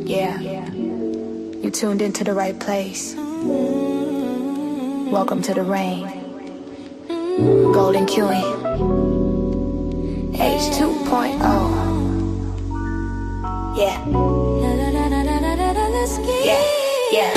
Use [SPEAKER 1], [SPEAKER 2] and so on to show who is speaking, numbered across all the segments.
[SPEAKER 1] Yeah, you tuned into the right place. Welcome to the rain. Golden Queuing. H2.0. Yeah. Yeah.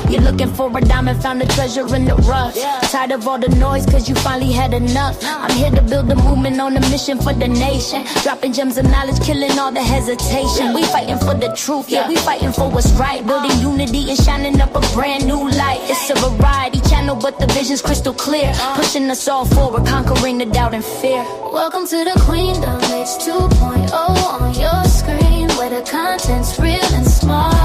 [SPEAKER 1] You're looking for a diamond, found a treasure in the rough. Tired of all the noise, cause you finally had enough. I'm here to build a movement on a mission for the nation. Dropping gems of knowledge, killing all the hesitation. We fighting for the truth, yeah, we fighting for what's right. Building unity and shining up a brand new light. It's a variety channel, but the vision's crystal clear. Pushing us all forward, conquering the doubt and fear.
[SPEAKER 2] Welcome to the Queendom, H2.0 on your screen, where the content's real and smart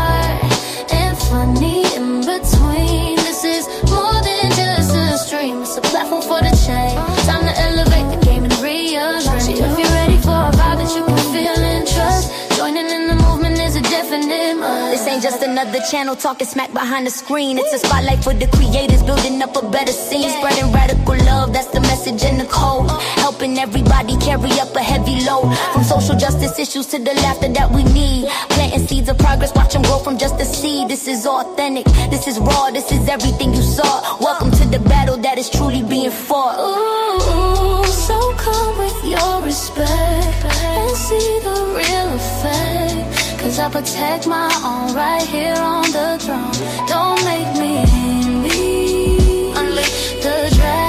[SPEAKER 2] and funny in between. This is more than just a stream, it's a platform for the change. Time to elevate the game and rearrange. See if you're ready for a vibe that you can feel and trust. Joining in the movement is a definite must.
[SPEAKER 1] This ain't just another channel talking smack behind the screen. It's a spotlight for the creators, building up a better scene. Spreading radical love, that's the message in the code. Helping everybody carry up a heavy load. From social justice issues to the laughter that we need. Planting seeds of progress, watch them grow from just a seed. This is authentic, this is raw, this is everything you saw. Welcome to the battle that is truly being fought.
[SPEAKER 2] Ooh, so come with your respect and see the real effect. Cause I protect my own right here on the throne. Don't make me envy. Unleash the dragon.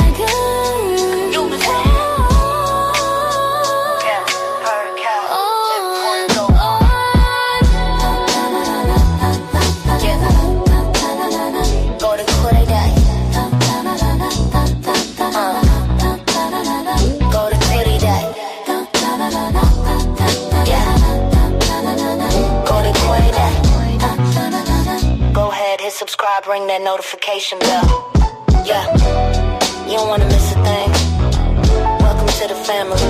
[SPEAKER 1] Subscribe, ring that notification bell. Yeah, you don't wanna miss a thing. Welcome to the family.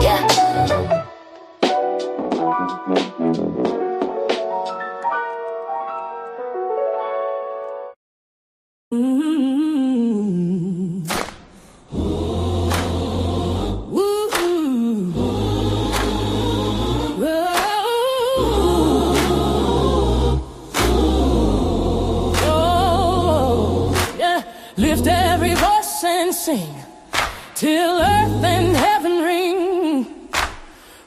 [SPEAKER 1] Yeah.
[SPEAKER 3] Lift every voice and sing till earth and heaven ring.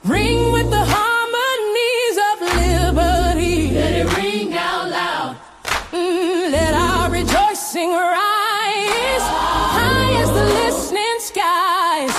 [SPEAKER 3] Ring with the harmonies of liberty. Let it ring out loud. Let our rejoicing rise high as the listening skies.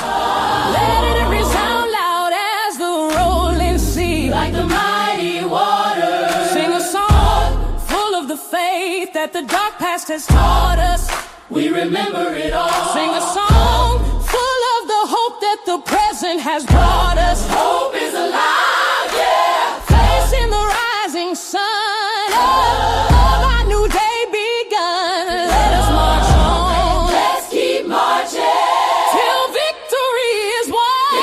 [SPEAKER 3] Let it resound loud as the rolling sea. Like the mighty waters. Sing a song full of the faith that the dark past has taught us. We remember it all. Sing a song full of the hope that the present has brought us. Hope is alive, yeah. Facing the rising sun of our new day begun. Let us march on. Let's keep marching till victory is won.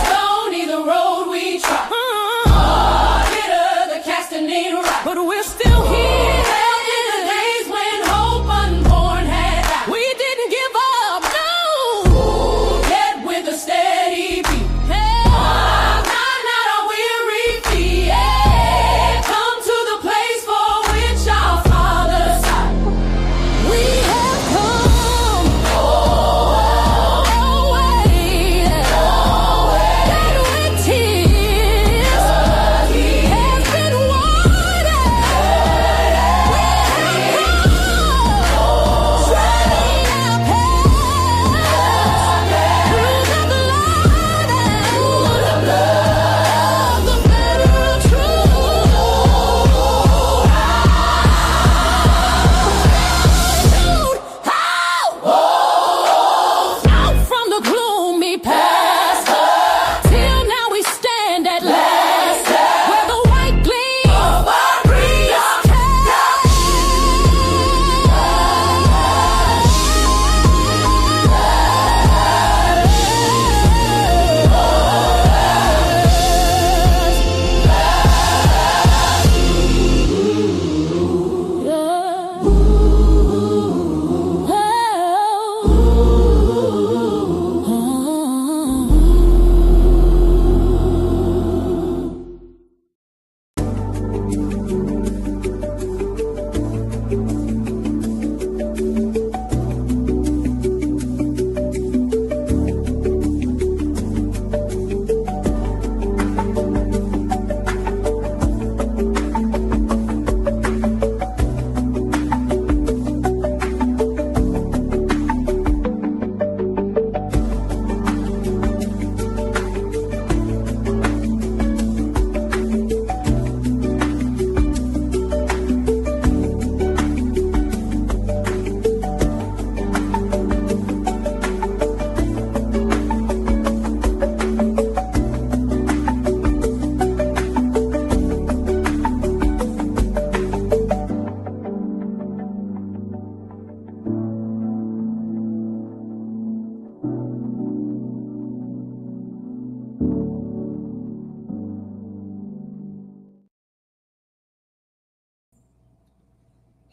[SPEAKER 3] Stony the road we trod. Bitter the casting ain't right. But we're still here.
[SPEAKER 2] Yeah.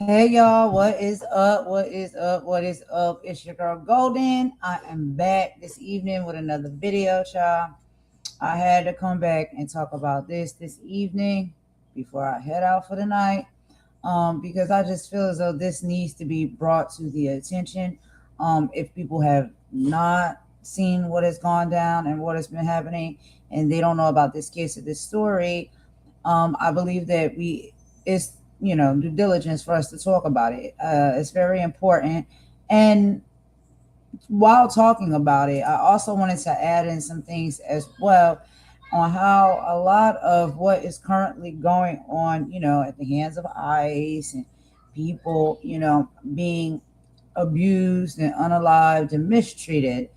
[SPEAKER 4] Hey y'all, what is up? What is up? What is up? It's your girl Golden. I am back this evening with another video, y'all. I had to come back and talk about this evening before I head out for the night, because I just feel as though this needs to be brought to the attention. If people have not seen what has gone down and what has been happening, and they don't know about this case or this story, I believe that it's due diligence for us to talk about it. It's very important. And while talking about it, I also wanted to add in some things as well on how a lot of what is currently going on, at the hands of ICE and people, being abused and unalived and mistreated,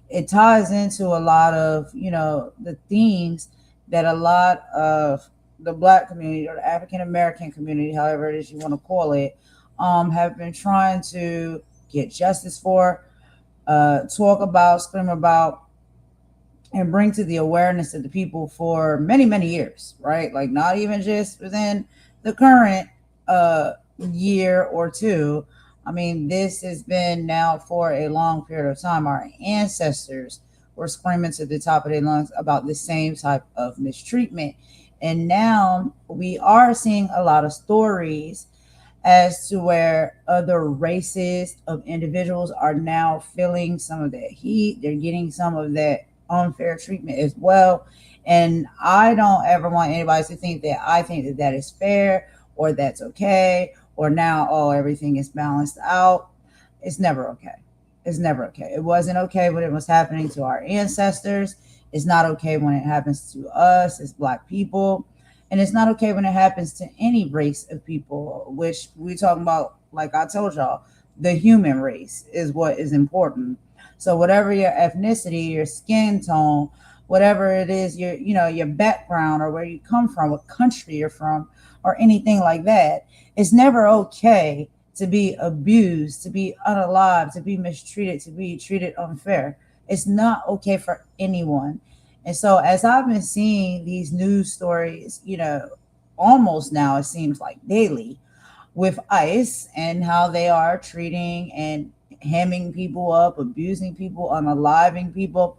[SPEAKER 4] it ties into a lot of, the themes that a lot of the Black community or the African American community, however it is you want to call it, have been trying to get justice for, talk about, scream about, and bring to the awareness of the people for many, many years, right? Like not even just within the current year or two. I mean, this has been now for a long period of time. Our ancestors were screaming to the top of their lungs about the same type of mistreatment. And now we are seeing a lot of stories as to where other races of individuals are now feeling some of that heat. They're getting some of that unfair treatment as well. And I don't ever want anybody to think that I think that that is fair or that's okay or now, oh, everything is balanced out. It's never okay. It's never okay. It wasn't okay when it was happening to our ancestors. It's not okay when it happens to us as Black people. And it's not okay when it happens to any race of people, which we're talking about, like I told y'all, the human race is what is important. So whatever your ethnicity, your skin tone, whatever it is, your background or where you come from, what country you're from, or anything like that, it's never okay to be abused, to be unalive, to be mistreated, to be treated unfair. It's not okay for anyone. And so as I've been seeing these news stories, almost now it seems like daily with ICE and how they are treating and hemming people up, abusing people, unaliving people.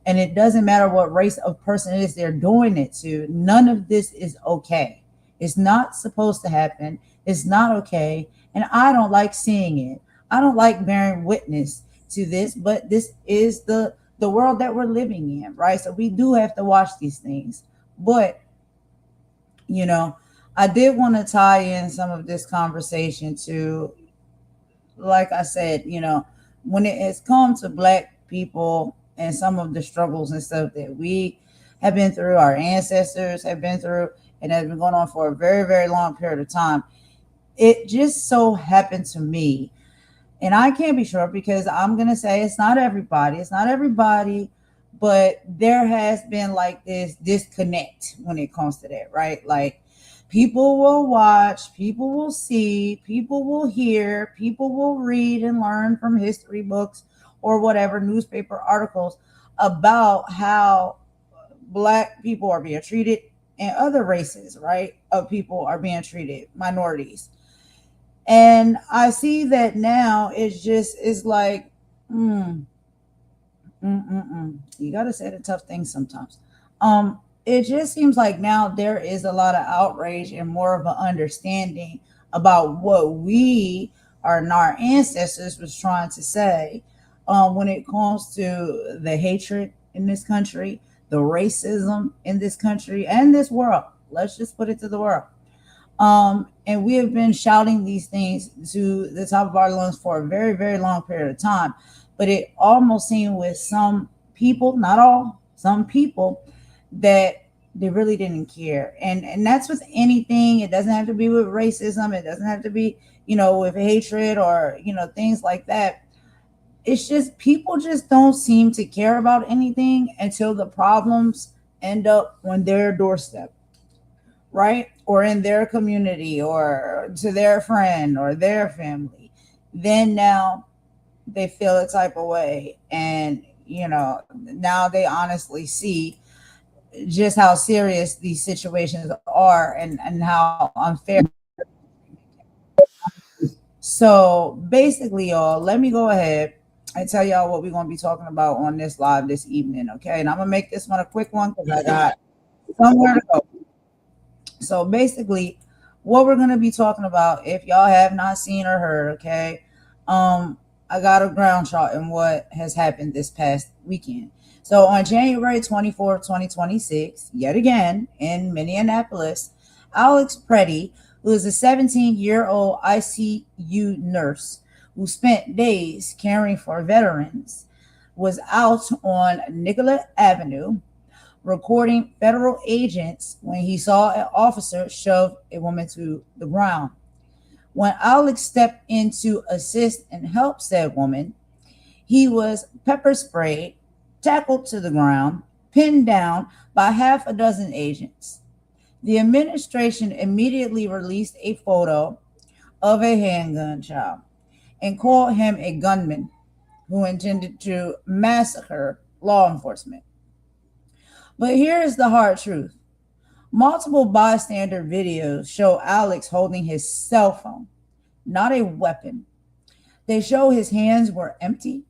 [SPEAKER 4] And it doesn't matter what race of person it is they're doing it to. None of this is okay. It's not supposed to happen. It's not okay. And I don't like seeing it. I don't like bearing witness to this, but this is the world that we're living in, right? So we do have to watch these things. But, I did want to tie in some of this conversation to, like I said, when it has come to Black people and some of the struggles and stuff that we have been through, our ancestors have been through, and has been going on for a very, very long period of time. It just so happened to me, and I can't be sure because I'm going to say it's not everybody, but there has been like this disconnect when it comes to that, right? Like people will watch, people will see, people will hear, people will read and learn from history books or whatever, newspaper articles about how Black people are being treated and other races, right, of people are being treated, minorities. And I see that now it's like, you got to say the tough things sometimes. It just seems like now there is a lot of outrage and more of an understanding about what we or our ancestors was trying to say when it comes to the hatred in this country, the racism in this country and this world. Let's just put it to the world. And we have been shouting these things to the top of our lungs for a very, very long period of time. But it almost seemed with some people, not all, some people, that they really didn't care. And that's with anything. It doesn't have to be with racism. It doesn't have to be, with hatred or, things like that. It's just people just don't seem to care about anything until the problems end up on their doorstep, right? Or in their community or to their friend or their family. Then now they feel a type of way. And, now they honestly see just how serious these situations are and how unfair So basically, y'all, let me go ahead and tell y'all what we're going to be talking about on this live this evening, okay? And I'm going to make this one a quick one because I got somewhere to go. So basically, what we're gonna be talking about, if y'all have not seen or heard, okay, I got a ground shot in what has happened this past weekend. So on January 24th, 2026, yet again in Minneapolis, Alex Pretti, who is a 17-year-old ICU nurse who spent days caring for veterans, was out on Nicollet Avenue recording federal agents when he saw an officer shove a woman to the ground. When Alex stepped in to assist and help said woman, he was pepper sprayed, tackled to the ground, pinned down by half a dozen agents. The administration immediately released a photo of a handgun child and called him a gunman who intended to massacre law enforcement. But here is the hard truth. Multiple bystander videos show Alex holding his cell phone, not a weapon. They show his hands were empty.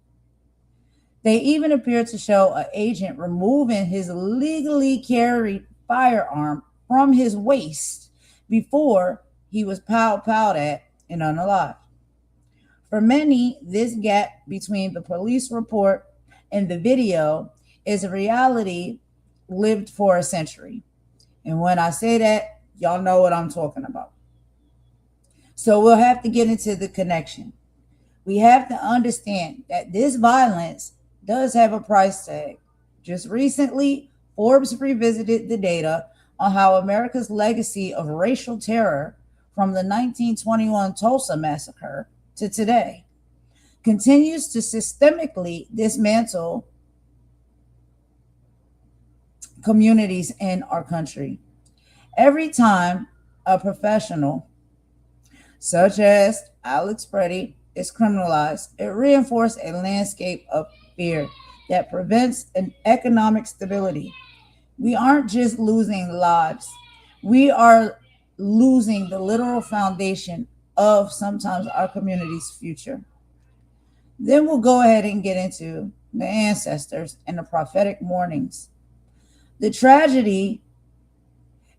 [SPEAKER 4] They even appear to show an agent removing his legally carried firearm from his waist before he was powed at and unalived. For many, this gap between the police report and the video is a reality lived for a century. And when I say that, y'all know what I'm talking about. So we'll have to get into the connection. We have to understand that this violence does have a price tag. Just recently, Forbes revisited the data on how America's legacy of racial terror from the 1921 Tulsa massacre to today continues to systemically dismantle communities in our country. Every time a professional, such as Alex Pretti, is criminalized, it reinforces a landscape of fear that prevents an economic stability. We aren't just losing lives, we are losing the literal foundation of sometimes our community's future. Then we'll go ahead and get into the ancestors and the prophetic warnings. The tragedy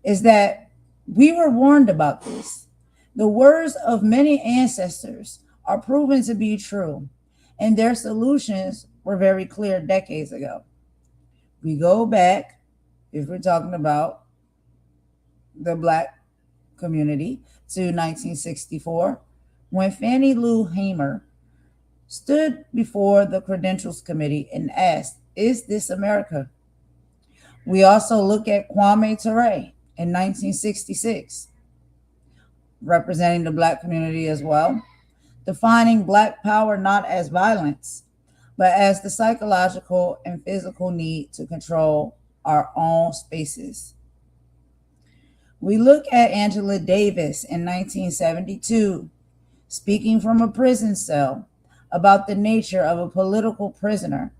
[SPEAKER 4] is that we were warned about this. The words of many ancestors are proven to be true, and their solutions were very clear decades ago. We go back, if we're talking about the Black community, to 1964, when Fannie Lou Hamer stood before the Credentials Committee and asked, "Is this America?" We also look at Kwame Ture in 1966, representing the Black community as well, defining Black power not as violence, but as the psychological and physical need to control our own spaces. We look at Angela Davis in 1972, speaking from a prison cell about the nature of a political prisoner,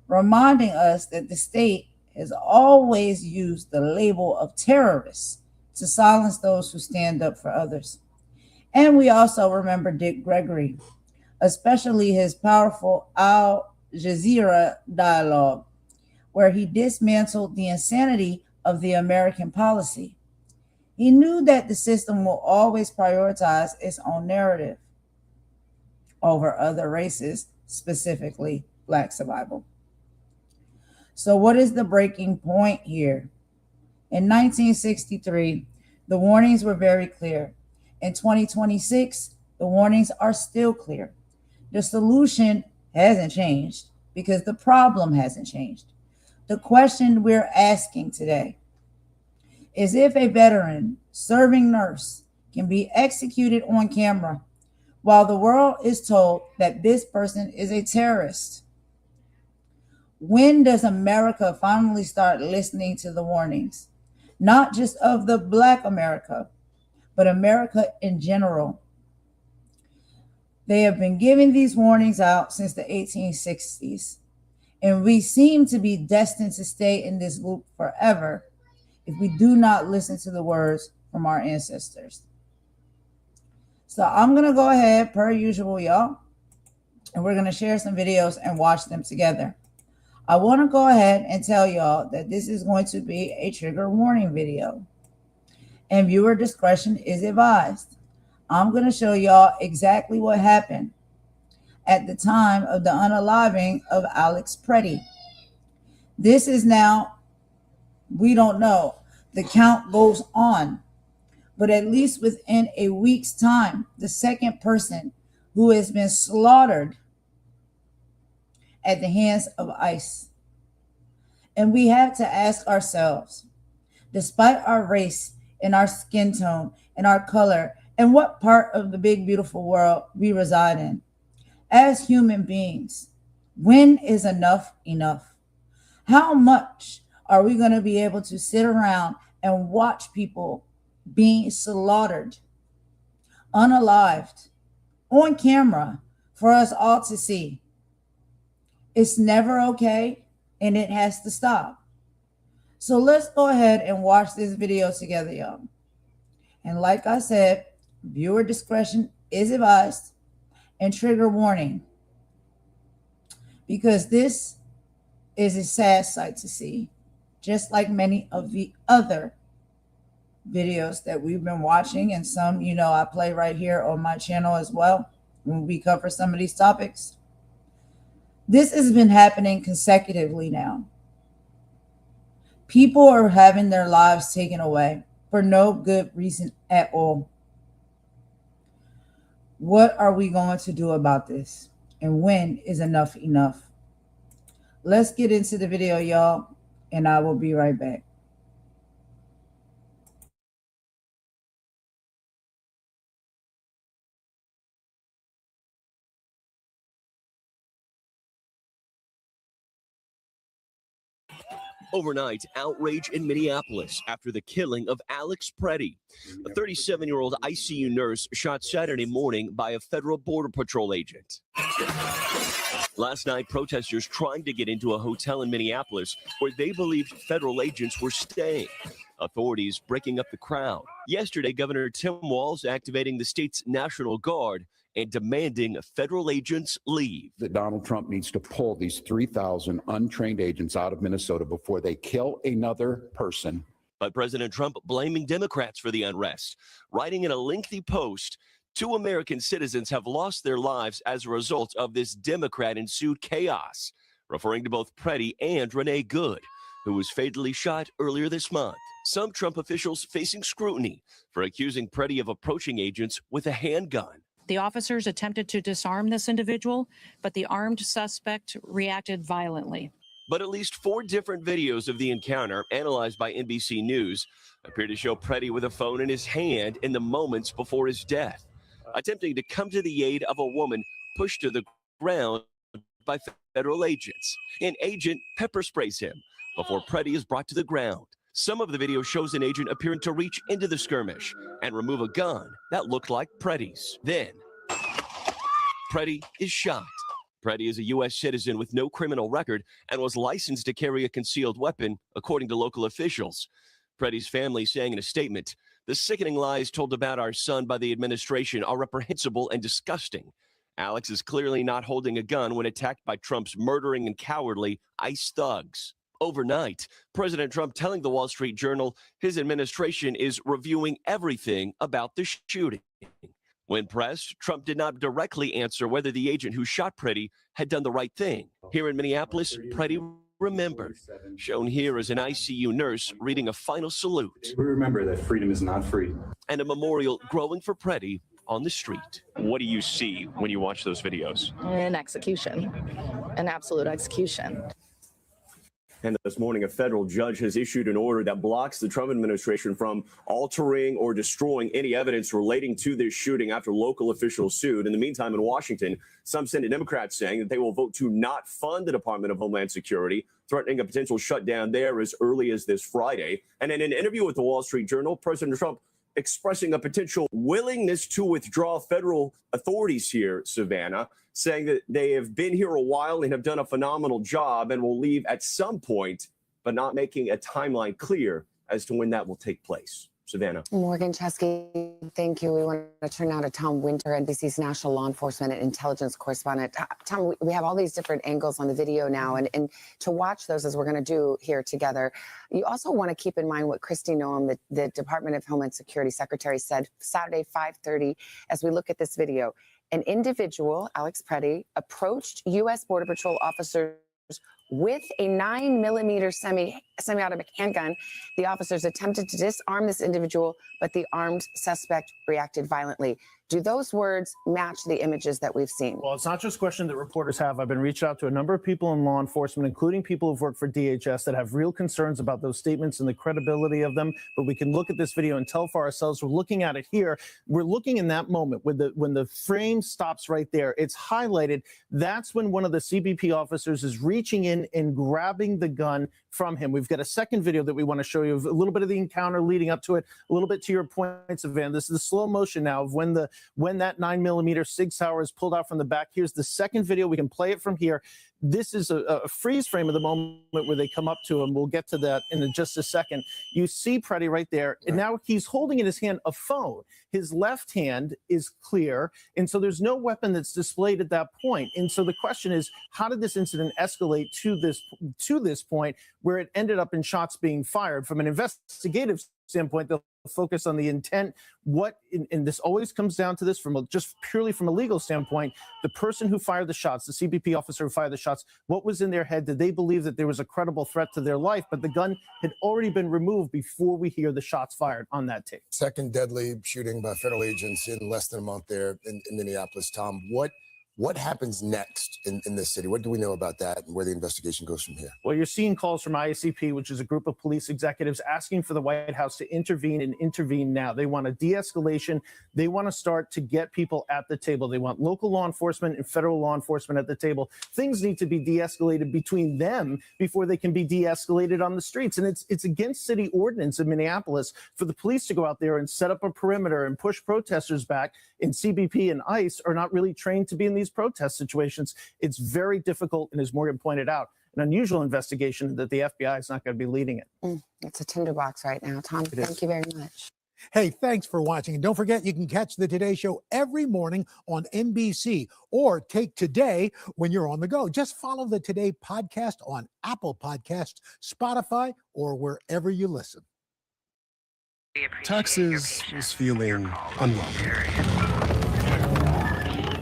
[SPEAKER 4] reminding us that the state has always used the label of terrorists to silence those who stand up for others. And we also remember Dick Gregory, especially his powerful Al Jazeera dialogue, where he dismantled the insanity of the American policy. He knew that the system will always prioritize its own narrative over other races, specifically Black survival. So what is the breaking point here? In 1963, the warnings were very clear. In 2026, the warnings are still clear. The solution hasn't changed because the problem hasn't changed. The question we're asking today is if a veteran serving nurse can be executed on camera while the world is told that this person is a terrorist. When does America finally start listening to the warnings? Not just of the Black America, but America in general. They have been giving these warnings out since the 1860s, and we seem to be destined to stay in this loop forever if we do not listen to the words from our ancestors. So I'm going to go ahead, per usual, y'all, and we're going to share some videos and watch them together. I want to go ahead and tell y'all that this is going to be a trigger warning video, and viewer discretion is advised. I'm going to show y'all exactly what happened at the time of the unaliving of Alex Pretti. This is now, we don't know. The count goes on. But at least within a week's time, the second person who has been slaughtered at the hands of ICE. And we have to ask ourselves, despite our race and our skin tone and our color and what part of the big, beautiful world we reside in, as human beings, when is enough enough? How much are we going to be able to sit around and watch people being slaughtered, unalived, on camera for us all to see? It's never okay, and it has to stop. So let's go ahead and watch this video together, y'all. And like I said, viewer discretion is advised and trigger warning, because this is a sad sight to see, just like many of the other videos that we've been watching, and some, I play right here on my channel as well when we cover some of these topics. This has been happening consecutively now. People are having their lives taken away for no good reason at all. What are we going to do about this? And when is enough enough? Let's get into the video, y'all, and I will be right back.
[SPEAKER 5] Overnight, outrage in Minneapolis after the killing of Alex Pretti, a 37-year-old ICU nurse shot Saturday morning by a federal Border Patrol agent. Last night, protesters trying to get into a hotel in Minneapolis where they believed federal agents were staying. Authorities breaking up the crowd. Yesterday, Governor Tim Walz activating the state's National Guard and demanding federal agents leave.
[SPEAKER 6] That Donald Trump needs to pull these 3,000 untrained agents out of Minnesota before they kill another person.
[SPEAKER 5] But President Trump blaming Democrats for the unrest, writing in a lengthy post, 2 American citizens have lost their lives as a result of this Democrat-ensued chaos, referring to both Pretti and Renee Good, who was fatally shot earlier this month. Some Trump officials facing scrutiny for accusing Pretti of approaching agents with a handgun.
[SPEAKER 7] The officers attempted to disarm this individual, but the armed suspect reacted violently.
[SPEAKER 5] But at least 4 different videos of the encounter, analyzed by NBC News, appear to show Pretti with a phone in his hand in the moments before his death, attempting to come to the aid of a woman pushed to the ground by federal agents. An agent pepper sprays him before Pretti is brought to the ground. Some of the video shows an agent appearing to reach into the skirmish and remove a gun that looked like Pretti's. Then, Pretti is shot. Pretti is a U.S. citizen with no criminal record and was licensed to carry a concealed weapon, according to local officials. Pretti's family saying in a statement, "The sickening lies told about our son by the administration are reprehensible and disgusting. Alex is clearly not holding a gun when attacked by Trump's murdering and cowardly ICE thugs." Overnight, President Trump telling the Wall Street Journal his administration is reviewing everything about the shooting. When pressed, Trump did not directly answer whether the agent who shot Pretti had done the right thing. Here in Minneapolis, Pretti remembered, shown here as an ICU nurse reading a final salute.
[SPEAKER 8] We remember that freedom is not free.
[SPEAKER 5] And a memorial growing for Pretti on the street.
[SPEAKER 9] What do you see when you watch those videos?
[SPEAKER 10] An execution, an absolute execution.
[SPEAKER 9] And this morning, a federal judge has issued an order that blocks the Trump administration from altering or destroying any evidence relating to this shooting after local officials sued. In the meantime, in Washington, some Senate Democrats saying that they will vote to not fund the Department of Homeland Security, threatening a potential shutdown there as early as this Friday. And in an interview with the Wall Street Journal, President Trump expressing a potential willingness to withdraw federal authorities here, Savannah, saying that they have been here a while and have done a phenomenal job and will leave at some point, but not making a timeline clear as to when that will take place. Savannah.
[SPEAKER 11] Morgan Chesky, thank you. We want to turn now to Tom Winter, NBC's national law enforcement and intelligence correspondent. Tom, we have all these different angles on the video now, and to watch those, as we're going to do here together, you also want to keep in mind what Kristi Noem, the Department of Homeland Security Secretary, said Saturday, 5:30, as we look at this video. An individual, Alex Pretti, approached U.S. Border Patrol officers with a 9mm semi-automatic handgun. The officers attempted to disarm this individual, but the armed suspect reacted violently. Do those words match the images that we've seen?
[SPEAKER 12] Well, it's not just a question that reporters have. I've been reaching out to a number of people in law enforcement, including people who've worked for DHS, that have real concerns about those statements and the credibility of them. But we can look at this video and tell for ourselves. We're looking at it here. We're looking in that moment when the frame stops right there. It's highlighted. That's when one of the CBP officers is reaching in and grabbing the gun from him. We've got a second video that we want to show you, a little bit of the encounter leading up to it, a little bit to your point, Savannah. This is the slow motion now of when that 9mm Sig Sauer is pulled out from the back. Here's the second video. We can play it from here. This is a freeze frame of the moment where they come up to him. We'll get to that in just a second. You see Pretti right there, and now he's holding in his hand a phone. His left hand is clear, and so there's no weapon that's displayed at that point. And so the question is, how did this incident escalate to this point where it ended up in shots being fired? From an investigative standpoint, they'll focus on the intent. And this always comes down to this just purely from a legal standpoint. The person who fired the shots, the CBP officer who fired the shots, what was in their head? Did they believe that there was a credible threat to their life? But the gun had already been removed before we hear the shots fired on that tape.
[SPEAKER 13] Second deadly shooting by federal agents in less than a month there in Minneapolis. Tom, what happens next in this city? What do we know about that and where the investigation goes from here?
[SPEAKER 12] Well, you're seeing calls from IACP, which is a group of police executives, asking for the White House to intervene and intervene now. They want a de-escalation. They want to start to get people at the table. They want local law enforcement and federal law enforcement at the table. Things need to be de-escalated between them before they can be de-escalated on the streets. And it's against city ordinance in Minneapolis for the police to go out there and set up a perimeter and push protesters back. And CBP and ICE are not really trained to be in these protest situations. It's very difficult, and as Morgan pointed out, an unusual investigation that the FBI is not going to be leading it.
[SPEAKER 11] It's a tinderbox right now. Tom, thank you very much.
[SPEAKER 14] Hey, thanks for watching. And don't forget, you can catch the Today Show every morning on NBC, or take Today when you're on the go. Just follow the Today podcast on Apple Podcasts, Spotify, or wherever you listen.
[SPEAKER 15] Taxes is feeling unwelcome.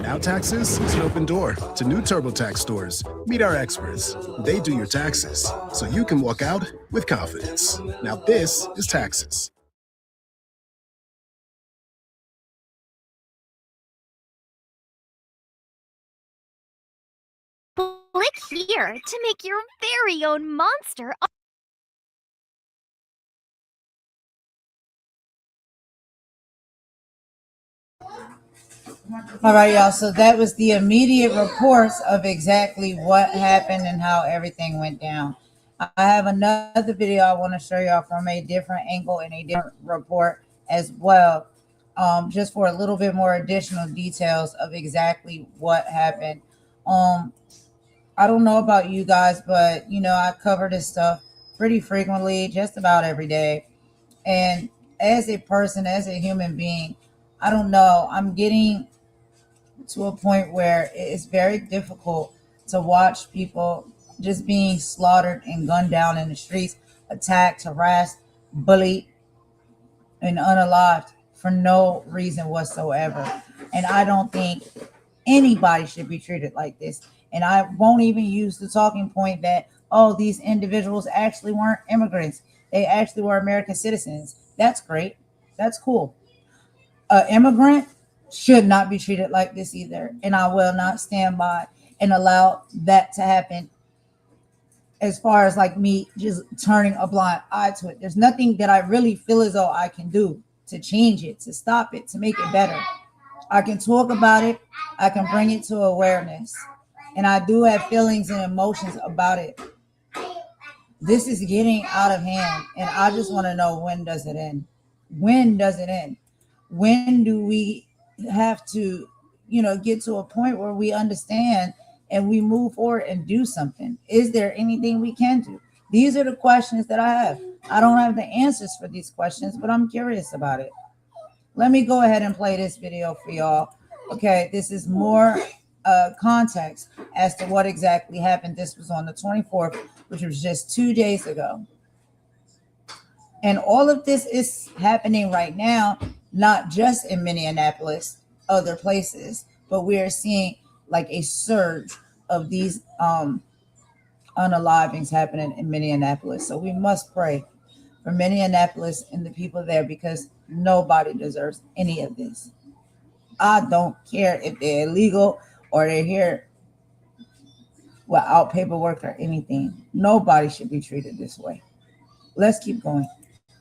[SPEAKER 15] Now Taxes is an open door to new TurboTax stores. Meet our experts. They do your taxes, so you can walk out with confidence. Now this is Taxes.
[SPEAKER 16] Click here to make your very own monster.
[SPEAKER 4] All right, y'all. So that was the immediate reports of exactly what happened and how everything went down. I have another video I want to show y'all from a different angle and a different report as well, just for a little bit more additional details of exactly what happened. I don't know about you guys, but I cover this stuff pretty frequently, just about every day. And as a person, as a human being, I don't know, I'm getting to a point where it's very difficult to watch people just being slaughtered and gunned down in the streets, attacked, harassed, bullied, and unalived for no reason whatsoever. And I don't think anybody should be treated like this. And I won't even use the talking point that, oh, these individuals actually weren't immigrants. They actually were American citizens. That's great. That's cool. An immigrant should not be treated like this either. And I will not stand by and allow that to happen, as far as like me just turning a blind eye to it. There's nothing that I really feel as though I can do to change it, to stop it, to make it better. I can talk about it. I can bring it to awareness. And I do have feelings and emotions about it. This is getting out of hand. And I just want to know, when does it end? When does it end? When do we have to, get to a point where we understand and we move forward and do something? Is there anything we can do? These are the questions that I have. I don't have the answers for these questions, but I'm curious about it. Let me go ahead and play this video for y'all. Okay, this is more context as to what exactly happened. This was on the 24th, which was just 2 days ago. And all of this is happening right now, not just in Minneapolis, other places, but we are seeing like a surge of these unalivings happening in Minneapolis. So we must pray for Minneapolis and the people there, because nobody deserves any of this. I don't care if they're illegal or they're here without paperwork or anything. Nobody should be treated this way. Let's keep going.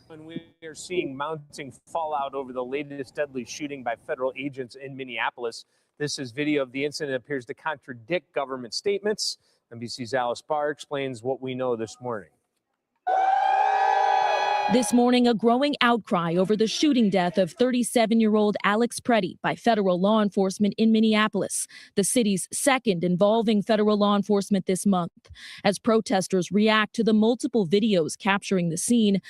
[SPEAKER 17] And we are seeing mounting fallout over the latest deadly shooting by federal agents in Minneapolis. This is video of the incident that appears to contradict government statements. NBC's Alex Pretti explains what we know this morning.
[SPEAKER 18] This morning, a growing outcry over the shooting death of 37-year-old Alex Pretti by federal law enforcement in Minneapolis, the city's second involving federal law enforcement this month. As protesters react to the multiple videos capturing the scene,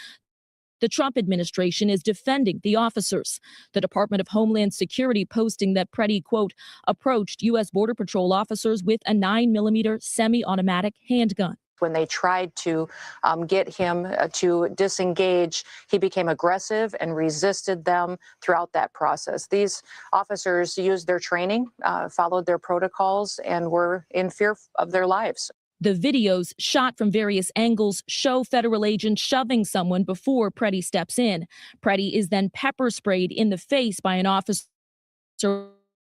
[SPEAKER 18] the Trump administration is defending the officers. The Department of Homeland Security posting that Pretti, quote, approached U.S. Border Patrol officers with a 9mm semi-automatic handgun.
[SPEAKER 7] When they tried to get him to disengage, he became aggressive and resisted them throughout that process. These officers used their training, followed their protocols, and were in fear of their lives.
[SPEAKER 18] The videos, shot from various angles, show federal agents shoving someone before Pretti steps in. Pretti is then pepper sprayed in the face by an officer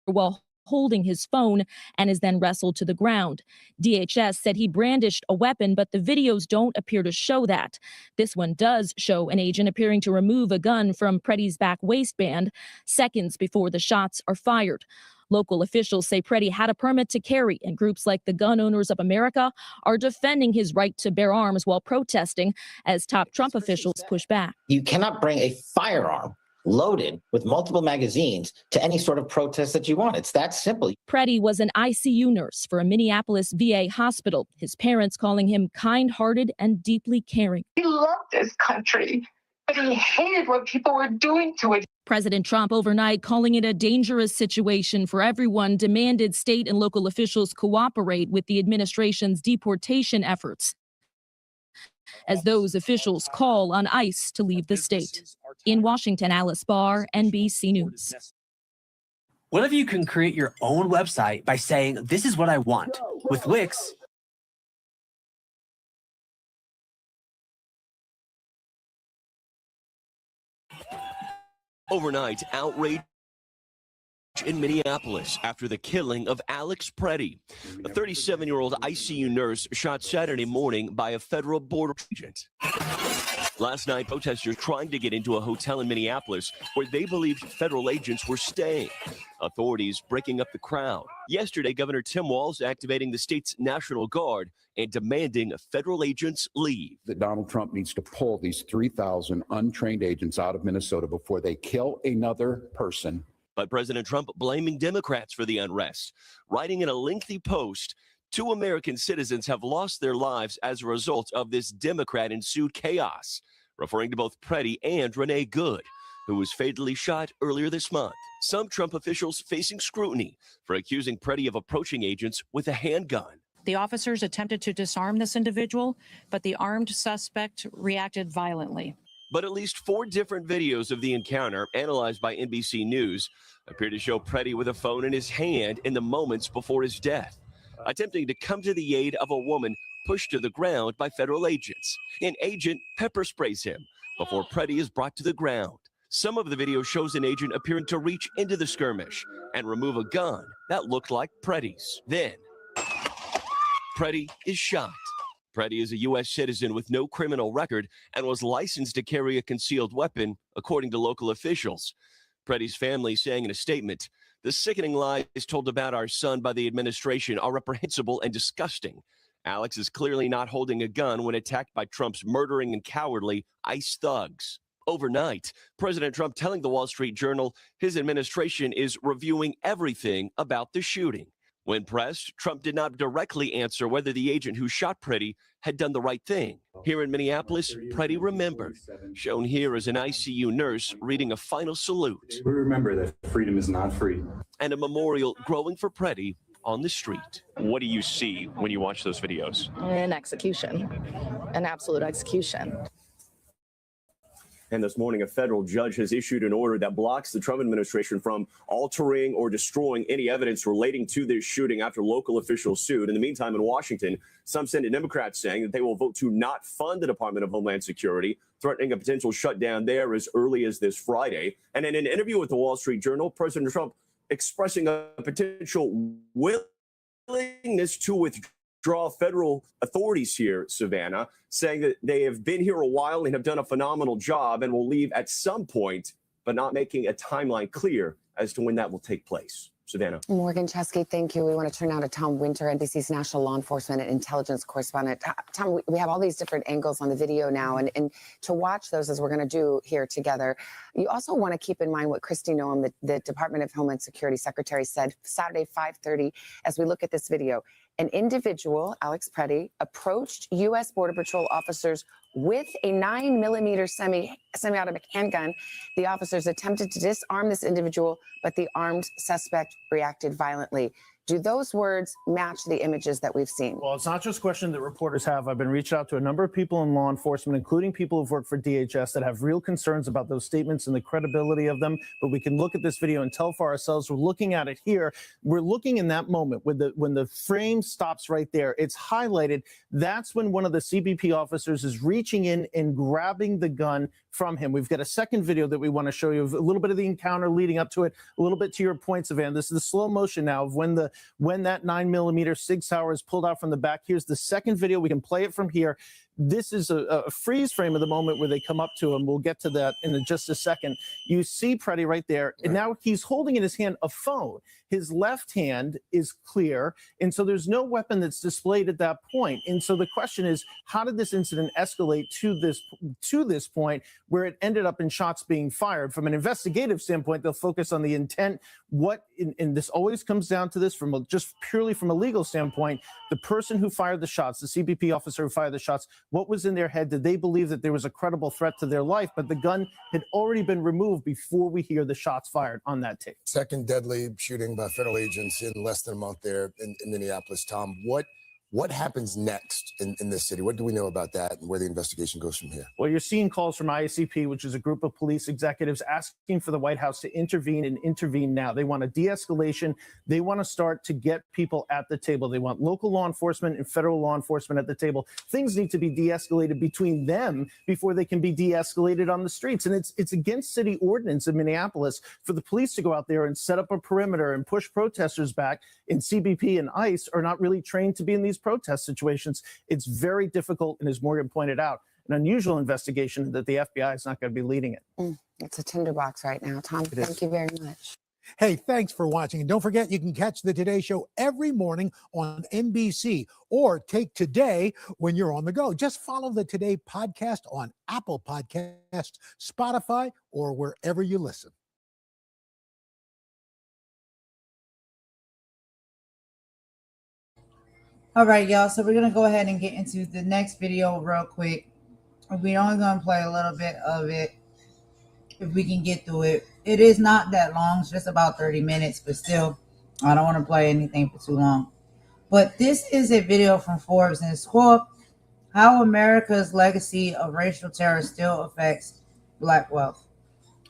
[SPEAKER 18] while holding his phone, and is then wrestled to the ground. DHS said he brandished a weapon, but the videos don't appear to show that. This one does show an agent appearing to remove a gun from Pretti's back waistband seconds before the shots are fired. Local officials say Pretti had a permit to carry, and groups like the Gun Owners of America are defending his right to bear arms while protesting as top Trump officials push back.
[SPEAKER 19] You cannot bring a firearm loaded with multiple magazines to any sort of protest that you want. It's that simple.
[SPEAKER 18] Pretti was an ICU nurse for a Minneapolis VA hospital, his parents calling him kind-hearted and deeply caring.
[SPEAKER 20] He loved this country, but he hated what people were doing to it.
[SPEAKER 18] President Trump overnight calling it a dangerous situation for everyone, demanded state and local officials cooperate with the administration's deportation efforts, as those officials call on ICE to leave the state. In Washington, Alice Barr, NBC News.
[SPEAKER 21] What if you can create your own website by saying, this is what I want? With Wix,
[SPEAKER 5] Overnight, outrage in Minneapolis after the killing of Alex Pretti, a 37-year-old ICU nurse shot Saturday morning by a federal border agent. Last night, protesters trying to get into a hotel in Minneapolis where they believed federal agents were staying. Authorities breaking up the crowd. Yesterday, Governor Tim Walz activating the state's National Guard and demanding federal agents leave.
[SPEAKER 6] That Donald Trump needs to pull these 3,000 untrained agents out of Minnesota before they kill another person.
[SPEAKER 5] But President Trump blaming Democrats for the unrest, writing in a lengthy post, 2 American citizens have lost their lives as a result of this Democrat-ensued chaos, referring to both Pretti and Renee Good, who was fatally shot earlier this month. Some Trump officials facing scrutiny for accusing Pretti of approaching agents with a handgun.
[SPEAKER 7] The officers attempted to disarm this individual, but the armed suspect reacted violently.
[SPEAKER 5] But at least 4 different videos of the encounter, analyzed by NBC News, appear to show Pretti with a phone in his hand in the moments before his death, attempting to come to the aid of a woman pushed to the ground by federal agents. An agent pepper sprays him before Pretti is brought to the ground. Some of the video shows an agent appearing to reach into the skirmish and remove a gun that looked like Pretti's. Then, Pretti is shot. Pretti is a U.S. citizen with no criminal record and was licensed to carry a concealed weapon, according to local officials. Pretti's family saying in a statement, "The sickening lies told about our son by the administration are reprehensible and disgusting. Alex is clearly not holding a gun when attacked by Trump's murdering and cowardly ICE thugs." Overnight, President Trump telling the Wall Street Journal his administration is reviewing everything about the shooting. When pressed, Trump did not directly answer whether the agent who shot Pretti had done the right thing. Here in Minneapolis, Pretti remembered, shown here as an ICU nurse reading a final salute.
[SPEAKER 8] We remember that freedom is not free.
[SPEAKER 5] And a memorial growing for Pretti on the street. What do you see when you watch those videos?
[SPEAKER 10] An execution, an absolute execution.
[SPEAKER 9] And this morning, a federal judge has issued an order that blocks the Trump administration from altering or destroying any evidence relating to this shooting after local officials sued. In the meantime, in Washington, some Senate Democrats saying that they will vote to not fund the Department of Homeland Security, threatening a potential shutdown there as early as this Friday. And in an interview with the Wall Street Journal, President Trump expressing a potential willingness to withdraw federal authorities here, Savannah, saying that they have been here a while and have done a phenomenal job and will leave at some point, but not making a timeline clear as to when that will take place. Savannah.
[SPEAKER 11] Morgan Chesky, thank you. We want to turn now to Tom Winter, NBC's national law enforcement and intelligence correspondent. Tom, we have all these different angles on the video now, and to watch those as we're going to do here together, you also want to keep in mind what Kristi Noem, the Department of Homeland Security Secretary, said Saturday, 5:30, as we look at this video. An individual, Alex Pretti, approached U.S. Border Patrol officers with a 9mm semi-automatic handgun. The officers attempted to disarm this individual, but the armed suspect reacted violently. Do those words match the images that we've seen?
[SPEAKER 12] Well, it's not just a question that reporters have. I've been reached out to a number of people in law enforcement, including people who've worked for DHS, that have real concerns about those statements and the credibility of them. But we can look at this video and tell for ourselves. We're looking at it here. We're looking in that moment when the frame stops right there. It's highlighted. That's when one of the CBP officers is reaching in and grabbing the gun from him. We've got a second video that we want to show you, a little bit of the encounter leading up to it, a little bit to your point, Savannah. This is the slow motion now of when that 9mm Sig Sauer is pulled out from the back. Here's the second video. We can play it from here. This is a freeze frame of the moment where they come up to him. We'll get to that in just a second. You see Pretti right there, and now he's holding in his hand a phone. His left hand is clear, and so there's no weapon that's displayed at that point. And so the question is, how did this incident escalate to this point where it ended up in shots being fired? From an investigative standpoint, they'll focus on the intent. And this always comes down to this just purely from a legal standpoint. The person who fired the shots, the CBP officer who fired the shots, what was in their head? Did they believe that there was a credible threat to their life? But the gun had already been removed before we hear the shots fired on that tape.
[SPEAKER 13] Second deadly shooting by federal agents in less than a month there in Minneapolis. Tom, what happens next in this city? What do we know about that and where the investigation goes from here?
[SPEAKER 12] Well, you're seeing calls from IACP, which is a group of police executives asking for the White House to intervene and intervene now. They want a de-escalation. They want to start to get people at the table. They want local law enforcement and federal law enforcement at the table. Things need to be de-escalated between them before they can be de-escalated on the streets. And it's against city ordinance in Minneapolis for the police to go out there and set up a perimeter and push protesters back. And CBP and ICE are not really trained to be in these protest situations. It's very difficult, and as Morgan pointed out, an unusual investigation that the FBI is not going to be leading it.
[SPEAKER 11] It's a tinderbox right now. Tom, thank you very much.
[SPEAKER 14] Hey, thanks for watching. And don't forget, you can catch the Today Show every morning on NBC or take Today when you're on the go. Just follow the Today podcast on Apple Podcasts, Spotify, or wherever you listen.
[SPEAKER 4] All right, y'all. So we're going to go ahead and get into the next video real quick. We're only going to play a little bit of it if we can get through it. It is not that long. It's just about 30 minutes, but still, I don't want to play anything for too long. But this is a video from Forbes, and it's called How America's Legacy of Racial Terror Still Affects Black Wealth.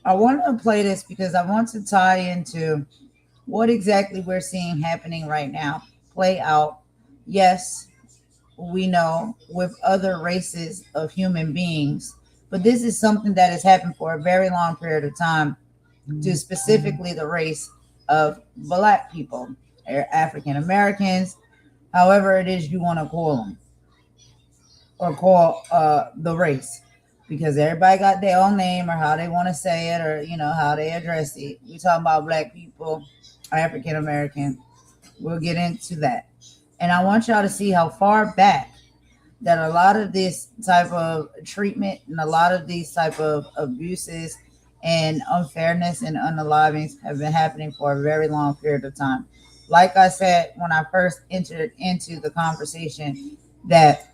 [SPEAKER 4] I want to play this because I want to tie into what exactly we're seeing happening right now play out. Yes, we know with other races of human beings, but this is something that has happened for a very long period of time to specifically the race of Black people, African Americans, however it is you want to call them or call the race, because everybody got their own name or how they want to say it or, you know, how they address it. We're talking about Black people, African American. We'll get into that. And I want y'all to see how far back that a lot of this type of treatment and a lot of these type of abuses and unfairness and unalivings have been happening for a very long period of time. like I said when I first entered into the conversation, that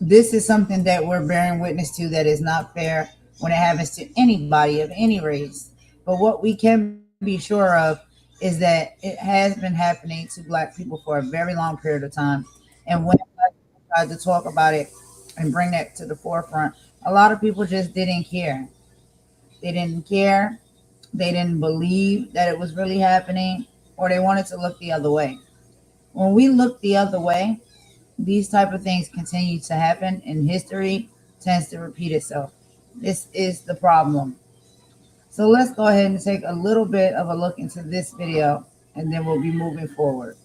[SPEAKER 4] this is something that we're bearing witness to that is not fair when it happens to anybody of any race. But what we can be sure of is that it has been happening to Black people for a very long period of time. And when I tried to talk about it and bring that to the forefront, a lot of people just didn't care. They didn't care. They didn't believe that it was really happening, or they wanted to look the other way. When we look the other way, these type of things continue to happen, and history tends to repeat itself. This is the problem. So let's go ahead and take a little bit of a look into this video, and then we'll be moving forward.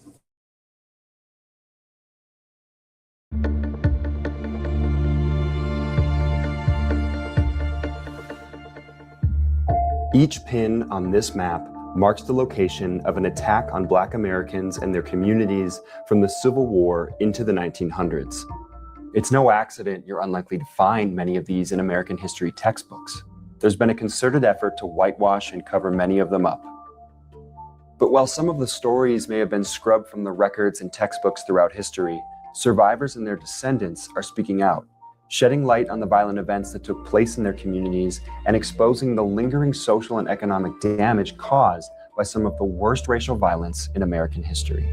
[SPEAKER 1] Each pin on this map marks the location of an attack on Black Americans and their communities from the Civil War into the 1900s. It's no accident you're unlikely to find many of these in American history textbooks. There's been a concerted effort to whitewash and cover many of them up. But while some of the stories may have been scrubbed from the records and textbooks throughout history, survivors and their descendants are speaking out, shedding light on the violent events that took place in their communities and exposing the lingering social and economic damage caused by some of the worst racial violence in American history.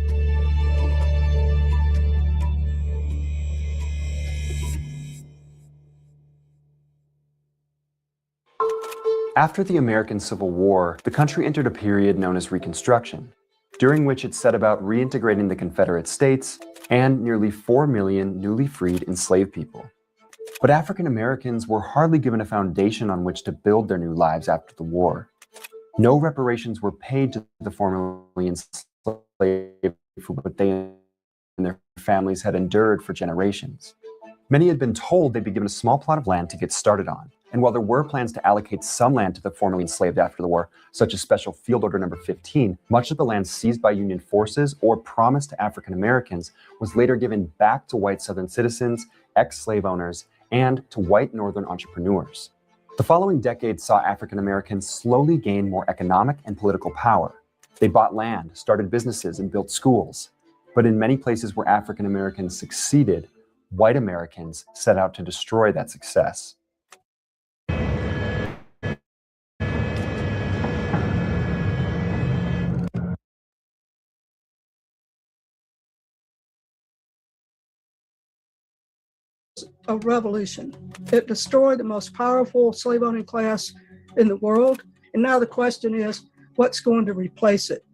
[SPEAKER 1] After the American Civil War, the country entered a period known as Reconstruction, during which it set about reintegrating the Confederate States and nearly 4 million newly freed enslaved people. But African Americans were hardly given a foundation on which to build their new lives after the war. No reparations were paid to the formerly enslaved for what they and their families had endured for generations. Many had been told they'd be given a small plot of land to get started on. And while there were plans to allocate some land to the formerly enslaved after the war, such as Special Field Order Number 15, much of the land seized by Union forces or promised to African Americans was later given back to white Southern citizens, ex-slave owners, and to white Northern entrepreneurs. The following decade saw African Americans slowly gain more economic and political power. They bought land, started businesses, and built schools. But in many places where African Americans succeeded, white Americans set out to destroy that success.
[SPEAKER 22] A revolution. It destroyed the most powerful slave owning class in the world. And now the question is, what's going to replace it?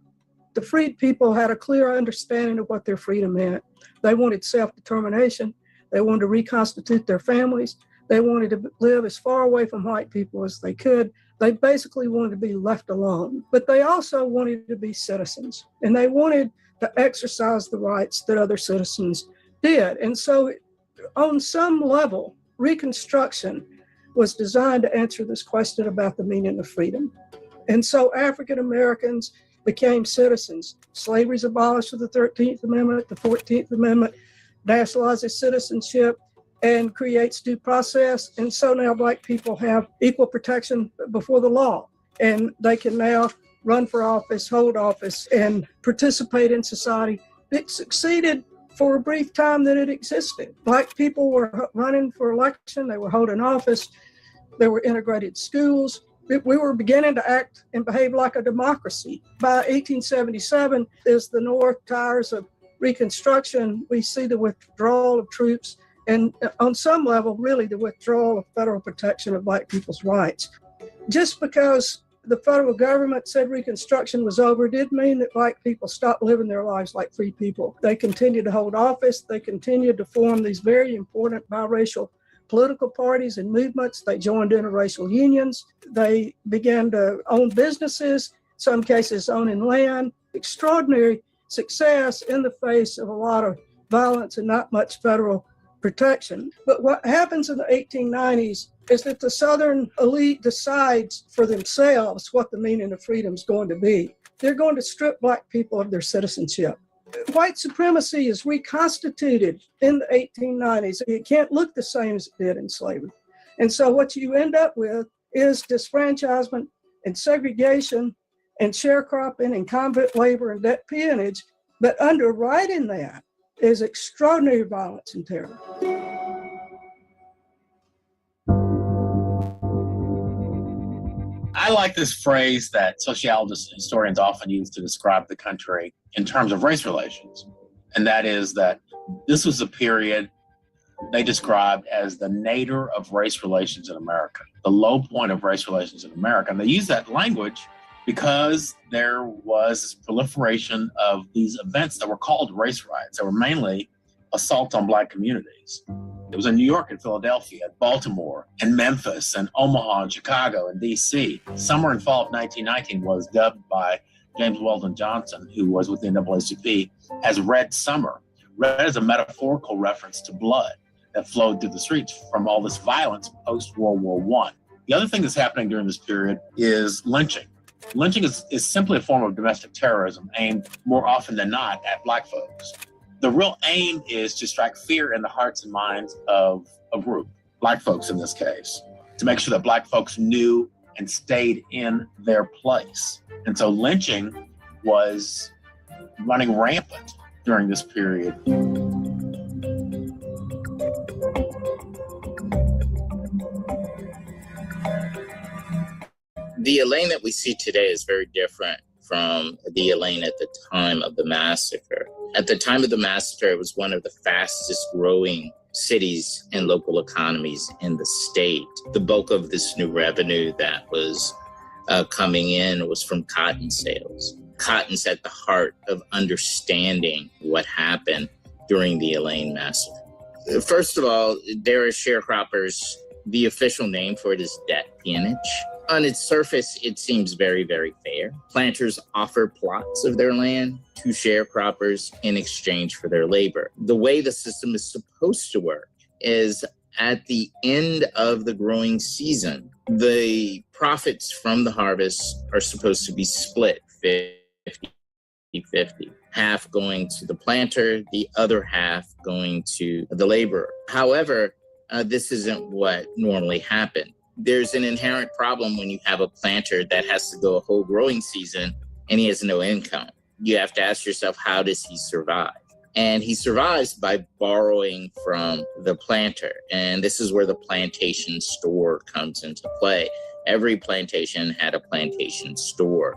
[SPEAKER 22] The freed people had a clear understanding of what their freedom meant. They wanted self-determination. They wanted to reconstitute their families. They wanted to live as far away from white people as they could. They basically wanted to be left alone. But they also wanted to be citizens. And they wanted to exercise the rights that other citizens did. And so on some level, Reconstruction was designed to answer this question about the meaning of freedom. And so African Americans became citizens. Slavery is abolished with the 13th Amendment. The 14th Amendment nationalizes citizenship and creates due process. And so now Black people have equal protection before the law. And they can now run for office, hold office, and participate in society. It succeeded for a brief time that it existed. Black people were running for election, they were holding office, there were integrated schools. We were beginning to act and behave like a democracy. By 1877, as the North tires of Reconstruction, we see the withdrawal of troops and on some level, really the withdrawal of federal protection of Black people's rights. Just because the federal government said Reconstruction was over didn't mean that Black people stopped living their lives like free people. They continued to hold office. They continued to form these very important biracial political parties and movements. They joined interracial unions. They began to own businesses, some cases owning land. Extraordinary success in the face of a lot of violence and not much federal protection. But what happens in the 1890s is that the Southern elite decides for themselves what the meaning of freedom is going to be. They're going to strip Black people of their citizenship. White supremacy is reconstituted in the 1890s. It can't look the same as it did in slavery. And so what you end up with is disfranchisement and segregation and sharecropping and convict labor and debt peonage, but underwriting that is extraordinary violence and terror.
[SPEAKER 2] I like this phrase that sociologists and historians often use to describe the country in terms of race relations. And that is that this was a period they described as the nadir of race relations in America, the low point of race relations in America. And they use that language because there was this proliferation of these events that were called race riots. They were mainly assaults on Black communities. It was in New York and Philadelphia, Baltimore, and Memphis, and Omaha, and Chicago, and D.C. Summer and fall of 1919 was dubbed by James Weldon Johnson, who was with the NAACP, as Red Summer. Red is a metaphorical reference to blood that flowed through the streets from all this violence post-World War I. The other thing that's happening during this period is lynching. Lynching is simply a form of domestic terrorism aimed more often than not at Black folks. The real aim is to strike fear in the hearts and minds of a group, Black folks in this case, to make sure that Black folks knew and stayed in their place. And so lynching was running rampant during this period.
[SPEAKER 3] The Elaine that we see today is very different from the Elaine at the time of the massacre. At the time of the massacre, it was one of the fastest growing cities and local economies in the state. The bulk of this new revenue that was coming in was from cotton sales. Cotton's at the heart of understanding what happened during the Elaine massacre. First of all, there are sharecroppers. The official name for it is debt peonage. On its surface, it seems very, very fair. Planters offer plots of their land to sharecroppers in exchange for their labor. The way the system is supposed to work is at the end of the growing season, the profits from the harvest are supposed to be split 50-50. Half going to the planter, the other half going to the laborer. However, this isn't what normally happens. There's an inherent problem when you have a planter that has to go a whole growing season and he has no income. You have to ask yourself, how does he survive? And he survives by borrowing from the planter. And this is where the plantation store comes into play. Every plantation had a plantation store.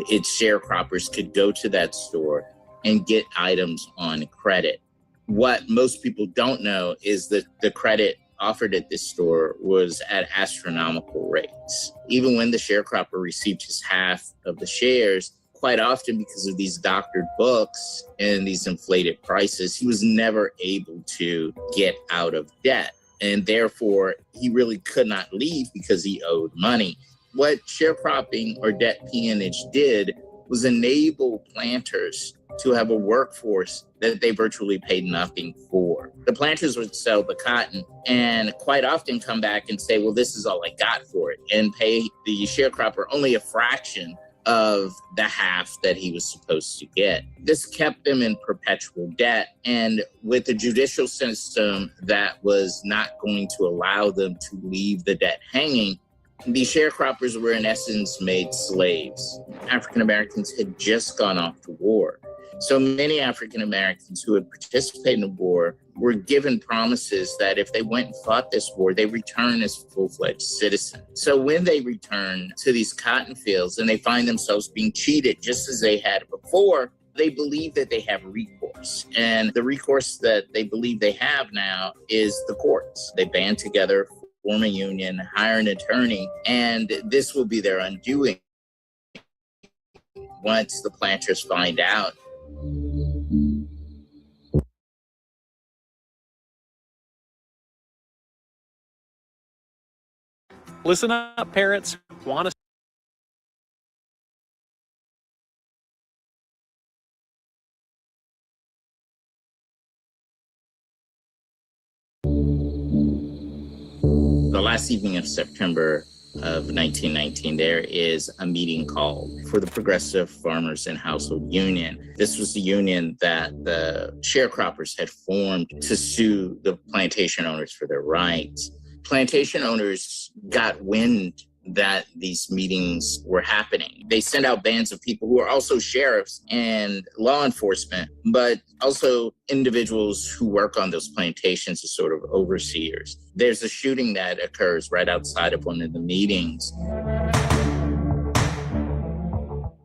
[SPEAKER 3] Its sharecroppers could go to that store and get items on credit. What most people don't know is that the credit offered at this store was at astronomical rates. Even when the sharecropper received his half of the shares, quite often because of these doctored books and these inflated prices, he was never able to get out of debt. And therefore, he really could not leave because he owed money. What sharecropping or debt peonage did was enable planters to have a workforce that they virtually paid nothing for. The planters would sell the cotton and quite often come back and say, well, this is all I got for it, and pay the sharecropper only a fraction of the half that he was supposed to get. This kept them in perpetual debt, and with a judicial system that was not going to allow them to leave the debt hanging, the sharecroppers were in essence made slaves. African Americans had just gone off to war. So many African Americans who had participated in the war were given promises that if they went and fought this war, they return as full-fledged citizens. So when they return to these cotton fields and they find themselves being cheated just as they had before, they believe that they have recourse. And the recourse that they believe they have now is the courts. They band together, form a union, hire an attorney, and this will be their undoing once the planters find out.
[SPEAKER 23] Listen up, parents. Want to
[SPEAKER 3] The last evening of September of 1919, there is a meeting called for the Progressive Farmers and Household Union. This was the union that the sharecroppers had formed to sue the plantation owners for their rights. Plantation owners got wind that these meetings were happening. They sent out bands of people who are also sheriffs and law enforcement, but also individuals who work on those plantations as sort of overseers. There's a shooting that occurs right outside of one of the meetings.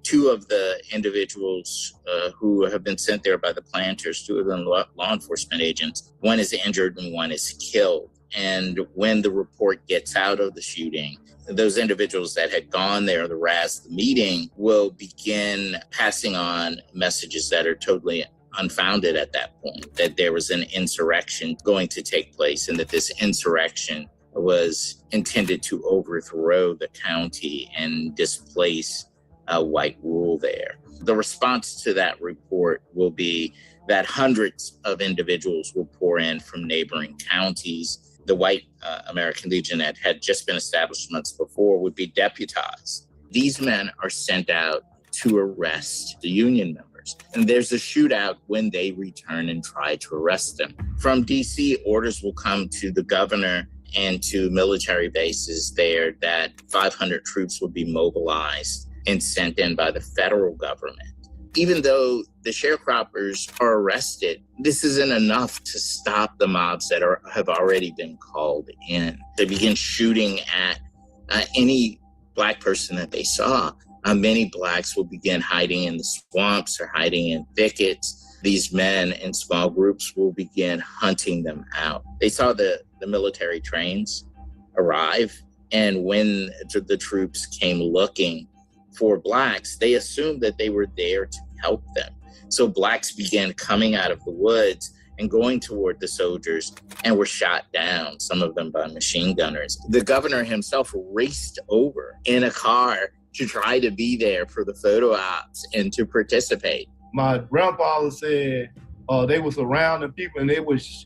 [SPEAKER 3] Two of the individuals who have been sent there by the planters, two of them law enforcement agents, one is injured and one is killed. And when the report gets out of the shooting, those individuals that had gone there to razz the meeting will begin passing on messages that are totally unfounded at that point, that there was an insurrection going to take place and that this insurrection was intended to overthrow the county and displace white rule there. The response to that report will be that hundreds of individuals will pour in from neighboring counties. The White American Legion that had just been established months before would be deputized. These men are sent out to arrest the Union members. And there's a shootout when they return and try to arrest them. From DC, orders will come to the governor and to military bases there that 500 troops will be mobilized and sent in by the federal government. Even though the sharecroppers are arrested, this isn't enough to stop the mobs that have already been called in. They begin shooting at any Black person that they saw. Many Blacks will begin hiding in the swamps or hiding in thickets. These men in small groups will begin hunting them out. They saw the military trains arrive, and when the troops came looking for Blacks, they assumed that they were there to help them. So Blacks began coming out of the woods and going toward the soldiers and were shot down, some of them by machine gunners. The governor himself raced over in a car to try to be there for the photo ops and to participate.
[SPEAKER 15] My grandfather said they were surrounding people and they was,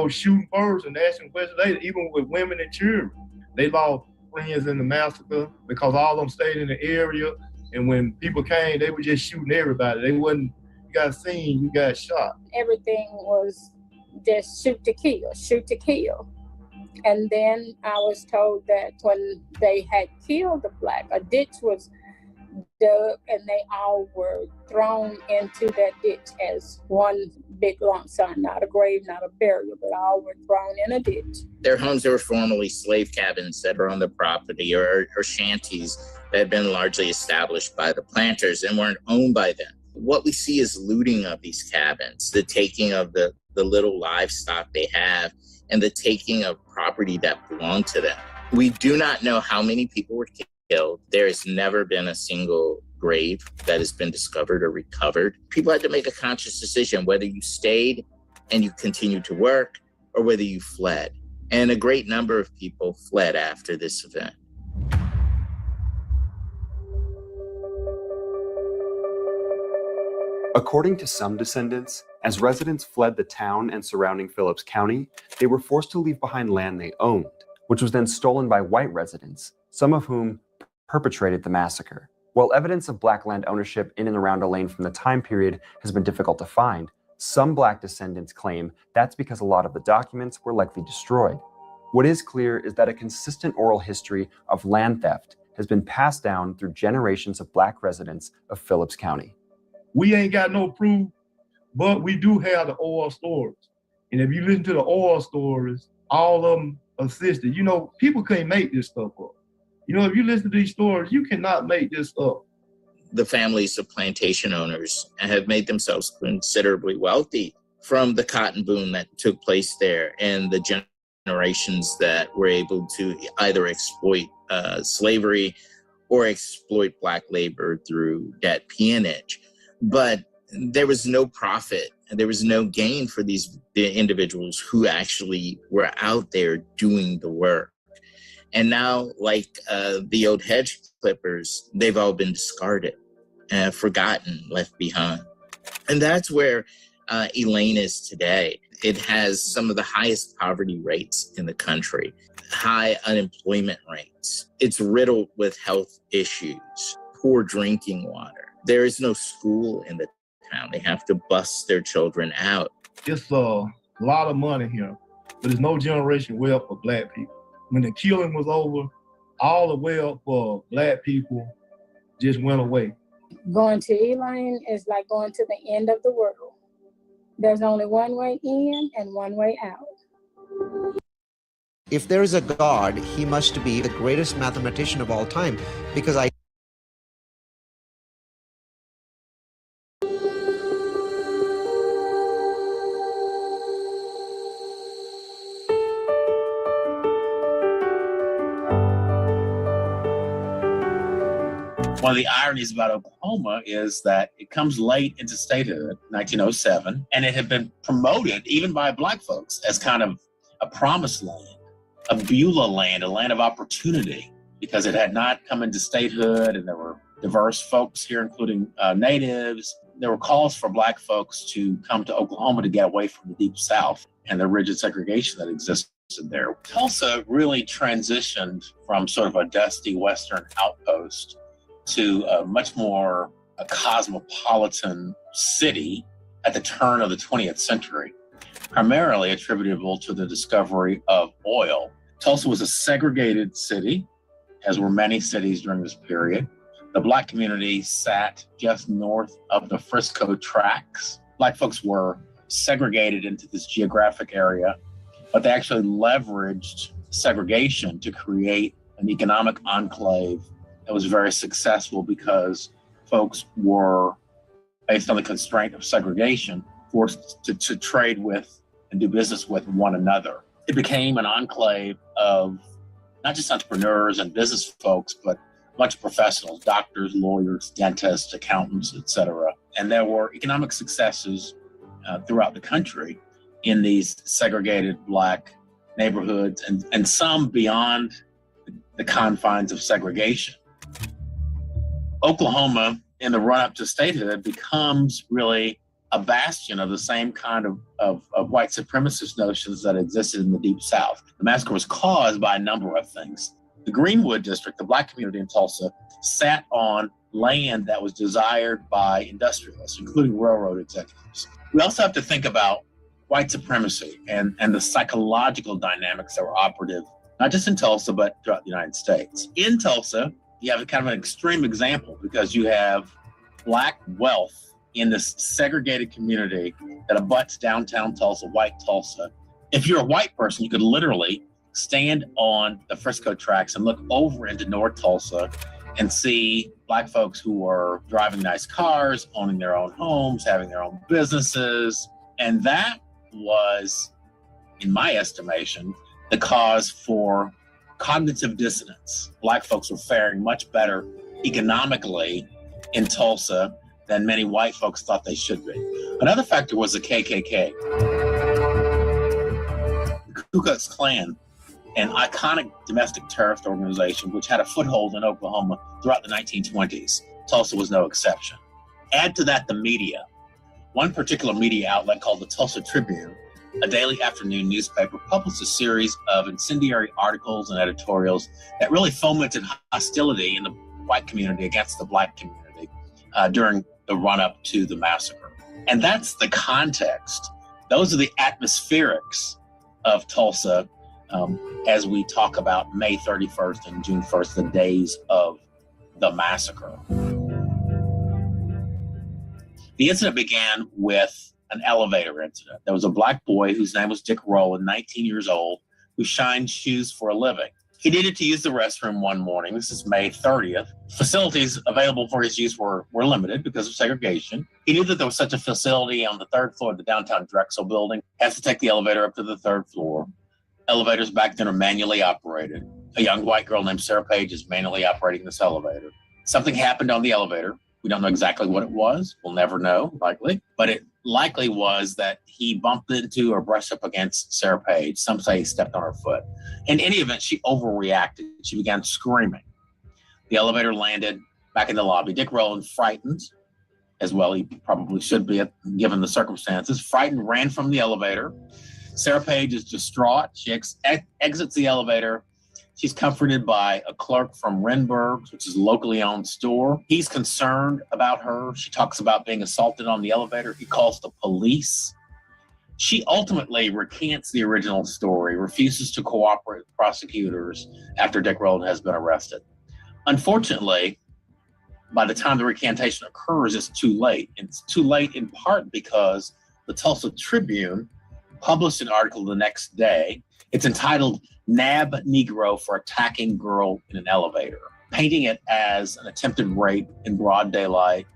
[SPEAKER 15] shooting first and asking questions later, even with women and children. They lost friends in the massacre because all of them stayed in the area. And when people came, they were just shooting everybody. They wasn't, you got seen, you got shot.
[SPEAKER 16] Everything was just shoot to kill. And then I was told that when they had killed the Black, a ditch was dug and they all were thrown into that ditch as one big lump sum, not a grave, not a burial, but all were thrown in a ditch.
[SPEAKER 3] Their homes were formerly slave cabins that were on the property or shanties that had been largely established by the planters and weren't owned by them. What we see is looting of these cabins, the taking of the little livestock they have, and the taking of property that belonged to them. We do not know how many people were killed. There has never been a single grave that has been discovered or recovered. People had to make a conscious decision whether you stayed and you continued to work or whether you fled. And a great number of people fled after this event.
[SPEAKER 1] According to some descendants, as residents fled the town and surrounding Phillips County, they were forced to leave behind land they owned, which was then stolen by white residents, some of whom perpetrated the massacre. While evidence of Black land ownership in and around Elaine from the time period has been difficult to find, some Black descendants claim that's because a lot of the documents were likely destroyed. What is clear is that a consistent oral history of land theft has been passed down through generations of Black residents of Phillips County.
[SPEAKER 15] We ain't got no proof, but we do have the oral stories. And if you listen to the oral stories, all of them assisted. People can't make this stuff up. If you listen to these stories, you cannot make this up.
[SPEAKER 3] The families of plantation owners have made themselves considerably wealthy from the cotton boom that took place there and the generations that were able to either exploit slavery or exploit Black labor through debt peonage. But there was no profit and there was no gain for the individuals who actually were out there doing the work. And now, like the old hedge clippers, they've all been discarded, forgotten, left behind. And that's where Elaine is today. It has some of the highest poverty rates in the country, high unemployment rates. It's riddled with health issues, poor drinking water. There is no school in the town. They have to bus their children out.
[SPEAKER 15] It's a lot of money here, but there's no generation wealth for Black people. When the killing was over, all the wealth for Black people just went away.
[SPEAKER 16] Going to Elaine is like going to the end of the world. There's only one way in and one way out.
[SPEAKER 17] If there is a God, he must be the greatest mathematician of all time, because I
[SPEAKER 2] One of the ironies about Oklahoma is that it comes late into statehood, 1907, and it had been promoted, even by Black folks, as kind of a promised land, a Beulah land, a land of opportunity, because it had not come into statehood, and there were diverse folks here, including natives. There were calls for Black folks to come to Oklahoma to get away from the Deep South and the rigid segregation that existed there. Tulsa really transitioned from sort of a dusty Western outpost to a much more cosmopolitan city at the turn of the 20th century, primarily attributable to the discovery of oil. Tulsa was a segregated city, as were many cities during this period. The Black community sat just north of the Frisco tracks. Black folks were segregated into this geographic area, but they actually leveraged segregation to create an economic enclave that was very successful because folks were, based on the constraint of segregation, forced to trade with and do business with one another. It became an enclave of not just entrepreneurs and business folks, but a bunch of professionals, doctors, lawyers, dentists, accountants, et cetera. And there were economic successes throughout the country in these segregated Black neighborhoods, and some beyond the confines of segregation. Oklahoma, in the run-up to statehood, becomes really a bastion of the same kind of white supremacist notions that existed in the Deep South. The massacre was caused by a number of things. The Greenwood District, the Black community in Tulsa, sat on land that was desired by industrialists, including railroad executives. We also have to think about white supremacy and the psychological dynamics that were operative, not just in Tulsa, but throughout the United States. In Tulsa, you have kind of an extreme example because you have Black wealth in this segregated community that abuts downtown Tulsa, white Tulsa. If you're a white person, you could literally stand on the Frisco tracks and look over into North Tulsa and see Black folks who were driving nice cars, owning their own homes, having their own businesses. And that was, in my estimation, the cause for cognitive dissonance. Black folks were faring much better economically in Tulsa than many white folks thought they should be. Another factor was the KKK. The Ku Klux Klan, an iconic domestic terrorist organization which had a foothold in Oklahoma throughout the 1920s. Tulsa was no exception. Add to that the media. One particular media outlet called the Tulsa Tribune, a daily afternoon newspaper, published a series of incendiary articles and editorials that really fomented hostility in the white community against the Black community during the run-up to the massacre. And that's the context. Those are the atmospherics of Tulsa as we talk about May 31st and June 1st, the days of the massacre. The incident began with an elevator incident. There was a Black boy whose name was Dick Rowland, 19 years old, who shined shoes for a living. He needed to use the restroom one morning. This is May 30th. Facilities available for his use were limited because of segregation. He knew that there was such a facility on the third floor of the downtown Drexel building. He has to take the elevator up to the third floor. Elevators back then are manually operated. A young white girl named Sarah Page is manually operating this elevator. Something happened on the elevator. We don't know exactly what it was. We'll never know, likely. But it likely was that he bumped into or brushed up against Sarah Page. Some say he stepped on her foot. In any event, she overreacted. She began screaming. The elevator landed back in the lobby. Dick Rowland, frightened, as well he probably should be given the circumstances, frightened, ran from the elevator. Sarah Page is distraught. She exits the elevator. She's comforted by a clerk from Renberg's, which is a locally owned store. He's concerned about her. She talks about being assaulted on the elevator. He calls the police. She ultimately recants the original story, refuses to cooperate with prosecutors after Dick Rowland has been arrested. Unfortunately, by the time the recantation occurs, it's too late. It's too late in part because the Tulsa Tribune published an article the next day. It's entitled "Nab Negro for Attacking Girl in an Elevator," painting it as an attempted rape in broad daylight.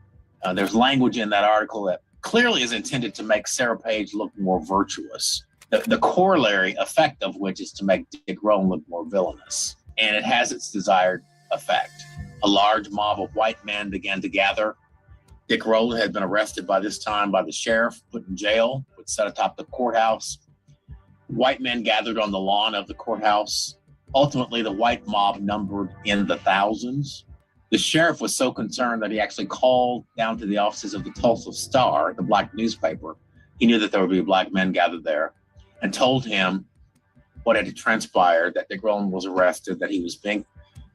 [SPEAKER 2] There's language in that article that clearly is intended to make Sarah Page look more virtuous. The corollary effect of which is to make Dick Rowland look more villainous. And it has its desired effect. A large mob of white men began to gather. Dick Rowland had been arrested by this time by the sheriff, put in jail, was set atop the courthouse. White men gathered on the lawn of the courthouse. Ultimately, the white mob numbered in the thousands. The sheriff was so concerned that he actually called down to the offices of the Tulsa Star, the black newspaper. He knew that there would be black men gathered there, and told him what had transpired, that Dick Rowland was arrested, that he was being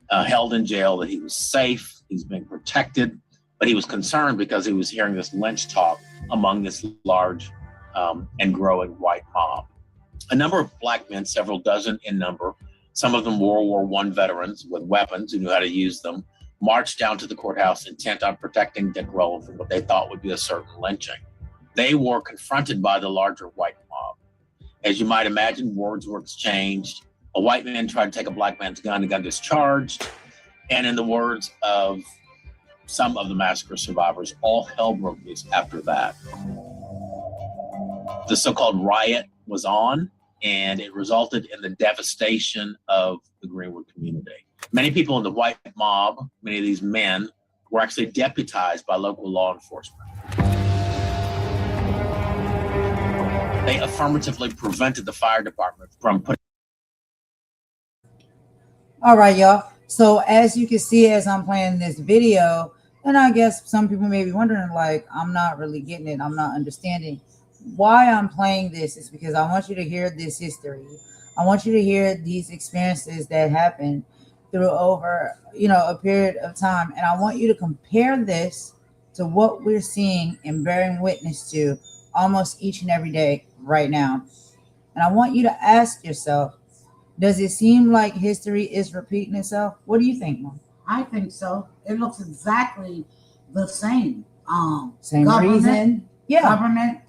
[SPEAKER 2] held in jail, that he was safe, he's being protected. But he was concerned because he was hearing this lynch talk among this large and growing white mob. A number of black men, several dozen in number, some of them World War I veterans with weapons who knew how to use them, marched down to the courthouse intent on protecting Dick Rowland from what they thought would be a certain lynching. They were confronted by the larger white mob. As you might imagine, words were exchanged. A white man tried to take a black man's gun, the gun discharged. And in the words of some of the massacre survivors, all hell broke loose after that. The so-called riot was on, and it resulted in the devastation of the Greenwood community. Many people in the white mob, many of these men, were actually deputized by local law enforcement. They affirmatively prevented the fire department from putting.
[SPEAKER 4] All right, y'all. So as you can see, as I'm playing this video, and I guess some people may be wondering, like, I'm not really getting it. I'm not understanding. Why I'm playing this is because I want you to hear this history. I want you to hear these experiences that happened through over, a period of time. And I want you to compare this to what we're seeing and bearing witness to almost each and every day right now. And I want you to ask yourself, does it seem like history is repeating itself? What do you think, Mom?
[SPEAKER 18] I think so. It looks exactly the same.
[SPEAKER 4] Same reason? Yeah.
[SPEAKER 18] Government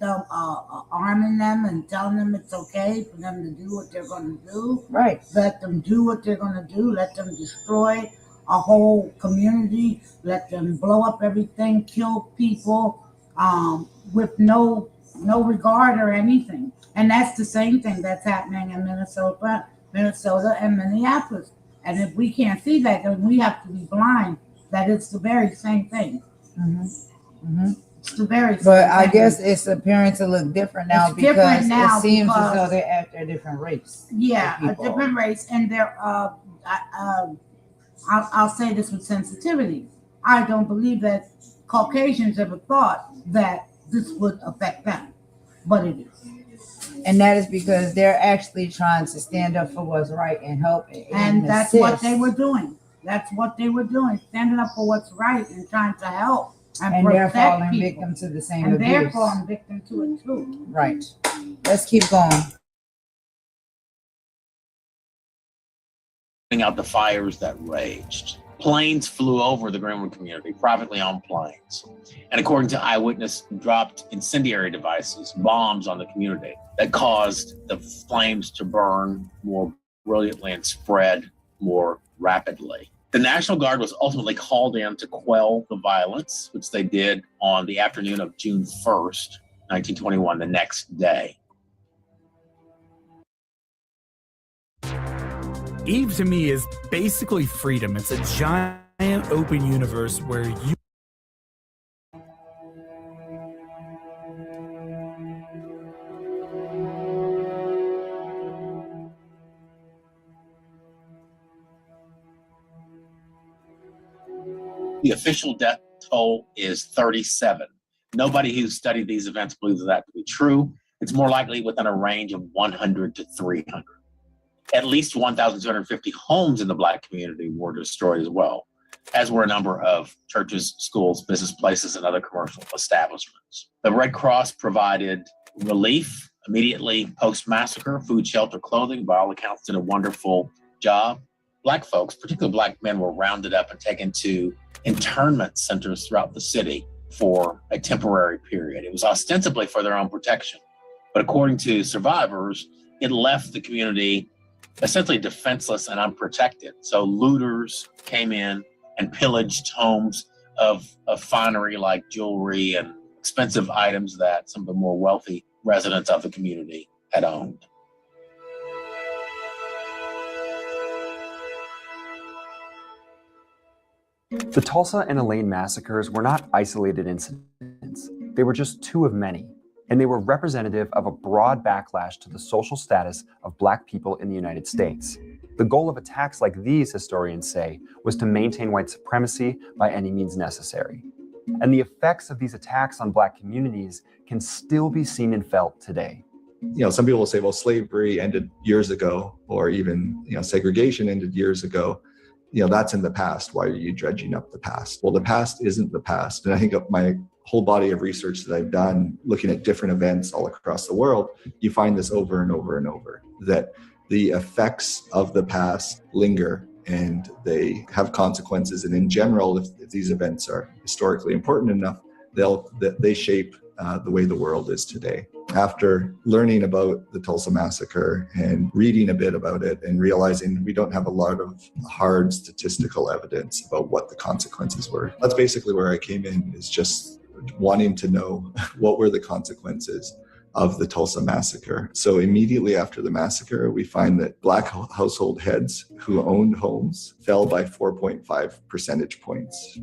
[SPEAKER 18] arming them and telling them it's okay for them to do what they're going to do.
[SPEAKER 4] Right.
[SPEAKER 18] Let them do what they're going to do. Let them destroy a whole community. Let them blow up everything, kill people with no regard or anything. And that's the same thing that's happening in Minnesota and Minneapolis. And if we can't see that, then we have to be blind that it's the very same thing.
[SPEAKER 4] Mm-hmm. Mm-hmm.
[SPEAKER 18] It's the very same
[SPEAKER 4] But I
[SPEAKER 18] thing.
[SPEAKER 4] guess it's appearing to look different now
[SPEAKER 18] It's different now
[SPEAKER 4] it seems as
[SPEAKER 18] because-
[SPEAKER 4] though they're after a different race.
[SPEAKER 18] Yeah,
[SPEAKER 4] of
[SPEAKER 18] a
[SPEAKER 4] people.
[SPEAKER 18] different race. And they're, I'll say this with sensitivity. I don't believe that Caucasians ever thought that this would affect them, but it is.
[SPEAKER 4] And that is because they're actually trying to stand up for what's right and help.
[SPEAKER 18] And that's what
[SPEAKER 4] assist.
[SPEAKER 18] they were doing. That's what they were doing, standing up for what's right and trying to help
[SPEAKER 4] And they're
[SPEAKER 18] protect
[SPEAKER 4] falling
[SPEAKER 18] people.
[SPEAKER 4] victim to the same
[SPEAKER 18] And they're
[SPEAKER 4] abuse.
[SPEAKER 18] falling victim to it too.
[SPEAKER 4] Right. Let's keep going.
[SPEAKER 2] Out the fires that raged. Planes flew over the Greenwood community, privately owned planes. And according to eyewitness, dropped incendiary devices, bombs on the community that caused the flames to burn more brilliantly and spread more rapidly. The National Guard was ultimately called in to quell the violence, which they did on the afternoon of June 1st, 1921, the next day.
[SPEAKER 19] Eve to me is basically freedom. It's a giant open universe where you
[SPEAKER 2] The official death toll is 37. Nobody who studied these events believes that to be true. It's more likely within a range of 100 to 300. At least 1,250 homes in the Black community were destroyed as well, as were a number of churches, schools, business places, and other commercial establishments. The Red Cross provided relief immediately post-massacre, Food, Shelter, Clothing, by all accounts, did a wonderful job. Black folks, particularly Black men, were rounded up and taken to internment centers throughout the city for a temporary period. It was ostensibly for their own protection, but according to survivors, it left the community essentially defenseless and unprotected. So looters came in and pillaged homes of finery like jewelry and expensive items that some of the more wealthy residents of the community had owned.
[SPEAKER 1] The Tulsa and Elaine massacres were not isolated incidents. They were just two of many, and they were representative of a broad backlash to the social status of Black people in the United States. The goal of attacks like these, historians say, was to maintain white supremacy by any means necessary. And the effects of these attacks on Black communities can still be seen and felt today.
[SPEAKER 6] Some people will say, well, slavery ended years ago, or even, segregation ended years ago. That's in the past. Why are you dredging up the past? Well, the past isn't the past. And I think of my whole body of research that I've done, looking at different events all across the world, you find this over and over and over, that the effects of the past linger and they have consequences. And in general, if these events are historically important enough, they shape the way the world is today. After learning about the Tulsa massacre and reading a bit about it and realizing we don't have a lot of hard statistical evidence about what the consequences were, that's basically where I came in, is just wanting to know what were the consequences of the Tulsa massacre. So immediately after the massacre, we find that Black household heads who owned homes fell by 4.5 percentage points.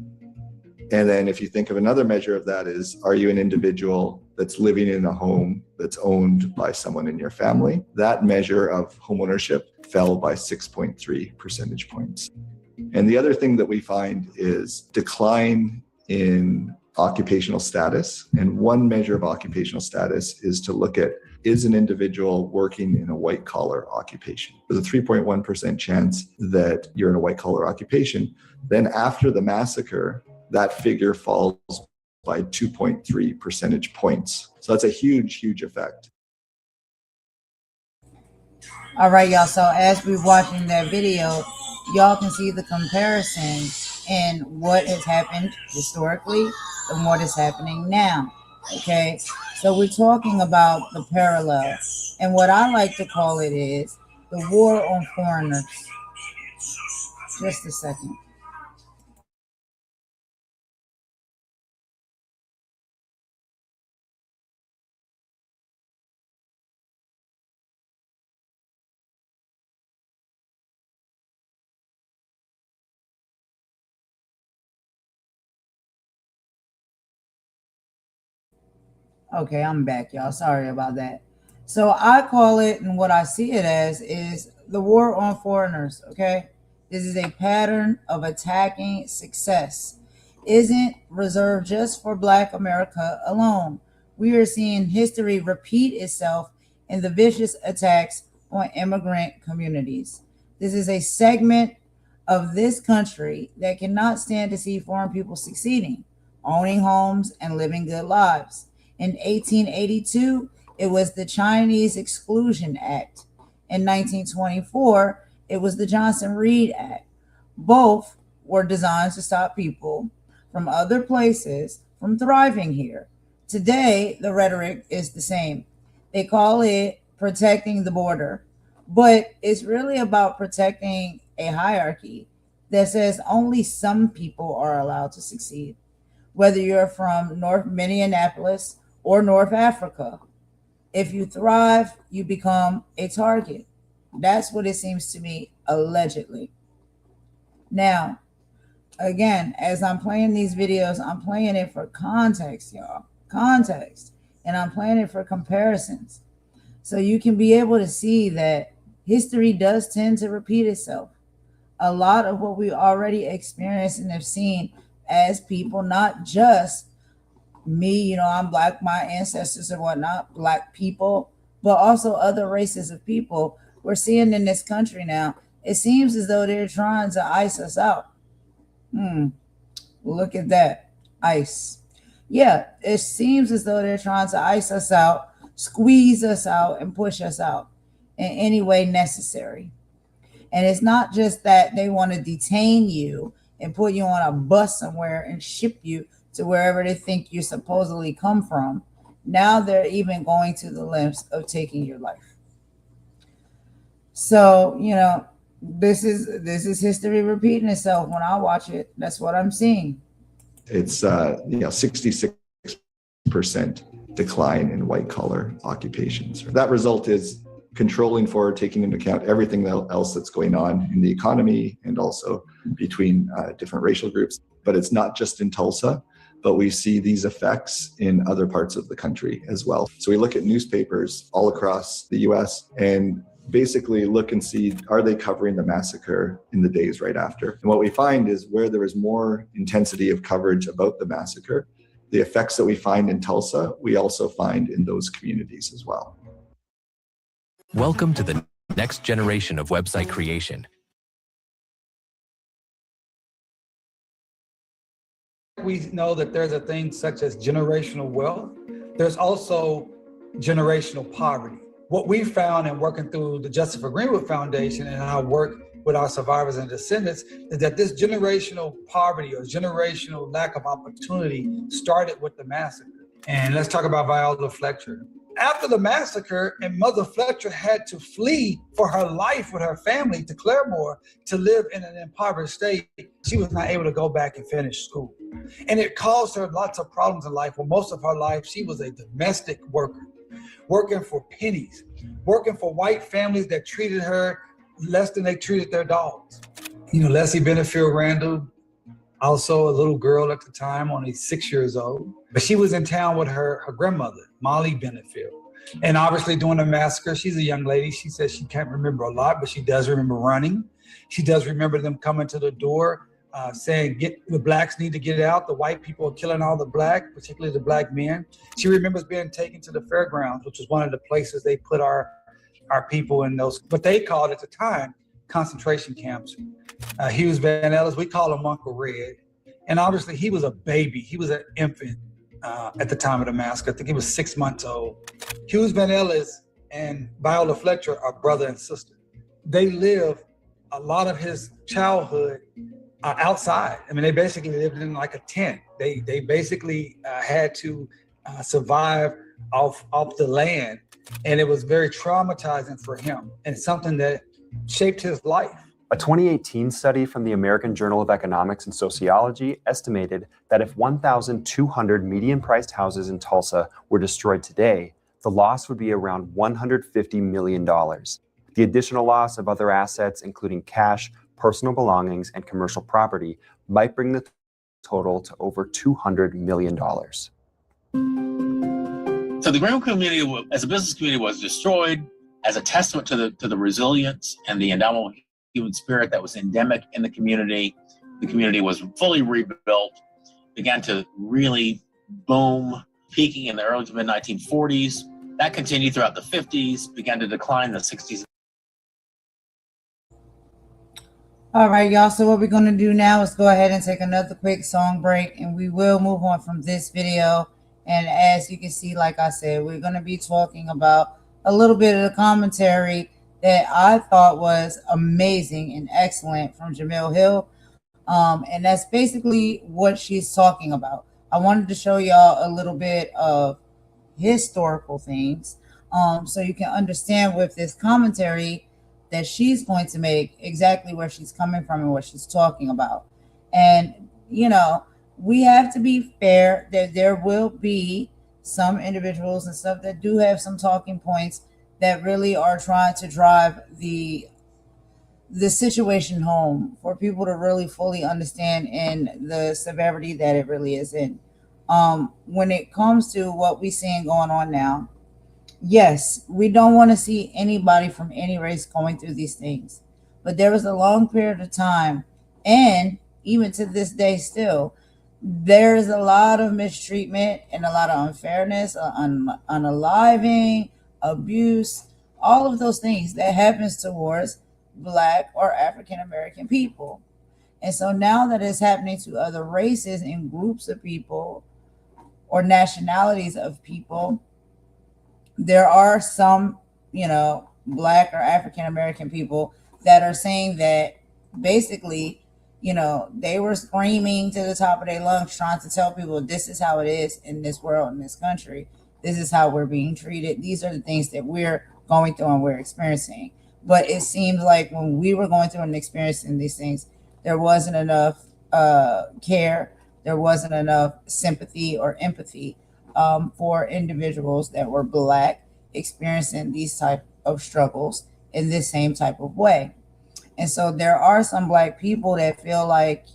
[SPEAKER 6] And then if you think of another measure of that is, are you an individual that's living in a home that's owned by someone in your family? That measure of homeownership fell by 6.3 percentage points. And the other thing that we find is decline in occupational status. And one measure of occupational status is to look at, is an individual working in a white collar occupation? There's a 3.1% chance that you're in a white collar occupation. Then after the massacre, that figure falls by 2.3 percentage points. So that's a huge, huge effect.
[SPEAKER 4] All right, y'all. So as we're watching that video, y'all can see the comparison in what has happened historically and what is happening now. Okay, so we're talking about the parallel, and what I like to call it is the war on foreigners. Just a second. Okay, I'm back, y'all. Sorry about that. So I call it, and what I see it as, is the war on foreigners. Okay, this is a pattern of attacking success. Isn't reserved just for Black America alone. We are seeing history repeat itself in the vicious attacks on immigrant communities. This is a segment of this country that cannot stand to see foreign people succeeding, owning homes, and living good lives. In 1882, it was the Chinese Exclusion Act. In 1924, it was the Johnson-Reed Act. Both were designed to stop people from other places from thriving here. Today, the rhetoric is the same. They call it protecting the border, but it's really about protecting a hierarchy that says only some people are allowed to succeed, whether you're from North Minneapolis or North Africa. If you thrive, you become a target. That's what it seems to me, allegedly. Now, again, as I'm playing these videos, I'm playing it for context, y'all. Context. And I'm playing it for comparisons. So you can be able to see that history does tend to repeat itself. A lot of what we already experienced and have seen as people, not just me, I'm Black, my ancestors and whatnot, Black people, but also other races of people we're seeing in this country now. It seems as though they're trying to ice us out. Look at that. ICE. Yeah, it seems as though they're trying to ice us out squeeze us out and push us out in any way necessary. And it's not just that they want to detain you and put you on a bus somewhere and ship you to wherever they think you supposedly come from. Now they're even going to the lengths of taking your life. So, you know, this is history repeating itself. When I watch it, that's what I'm seeing.
[SPEAKER 6] It's 66% decline in white collar occupations. That result is controlling for, taking into account everything else that's going on in the economy and also between different racial groups. But it's not just in Tulsa, but we see these effects in other parts of the country as well. So we look at newspapers all across the US and basically look and see, are they covering the massacre in the days right after? And what we find is where there is more intensity of coverage about the massacre, the effects that we find in Tulsa, we also find in those communities as well.
[SPEAKER 7] Welcome to the next generation of website creation.
[SPEAKER 20] We know that there's a thing such as generational wealth. There's also generational poverty. What we found in working through the Justice for Greenwood Foundation and our work with our survivors and descendants is that this generational poverty or generational lack of opportunity started with the massacre. And let's talk about Viola Fletcher. After the massacre, and Mother Fletcher had to flee for her life with her family to Claremore to live in an impoverished state, she was not able to go back and finish school. And it caused her lots of problems in life. For most of her life, she was a domestic worker, working for pennies, working for white families that treated her less than they treated their dogs. You know, Leslie Benefield Randall, also a little girl at the time, only 6 years old. But she was in town with her grandmother, Molly Benefield. And obviously during the massacre, she's a young lady. She says she can't remember a lot, but she does remember running. She does remember them coming to the door saying, the blacks need to get out. The white people are killing all the black, particularly the black men. She remembers being taken to the fairgrounds, which was one of the places they put our people in those, what they called at the time, concentration camps. Hughes Van Ellis, we call him Uncle Red. And obviously he was a baby. He was an infant at the time of the massacre. I think he was 6 months old. Hughes Van Ellis and Viola Fletcher are brother and sister. They live a lot of his childhood outside. I mean, they basically lived in like a tent. They basically had to survive off the land. And it was very traumatizing for him and something that shaped his life.
[SPEAKER 1] A 2018 study from the American Journal of Economics and Sociology estimated that if 1,200 median-priced houses in Tulsa were destroyed today, the loss would be around $150 million. The additional loss of other assets, including cash, personal belongings, and commercial property, might bring the total to over $200 million.
[SPEAKER 2] So the Greenwood community, as a business community, was destroyed as a testament to the resilience and the indomitable human spirit that was endemic in the community. The community was fully rebuilt, began to really boom, peaking in the early to mid 1940s. That continued throughout the 50s, began to decline in the 60s.
[SPEAKER 4] All right, y'all. So what we're going to do now is go ahead and take another quick song break, and we will move on from this video. And as you can see, like I said, we're going to be talking about a little bit of the commentary that I thought was amazing and excellent from Jemele Hill. And that's basically what she's talking about. I wanted to show y'all a little bit of historical things so you can understand with this commentary that she's going to make exactly where she's coming from and what she's talking about. And, you know, we have to be fair that there will be some individuals and stuff that do have some talking points that really are trying to drive the situation home for people to really fully understand and the severity that it really is in. When it comes to what we're seeing going on now, yes, we don't want to see anybody from any race going through these things. But there was a long period of time, and even to this day still, there is a lot of mistreatment and a lot of unfairness, unaliving, abuse, all of those things that happens towards Black or African American people. And so now that it's happening to other races and groups of people or nationalities of people, there are some, Black or African American people that are saying that basically, they were screaming to the top of their lungs, trying to tell people this is how it is in this world, in this country. This is how we're being treated. These are the things that we're going through and we're experiencing. But it seems like when we were going through and experiencing these things, there wasn't enough care, there wasn't enough sympathy or empathy for individuals that were Black experiencing these type of struggles in this same type of way. And so there are some Black people that feel like,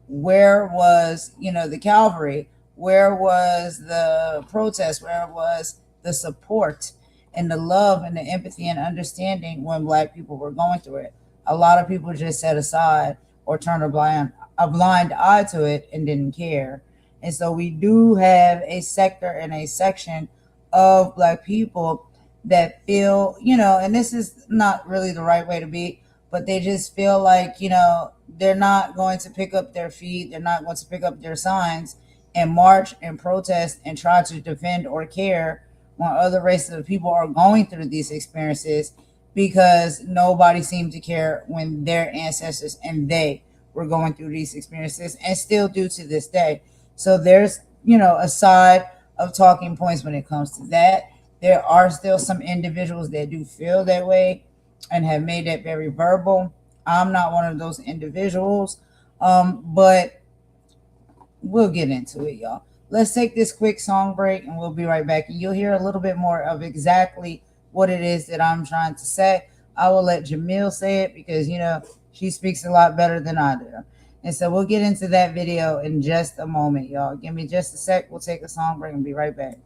[SPEAKER 4] where was, the Calvary? Where was the protest? Where was the support and the love and the empathy and understanding when Black people were going through it? A lot of people just set aside or turned a blind eye to it and didn't care. And so we do have a sector and a section of Black people that feel, and this is not really the right way to be, but they just feel like, they're not going to pick up their feet, they're not going to pick up their signs and march and protest and try to defend or care when other races of people are going through these experiences, because nobody seemed to care when their ancestors and they were going through these experiences and still do to this day. So there's, a side of talking points when it comes to that. There are still some individuals that do feel that way and have made that very verbal. I'm not one of those individuals, but we'll get into it, y'all. Let's take this quick song break and we'll be right back. And you'll hear a little bit more of exactly what it is that I'm trying to say. I will let Jemele say it because, she speaks a lot better than I do. And so we'll get into that video in just a moment, y'all. Give me just a sec. We'll take a song break and be right back.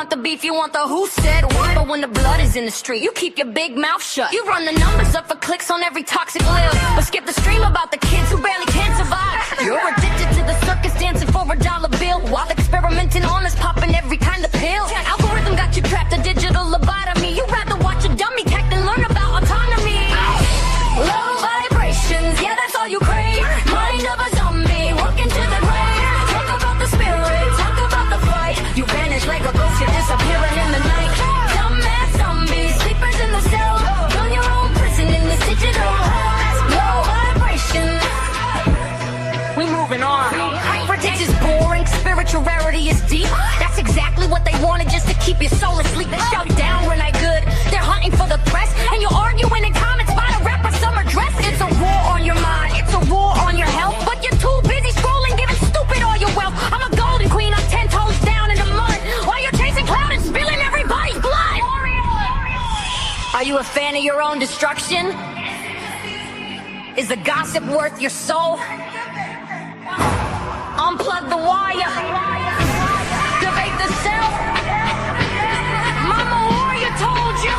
[SPEAKER 5] The beef, you want the who said what, but when the blood is in the street, you keep your big mouth shut. You run the numbers up for clicks on every toxic lil, but skip the stream about the kids who barely can survive. You're addicted to the circus dancing for $1 bill, while experimenting on us popping every kind of pill. Algorithm got you trapped, a digital lobotomy. You'd rather watch a dummy tech than learn about autonomy. Low vibrations, yeah, that's all you crave. Mind of a zombie, walking to the grave. Talk about the spirit, talk about the fight. You vanish like a ghost, you're disappearing in the night. Dumbass zombies, sleepers in the cell. Build your own prison in this digital hell. Low vibration. We moving on. Hypertext is boring, spiritual rarity is deep. That's exactly what they wanted, just to keep your soul asleep. They shout down when I good. They're hunting for the press, and you're arguing in comments about a rapper summer dress. It's a war on your mind, it's a war on your health, but you're too busy scrolling, giving stupid all your wealth. I'm a golden queen, I'm 10 toes down in the mud, while you're chasing cloud and spilling everybody's blood. Are you a fan of your own destruction? Is the gossip worth your soul? Unplug the wire, debate the self. Mama warrior told you.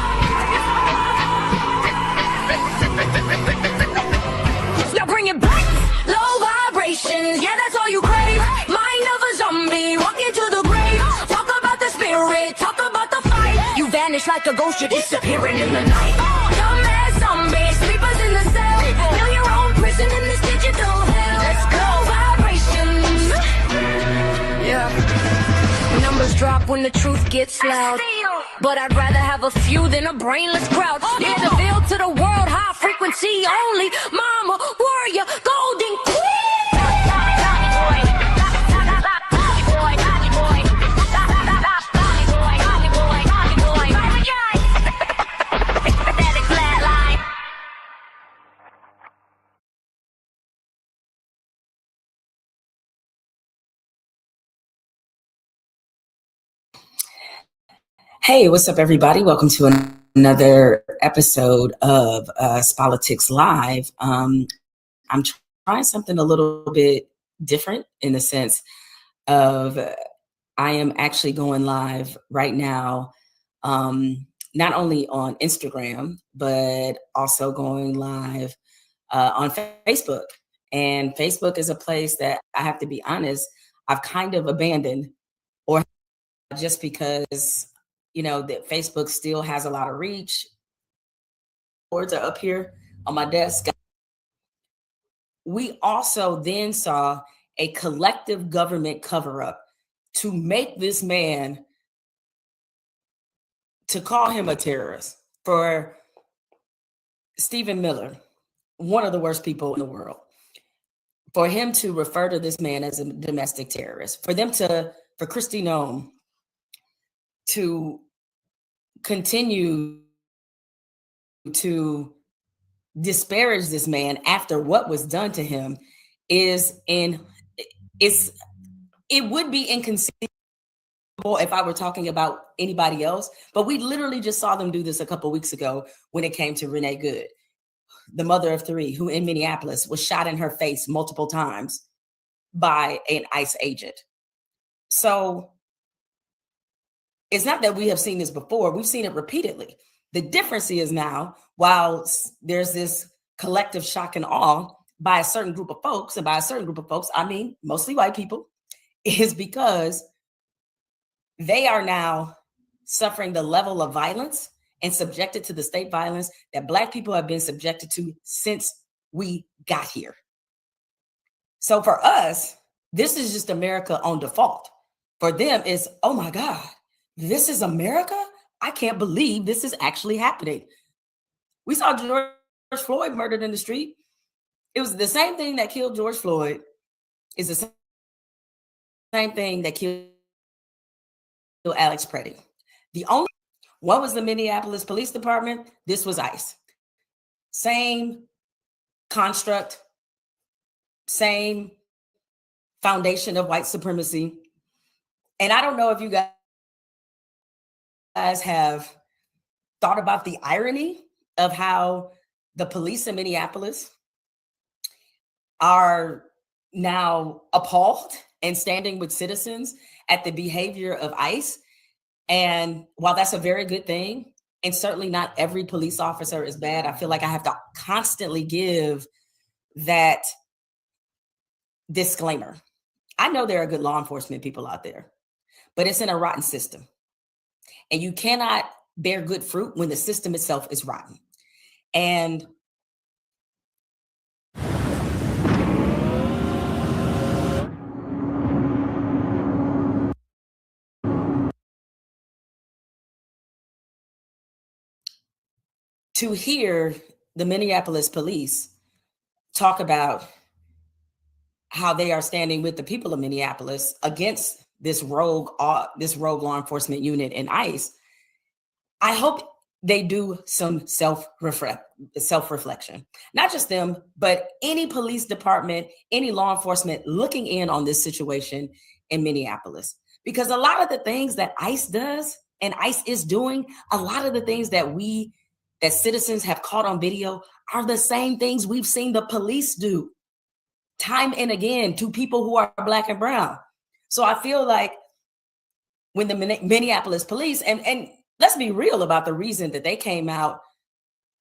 [SPEAKER 5] Now bring it back. Low vibrations, yeah, that's all you crave. Mind of a zombie, walking to the grave. Talk about the spirit, talk about the fight. You vanish like a ghost, you're disappearing in the night. Dumbass zombies, sleepers in the cell. Build your own prison in this digital hell. Let's go, vibrations. Yeah. Numbers drop when the truth gets loud, but I'd rather have a few than a brainless crowd. Yeah, the veil to the world, high frequency only. Mama, warrior, golden queen.
[SPEAKER 8] Hey, what's up, everybody? Welcome to another episode of Politics Live. I'm trying something a little bit different in the sense of I am actually going live right now not only on Instagram, but also going live on Facebook. And Facebook is a place that I have to be honest, I've kind of abandoned, or just because, you know, that Facebook still has a lot of reach. Words are up here on my desk. We also then saw a collective government cover up to make this man, to call him a terrorist, for Stephen Miller, one of the worst people in the world, for him to refer to this man as a domestic terrorist, for Kristi Noem to continue to disparage this man after what was done to him it would be inconceivable if I were talking about anybody else, but we literally just saw them do this a couple weeks ago when it came to Renee Good, the mother of 3, who in Minneapolis was shot in her face multiple times by an ICE agent. So it's not that we have seen this before, we've seen it repeatedly. The difference is now, while there's this collective shock and awe by a certain group of folks, and by a certain group of folks, I mean mostly white people, is because they are now suffering the level of violence and subjected to the state violence that Black people have been subjected to since we got here. So for us, this is just America on default. For them, it's, oh my God, this is America? I can't believe this is actually happening. We saw George Floyd murdered in the street. It was the same thing that killed George Floyd. It's the same thing that killed Alex Pretti. The only one was the Minneapolis Police Department. This was ICE. Same construct, same foundation of white supremacy. And I don't know if you guys have thought about the irony of how the police in Minneapolis are now appalled and standing with citizens at the behavior of ICE. And while that's a very good thing, and certainly not every police officer is bad, I feel like I have to constantly give that disclaimer. I know there are good law enforcement people out there, but it's in a rotten system. And you cannot bear good fruit when the system itself is rotten. And to hear the Minneapolis police talk about how they are standing with the people of Minneapolis against this rogue law enforcement unit in ICE, I hope they do some self-reflection. Not just them, but any police department, any law enforcement looking in on this situation in Minneapolis. Because a lot of the things that ICE does and ICE is doing, a lot of the things that citizens have caught on video are the same things we've seen the police do time and again to people who are Black and brown. So I feel like when the Minneapolis police, and let's be real about the reason that they came out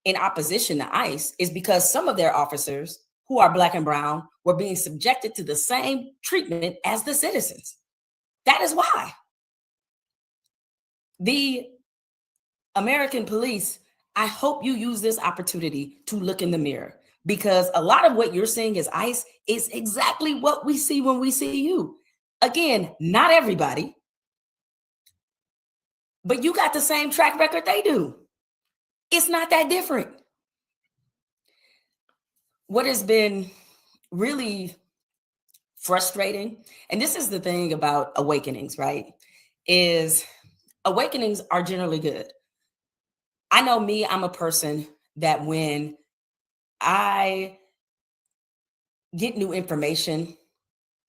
[SPEAKER 8] in opposition to ICE, is because some of their officers who are Black and brown were being subjected to the same treatment as the citizens. That is why. The American police, I hope you use this opportunity to look in the mirror, because a lot of what you're seeing as ICE is exactly what we see when we see you. Again, not everybody, but you got the same track record they do. It's not that different. What has been really frustrating, and this is the thing about awakenings, right, is awakenings are generally good. I know me, I'm a person that when I get new information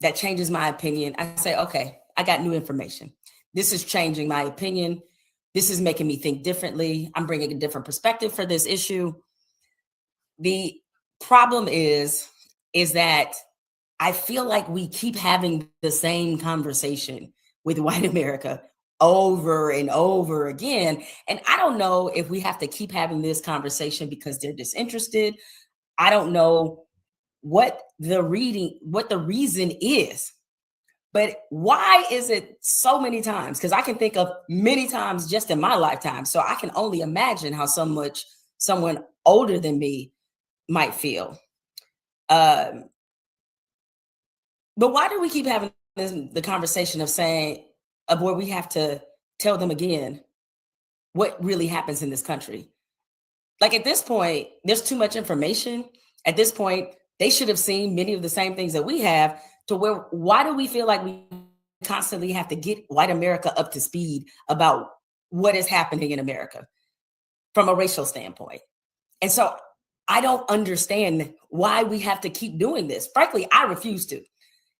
[SPEAKER 8] that changes my opinion, I say, okay, I got new information. This is changing my opinion. This is making me think differently. I'm bringing a different perspective for this issue. The problem is that I feel like we keep having the same conversation with white America over and over again. And I don't know if we have to keep having this conversation because they're disinterested. I don't know what the reason is. But why is it so many times? Because I can think of many times just in my lifetime. So I can only imagine how someone older than me might feel. But why do we keep having the conversation of where we have to tell them again what really happens in this country? Like at this point, there's too much information. At this point, they should have seen many of the same things that we have. To where, why do we feel like we constantly have to get white America up to speed about what is happening in America from a racial standpoint? And so I don't understand why we have to keep doing this. Frankly, I refuse to.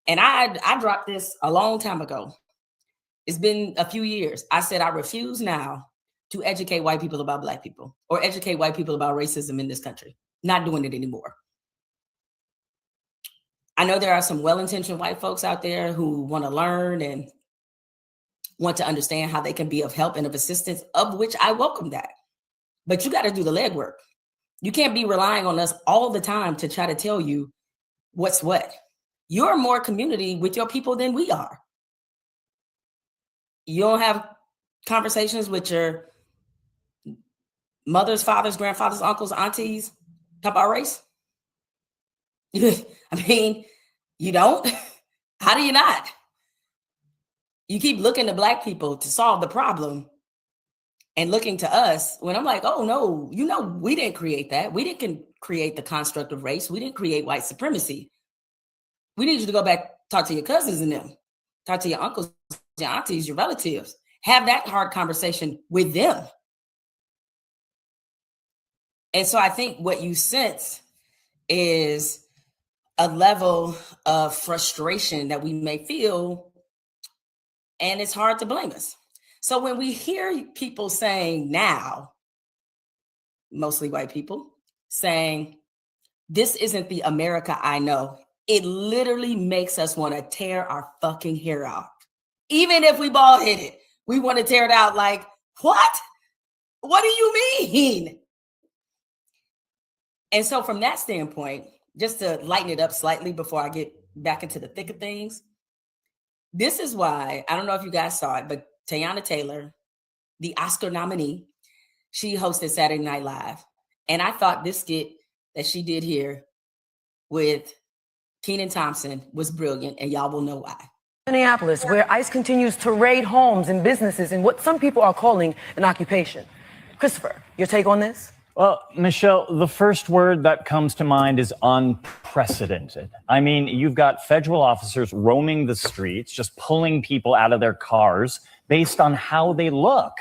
[SPEAKER 8] And I dropped this a long time ago. It's been a few years. I said, I refuse now to educate white people about Black people or educate white people about racism in this country. Not doing it anymore. I know there are some well-intentioned white folks out there who want to learn and want to understand how they can be of help and of assistance, of which I welcome that. But you got to do the legwork. You can't be relying on us all the time to try to tell you what's what. You're more community with your people than we are. You don't have conversations with your mothers, fathers, grandfathers, uncles, aunties talk about race. I mean, you don't? How do you not? You keep looking to Black people to solve the problem and looking to us when I'm like, oh no, we didn't create that. We didn't create the construct of race. We didn't create white supremacy. We need you to go back, talk to your cousins and them, talk to your uncles, your aunties, your relatives, have that hard conversation with them. And so I think what you sense is a level of frustration that we may feel, and it's hard to blame us. So when we hear people saying now, mostly white people, saying, this isn't the America I know, it literally makes us want to tear our fucking hair off. Even if we bald-headed, we want to tear it out like, what? What do you mean? And so from that standpoint, just to lighten it up slightly before I get back into the thick of things, this is why, I don't know if you guys saw it, but Teyana Taylor, the Oscar nominee, she hosted Saturday Night Live. And I thought this skit that she did here with Kenan Thompson was brilliant, and y'all will know why.
[SPEAKER 9] Minneapolis, where ICE continues to raid homes and businesses in what some people are calling an occupation. Christopher, your take on this?
[SPEAKER 10] Well, Michelle, the first word that comes to mind is unprecedented. I mean, you've got federal officers roaming the streets, just pulling people out of their cars based on how they look.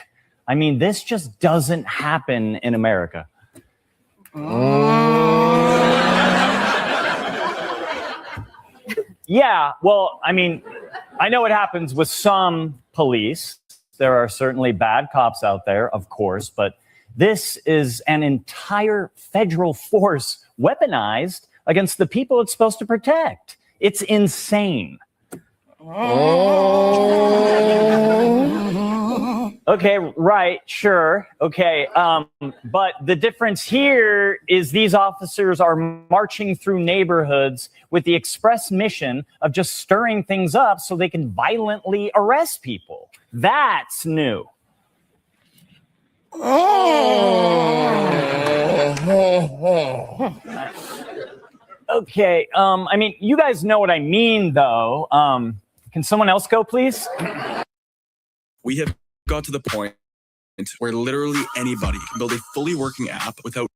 [SPEAKER 10] I mean, this just doesn't happen in America. Yeah, well, I mean, I know it happens with some police. There are certainly bad cops out there, of course, but this is an entire federal force weaponized against the people it's supposed to protect. It's insane. Okay, right, sure. Okay, but the difference here is these officers are marching through neighborhoods with the express mission of just stirring things up so they can violently arrest people. That's new. Okay, I mean, you guys know what I mean, though. Can someone else go, please?
[SPEAKER 21] We have got to the point where literally anybody can build a fully working app without.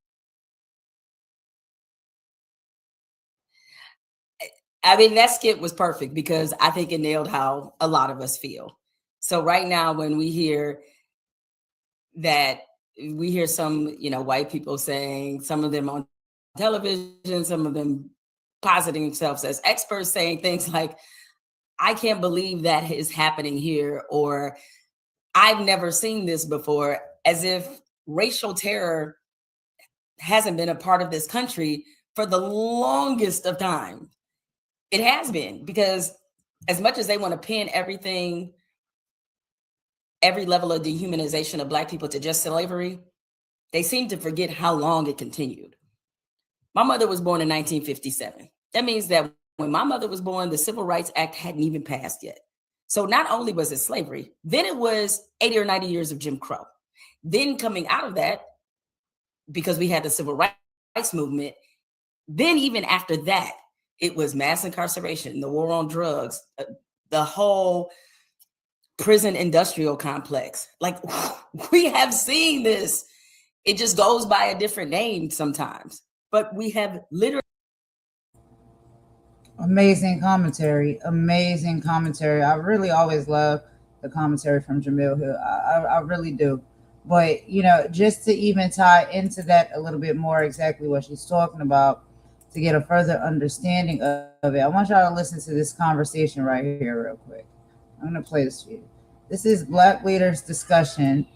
[SPEAKER 8] I mean, that skit was perfect because I think it nailed how a lot of us feel. So right now, when we hear some, white people saying, some of them on television, some of them positing themselves as experts, saying things like, I can't believe that is happening here, or I've never seen this before, as if racial terror hasn't been a part of this country for the longest of time. It has been, because as much as they want to pin everything every level of dehumanization of Black people to just slavery, they seem to forget how long it continued. My mother was born in 1957. That means that when my mother was born, the Civil Rights Act hadn't even passed yet. So not only was it slavery, then it was 80 or 90 years of Jim Crow. Then coming out of that, because we had the Civil Rights Movement, then even after that, it was mass incarceration, the war on drugs, the whole prison industrial complex. Like, we have seen this. It just goes by a different name sometimes, but we have literally.
[SPEAKER 4] Amazing commentary. Amazing commentary. I really always love the commentary from Jemele Hill. I really do. But, you know, just to even tie into that a little bit more, exactly what she's talking about, to get a further understanding of it, I want y'all to listen to this conversation right here real quick. I'm going to play this for you. This is Black Leaders Discussion.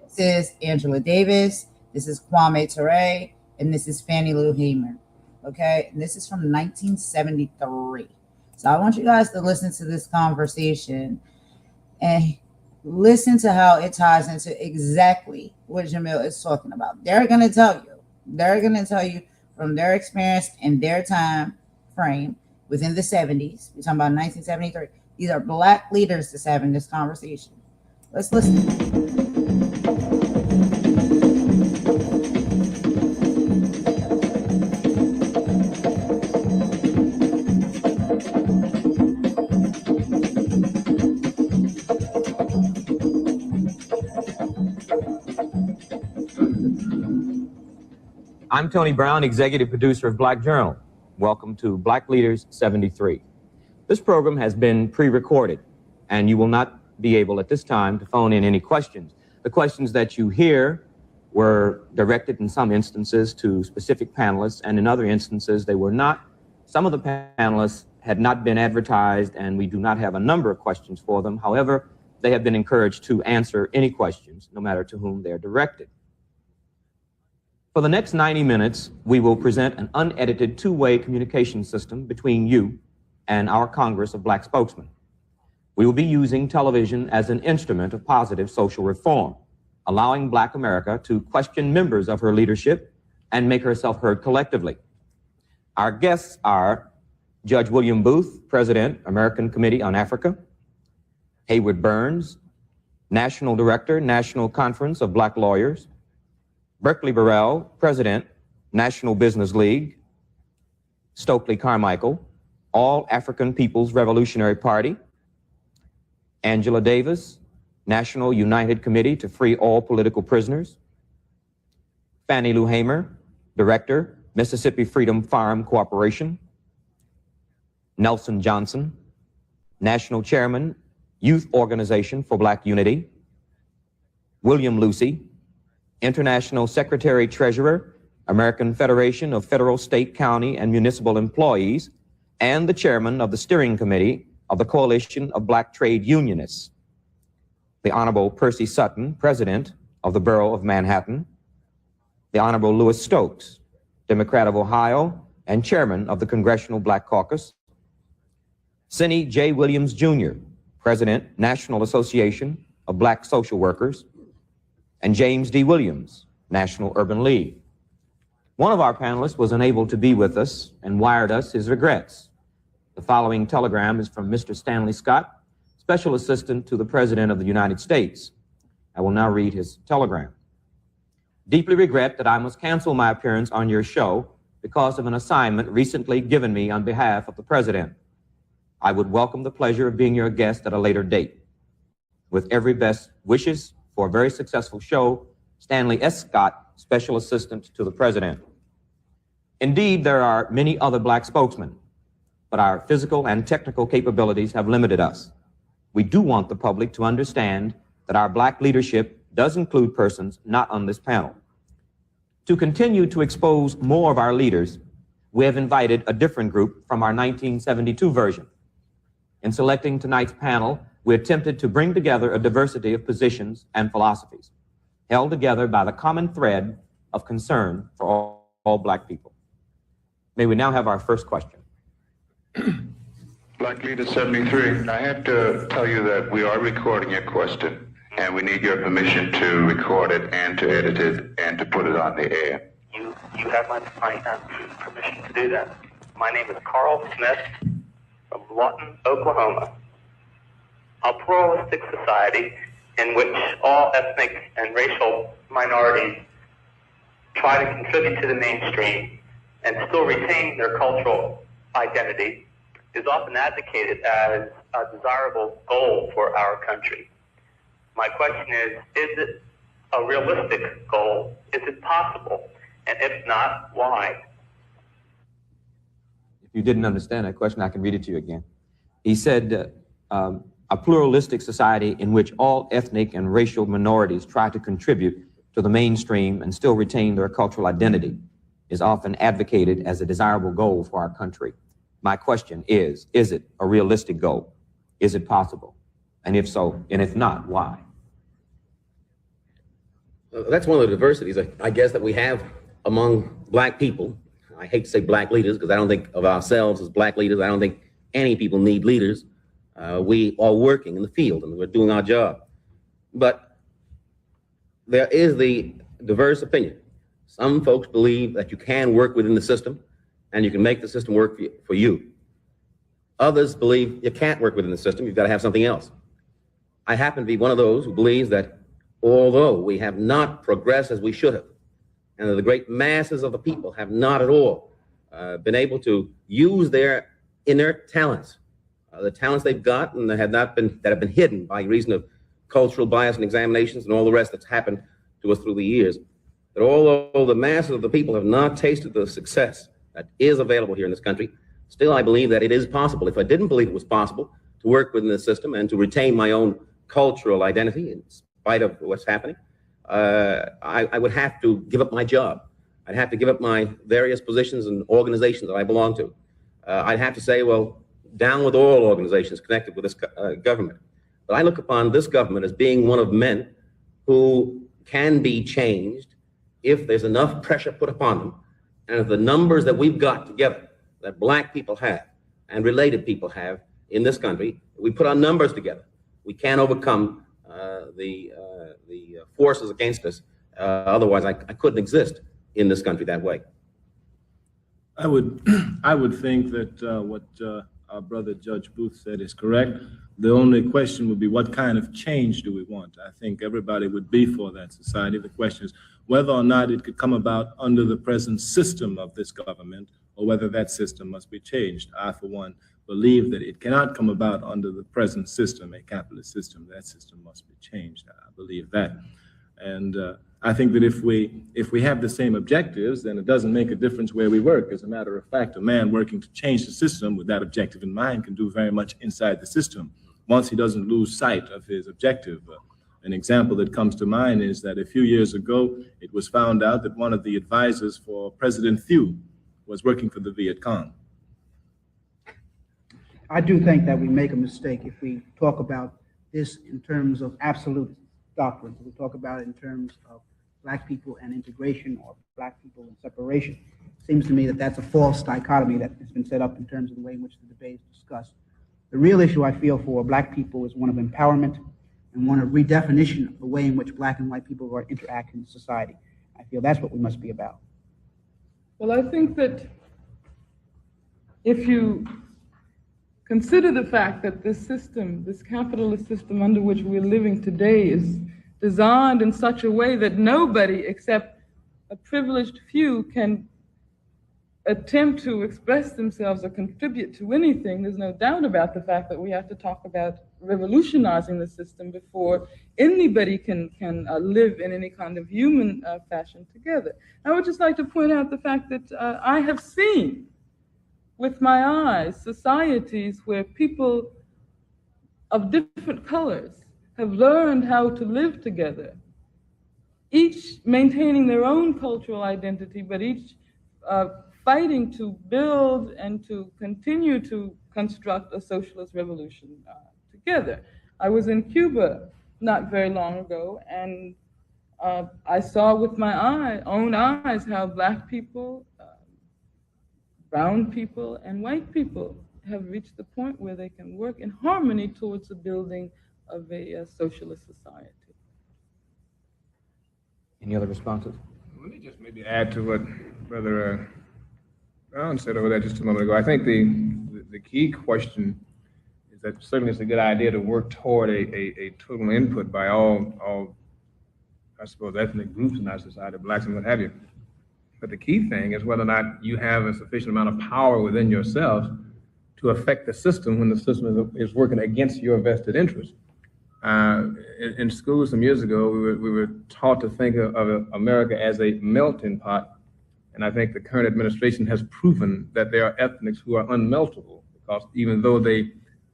[SPEAKER 4] This is Angela Davis. This is Kwame Ture. And this is Fannie Lou Hamer. Okay? And this is from 1973. So I want you guys to listen to this conversation and listen to how it ties into exactly what Jemele is talking about. They're going to tell you from their experience and their time frame within the 70s. We're talking about 1973. These are Black leaders that's having this conversation. Let's listen.
[SPEAKER 11] I'm Tony Brown, executive producer of Black Journal. Welcome to Black Leaders 73. This program has been pre-recorded, and you will not be able at this time to phone in any questions. The questions that you hear were directed in some instances to specific panelists, and in other instances they were not. Some of the panelists had not been advertised, and we do not have a number of questions for them. However, they have been encouraged to answer any questions, no matter to whom they're directed. For the next 90 minutes, we will present an unedited two-way communication system between you and our Congress of Black spokesmen. We will be using television as an instrument of positive social reform, allowing Black America to question members of her leadership and make herself heard collectively. Our guests are Judge William Booth, President, American Committee on Africa; Hayward Burns, National Director, National Conference of Black Lawyers; Berkeley Burrell, President, National Business League; Stokely Carmichael, All African People's Revolutionary Party; Angela Davis, National United Committee to Free All Political Prisoners; Fannie Lou Hamer, Director, Mississippi Freedom Farm Corporation; Nelson Johnson, National Chairman, Youth Organization for Black Unity; William Lucy, International Secretary Treasurer, American Federation of Federal, State, County, and Municipal Employees, and the Chairman of the Steering Committee of the Coalition of Black Trade Unionists; the Honorable Percy Sutton, President of the Borough of Manhattan; the Honorable Louis Stokes, Democrat of Ohio and Chairman of the Congressional Black Caucus; Cindy J. Williams, Jr., President, National Association of Black Social Workers; and James D. Williams, National Urban League. One of our panelists was unable to be with us and wired us his regrets. The following telegram is from Mr. Stanley Scott, Special Assistant to the President of the United States. I will now read his telegram. Deeply regret that I must cancel my appearance on your show because of an assignment recently given me on behalf of the President. I would welcome the pleasure of being your guest at a later date. With every best wishes for a very successful show, Stanley S. Scott, Special Assistant to the President. Indeed, there are many other Black spokesmen, but our physical and technical capabilities have limited us. We do want the public to understand that our Black leadership does include persons not on this panel. To continue to expose more of our leaders, we have invited a different group from our 1972 version. In selecting tonight's panel, we attempted to bring together a diversity of positions and philosophies, held together by the common thread of concern for all Black people. May we now have our first question.
[SPEAKER 12] Black Leader 73, I have to tell you that we are recording your question, and we need your permission to record it and to edit it and to put it on the air.
[SPEAKER 13] You have my permission to do that. My name is Carl Smith from Lawton, Oklahoma. A pluralistic society in which all ethnic and racial minorities try to contribute to the mainstream and still retain their cultural identity is often advocated as a desirable goal for our country. My question is it a realistic goal? Is it possible? And if not, why?
[SPEAKER 11] If you didn't understand that question, I can read it to you again. He said, a pluralistic society in which all ethnic and racial minorities try to contribute to the mainstream and still retain their cultural identity is often advocated as a desirable goal for our country. My question is it a realistic goal? Is it possible? And if so, and if not, why?
[SPEAKER 14] That's one of the diversities, I guess, that we have among Black people. I hate to say Black leaders because I don't think of ourselves as Black leaders. I don't think any people need leaders. We are working in the field and we're doing our job. But there is the diverse opinion. Some folks believe that you can work within the system and you can make the system work for you. Others believe you can't work within the system, you've got to have something else. I happen to be one of those who believes that although we have not progressed as we should have, and that the great masses of the people have not at all been able to use their inert talents, the talents they've got and that have been hidden by reason of cultural bias and examinations and all the rest that's happened to us through the years, that although the masses of the people have not tasted the success that is available here in this country, still I believe that it is possible. If I didn't believe it was possible to work within the system and to retain my own cultural identity in spite of what's happening, I would have to give up my job. I'd have to give up my various positions and organizations that I belong to. I'd have to say, well, down with all organizations connected with this government. But I look upon this government as being one of men who can be changed if there's enough pressure put upon them. And if the numbers that we've got together, that Black people have and related people have in this country, we put our numbers together, we can overcome the forces against us. Otherwise, I couldn't exist in this country that way.
[SPEAKER 24] I would think that what our brother Judge Booth said is correct. The only question would be, what kind of change do we want? I think everybody would be for that society. The question is whether or not it could come about under the present system of this government, or whether that system must be changed. I, for one, believe that it cannot come about under the present system, a capitalist system. That system must be changed. I believe that. And I think that if we have the same objectives, then it doesn't make a difference where we work. As a matter of fact, a man working to change the system with that objective in mind can do very much inside the system, once he doesn't lose sight of his objective. An example that comes to mind is that a few years ago, it was found out that one of the advisors for President Thieu was working for the Viet Cong.
[SPEAKER 25] I do think that we make a mistake if we talk about this in terms of absolute doctrines. We talk about it in terms of Black people and integration, or Black people and separation. It seems to me that that's a false dichotomy that has been set up in terms of the way in which the debate is discussed. The real issue I feel for Black people is one of empowerment and one of redefinition of the way in which Black and white people are interacting in society. I feel that's what we must be about.
[SPEAKER 26] Well, I think that if you consider the fact that this system, this capitalist system under which we're living today, is designed in such a way that nobody except a privileged few can attempt to express themselves or contribute to anything, there's no doubt about the fact that we have to talk about revolutionizing the system before anybody can live in any kind of human fashion together. I would just like to point out the fact that I have seen with my eyes societies where people of different colors have learned how to live together, each maintaining their own cultural identity, but each fighting to build and to continue to construct a socialist revolution together. I was in Cuba not very long ago, and I saw with my own eyes how Black people, brown people, and white people have reached the point where they can work in harmony towards the building of a socialist society.
[SPEAKER 11] Any other responses?
[SPEAKER 3] Let me just maybe add to what Brother Brown said over there just a moment ago. I think the key question is that certainly it's a good idea to work toward a total input by all, I suppose, ethnic groups in our society, blacks and what have you. But the key thing is whether or not you have a sufficient amount of power within yourself to affect the system when the system is working against your vested interest. In school some years ago, we were taught to think of America as a melting pot. And I think the current administration has proven that there are ethnics who are unmeltable, because even though they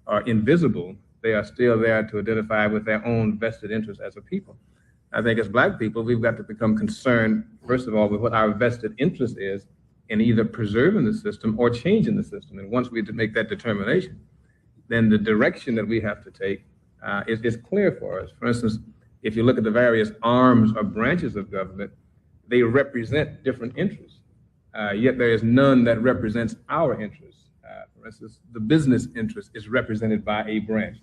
[SPEAKER 3] are invisible, they are still there to identify with their own vested interests as a people. I think as black people, we've got to become concerned, first of all, with what our vested interest is in either preserving the system or changing the system. And once we make that determination, then the direction that we have to take is clear for us. For instance, if you look at the various arms or branches of government, they represent different interests, yet there is none that represents our interests. For instance, the business interest is represented by a branch.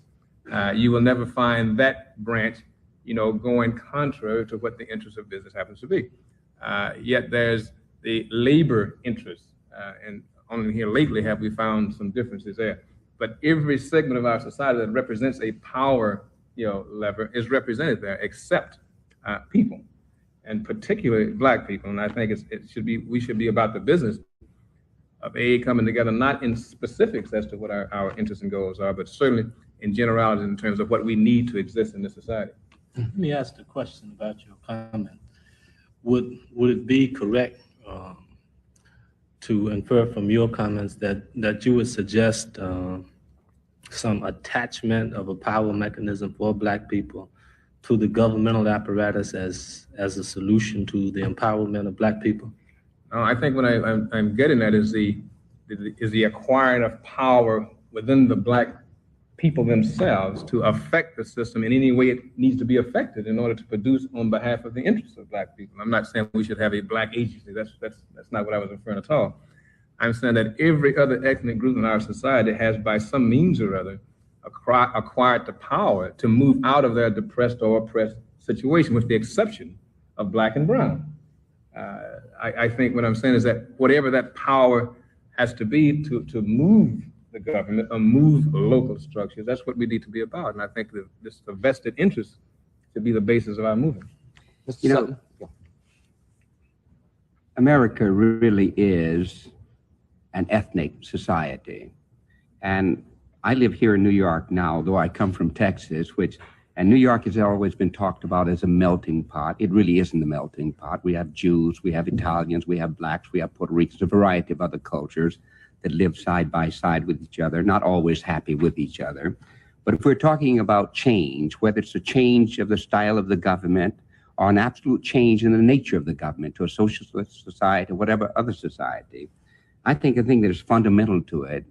[SPEAKER 3] You will never find that branch going contrary to what the interest of business happens to be. Yet there's the labor interest, and only here lately have we found some differences there. But every segment of our society that represents a power, lever is represented there, except people, and particularly black people. And I think we should be about the business of coming together, not in specifics as to what our interests and goals are, but certainly in generalities in terms of what we need to exist in this society.
[SPEAKER 15] Let me ask a question about your comment. Would it be correct to infer from your comments that you would suggest some attachment of a power mechanism for black people to the governmental apparatus as a solution to the empowerment of black people?
[SPEAKER 3] I think what I'm getting at is the acquiring of power within the black people themselves to affect the system in any way it needs to be affected in order to produce on behalf of the interests of black people. I'm not saying we should have a black agency. That's not what I was referring at all. I'm saying that every other ethnic group in our society has, by some means or other, acquired the power to move out of their depressed or oppressed situation, with the exception of black and brown. I think what I'm saying is that whatever that power has to be to move the government or move local structures, that's what we need to be about. And I think that the vested interest should be the basis of our movement.
[SPEAKER 16] America really is an ethnic society. And I live here in New York now, though I come from Texas, and New York has always been talked about as a melting pot. It really isn't a melting pot. We have Jews, we have Italians, we have blacks, we have Puerto Ricans, a variety of other cultures that live side by side with each other, not always happy with each other. But if we're talking about change, whether it's a change of the style of the government or an absolute change in the nature of the government to a socialist society or whatever other society, I think the thing that is fundamental to it,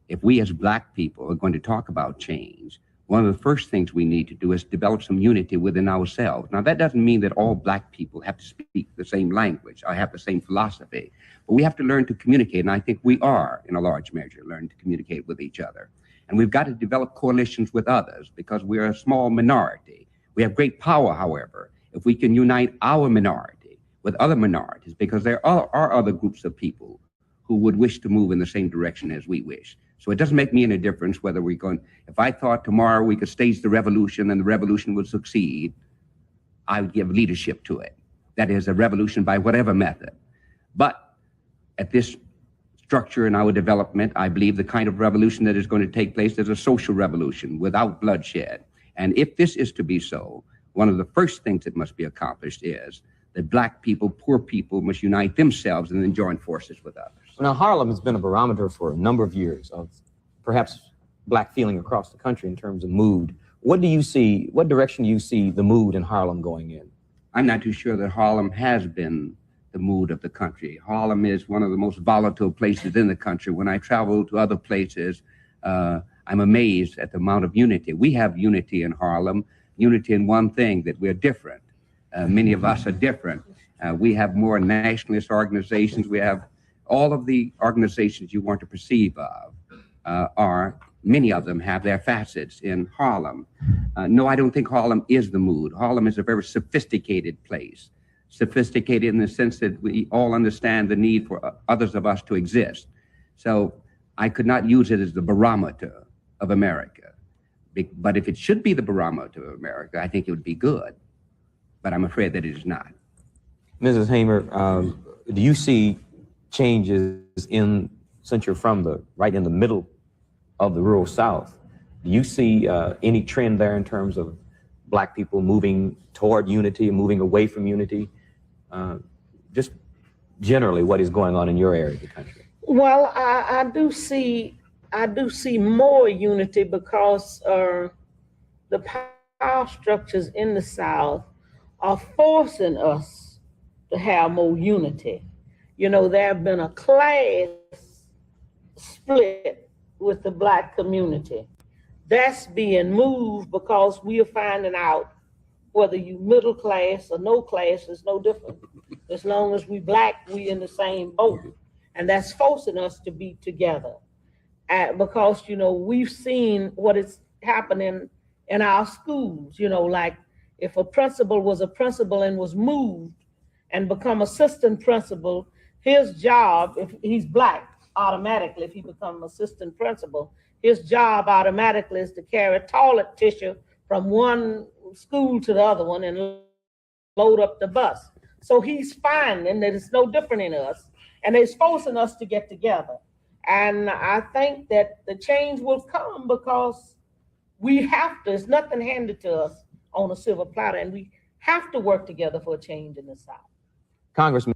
[SPEAKER 16] if we as black people are going to talk about change, one of the first things we need to do is develop some unity within ourselves. Now, that doesn't mean that all black people have to speak the same language or have the same philosophy, but we have to learn to communicate, and I think we are, in a large measure, learning to communicate with each other. And we've got to develop coalitions with others because we're a small minority. We have great power, however, if we can unite our minority with other minorities, because there are other groups of people who would wish to move in the same direction as we wish. So it doesn't make me any difference whether we're going, if I thought tomorrow we could stage the revolution and the revolution would succeed, I would give leadership to it. That is a revolution by whatever method. But at this structure in our development, I believe the kind of revolution that is going to take place is a social revolution without bloodshed. And if this is to be so, one of the first things that must be accomplished is that black people, poor people, must unite themselves and then join forces with others.
[SPEAKER 11] Now, Harlem has been a barometer for a number of years of perhaps black feeling across the country in terms of mood. What direction do you see the mood in Harlem going in?
[SPEAKER 16] I'm not too sure that Harlem has been the mood of the country. Harlem is one of the most volatile places in the country. When I travel to other places, I'm amazed at the amount of unity. We have unity in Harlem, unity in one thing, that we're different. Many of us are different. We have more nationalist organizations. We have all of the organizations you want to perceive of. many of them have their facets in Harlem. No, I don't think Harlem is the mood. Harlem is a very sophisticated place. Sophisticated in the sense that we all understand the need for others of us to exist. So I could not use it as the barometer of America. But if it should be the barometer of America, I think it would be good. But I'm afraid that it is not.
[SPEAKER 11] Mrs. Hamer, do you see changes since you're from right in the middle of the rural South, do you see any trend there in terms of Black people moving toward unity, moving away from unity? Just generally, what is going on in your area of the country?
[SPEAKER 6] Well, I do see more unity because the power structures in the South are forcing us to have more unity. You know, there have been a class split with the Black community. That's being moved because we are finding out whether you middle class or no class is no different. As long as we Black, we in the same boat. And that's forcing us to be together. Because, you know, we've seen what is happening in our schools, you know, like if a principal was a principal and was moved and become assistant principal, his job, if he's Black, automatically, if he becomes assistant principal, his job automatically is to carry toilet tissue from one school to the other one and load up the bus. So he's finding that it's no different in us, and it's forcing us to get together. And I think that the change will come because we have to, there's nothing handed to us on a silver platter, and we have to work together for a change in the South.
[SPEAKER 11] Congressman.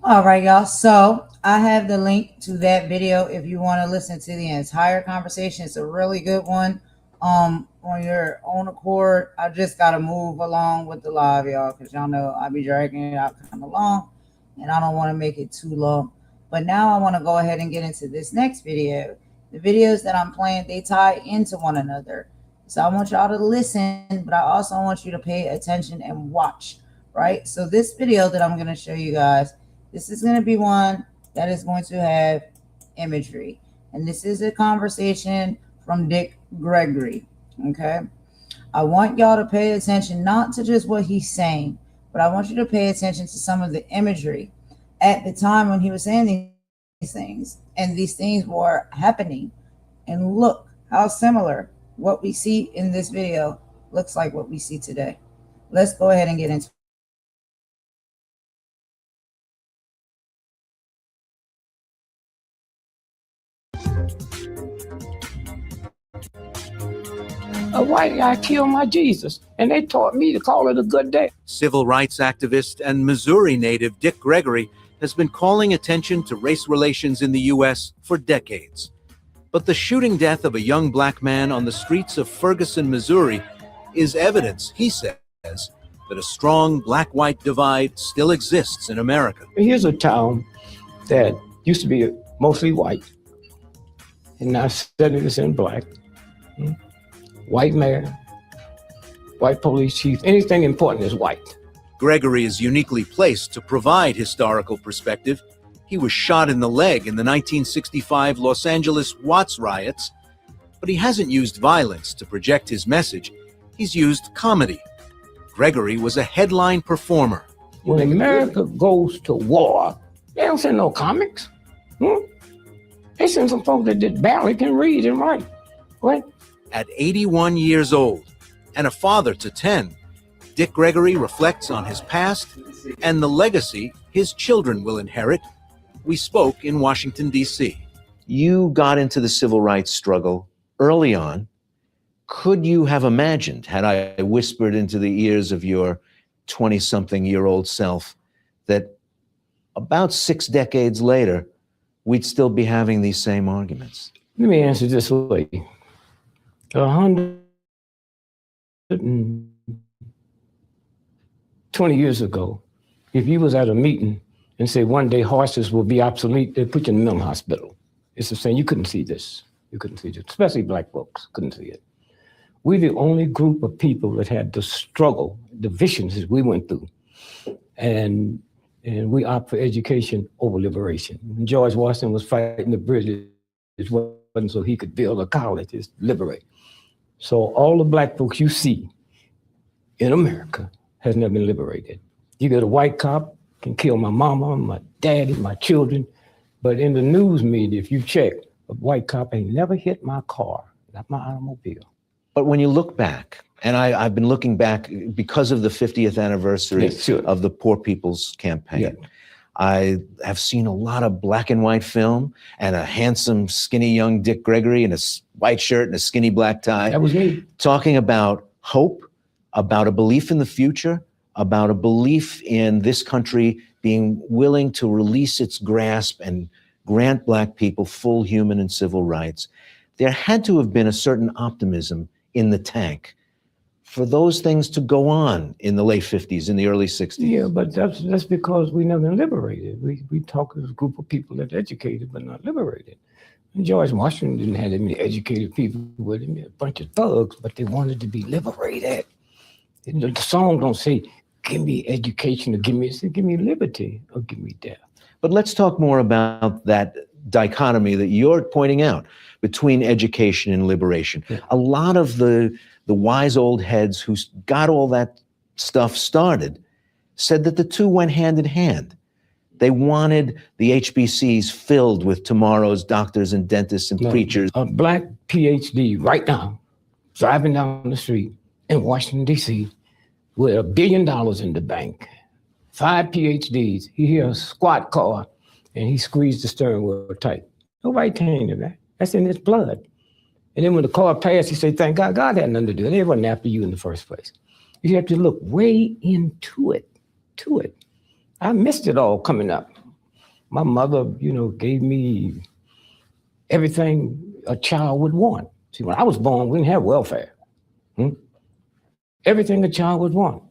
[SPEAKER 4] All right, y'all. So I have the link to that video if you want to listen to the entire conversation. It's a really good one. On your own accord. I just gotta move along with the live, y'all, because y'all know I be dragging it out kind of long, and I don't want to make it too long. But now I want to go ahead and get into this next video. The videos that I'm playing, they tie into one another. So I want y'all to listen, but I also want you to pay attention and watch, right? So this video that I'm going to show you guys, this is going to be one that is going to have imagery. And this is a conversation from Dick Gregory, okay? I want y'all to pay attention, not to just what he's saying, but I want you to pay attention to some of the imagery at the time when he was saying these things, and these things were happening. And look how similar what we see in this video looks like what we see today. Let's go ahead and get into it.
[SPEAKER 17] A white guy killed my Jesus, and they taught me to call it a good day.
[SPEAKER 18] Civil rights activist and Missouri native Dick Gregory has been calling attention to race relations in the U.S. for decades. But the shooting death of a young Black man on the streets of Ferguson, Missouri, is evidence, he says, that a strong Black-white divide still exists in America.
[SPEAKER 17] Here's a town that used to be mostly white, and now 70% Black. White mayor, white police chief, anything important is white.
[SPEAKER 18] Gregory is uniquely placed to provide historical perspective. He was shot in the leg in the 1965 Los Angeles Watts riots, but he hasn't used violence to project his message. He's used comedy. Gregory was a headline performer.
[SPEAKER 17] When America goes to war, they don't send no comics. They send some folks that barely can read and write. Right?
[SPEAKER 18] At 81 years old and a father to 10, Dick Gregory reflects on his past and the legacy his children will inherit. We spoke in Washington, D.C.
[SPEAKER 19] You got into the civil rights struggle early on. Could you have imagined, had I whispered into the ears of your 20-something-year-old self, that about 6 decades later, we'd still be having these same arguments?
[SPEAKER 17] Let me answer this way. 120 years ago, if you was at a meeting and say one day horses will be obsolete, they'd put you in the mental hospital. It's the same. You couldn't see this. You couldn't see this, especially Black folks couldn't see it. We're the only group of people that had the struggle, the visions that we went through. And And we opt for education over liberation. When George Washington was fighting the British, it wasn't so he could build a college, it's liberate. So all the black folks you see in America has never been liberated. You get a white cop, can kill my mama, my daddy, my children. But in the news media, if you check, a white cop ain't never hit my car, not my automobile.
[SPEAKER 19] But when you look back, and I've been looking back because of the 50th anniversary of the Poor People's Campaign. Yeah. I have seen a lot of black and white film and a handsome, skinny young Dick Gregory in a white shirt and a skinny black tie.
[SPEAKER 17] That was me.
[SPEAKER 19] Talking about hope, about a belief in the future, about a belief in this country being willing to release its grasp and grant black people full human and civil rights. There had to have been a certain optimism in the tank for those things to go on in the late 50s, in the early 60s.
[SPEAKER 17] Yeah, but that's because we never been liberated. We talk as a group of people that are educated but not liberated. And George Washington didn't have that many educated people with him, a bunch of thugs, but they wanted to be liberated. And the song don't say, give me education or give me liberty or give me death.
[SPEAKER 19] But let's talk more about that dichotomy that you're pointing out between education and liberation. Yeah. A lot of the wise old heads who got all that stuff started said that the two went hand in hand. They wanted the HBCs filled with tomorrow's doctors and dentists and preachers.
[SPEAKER 17] A black PhD right now, driving down the street in Washington, D.C., with $1 billion in the bank, 5 PhDs, he hears a squad car, and he squeezed the steering wheel tight. Nobody came to that. That's in his blood. And then when the car passed, he said, thank God, God had nothing to do with it. They wasn't after you in the first place. You have to look way into it, I missed it all coming up. My mother, gave me everything a child would want. See, when I was born, we didn't have welfare. Everything a child would want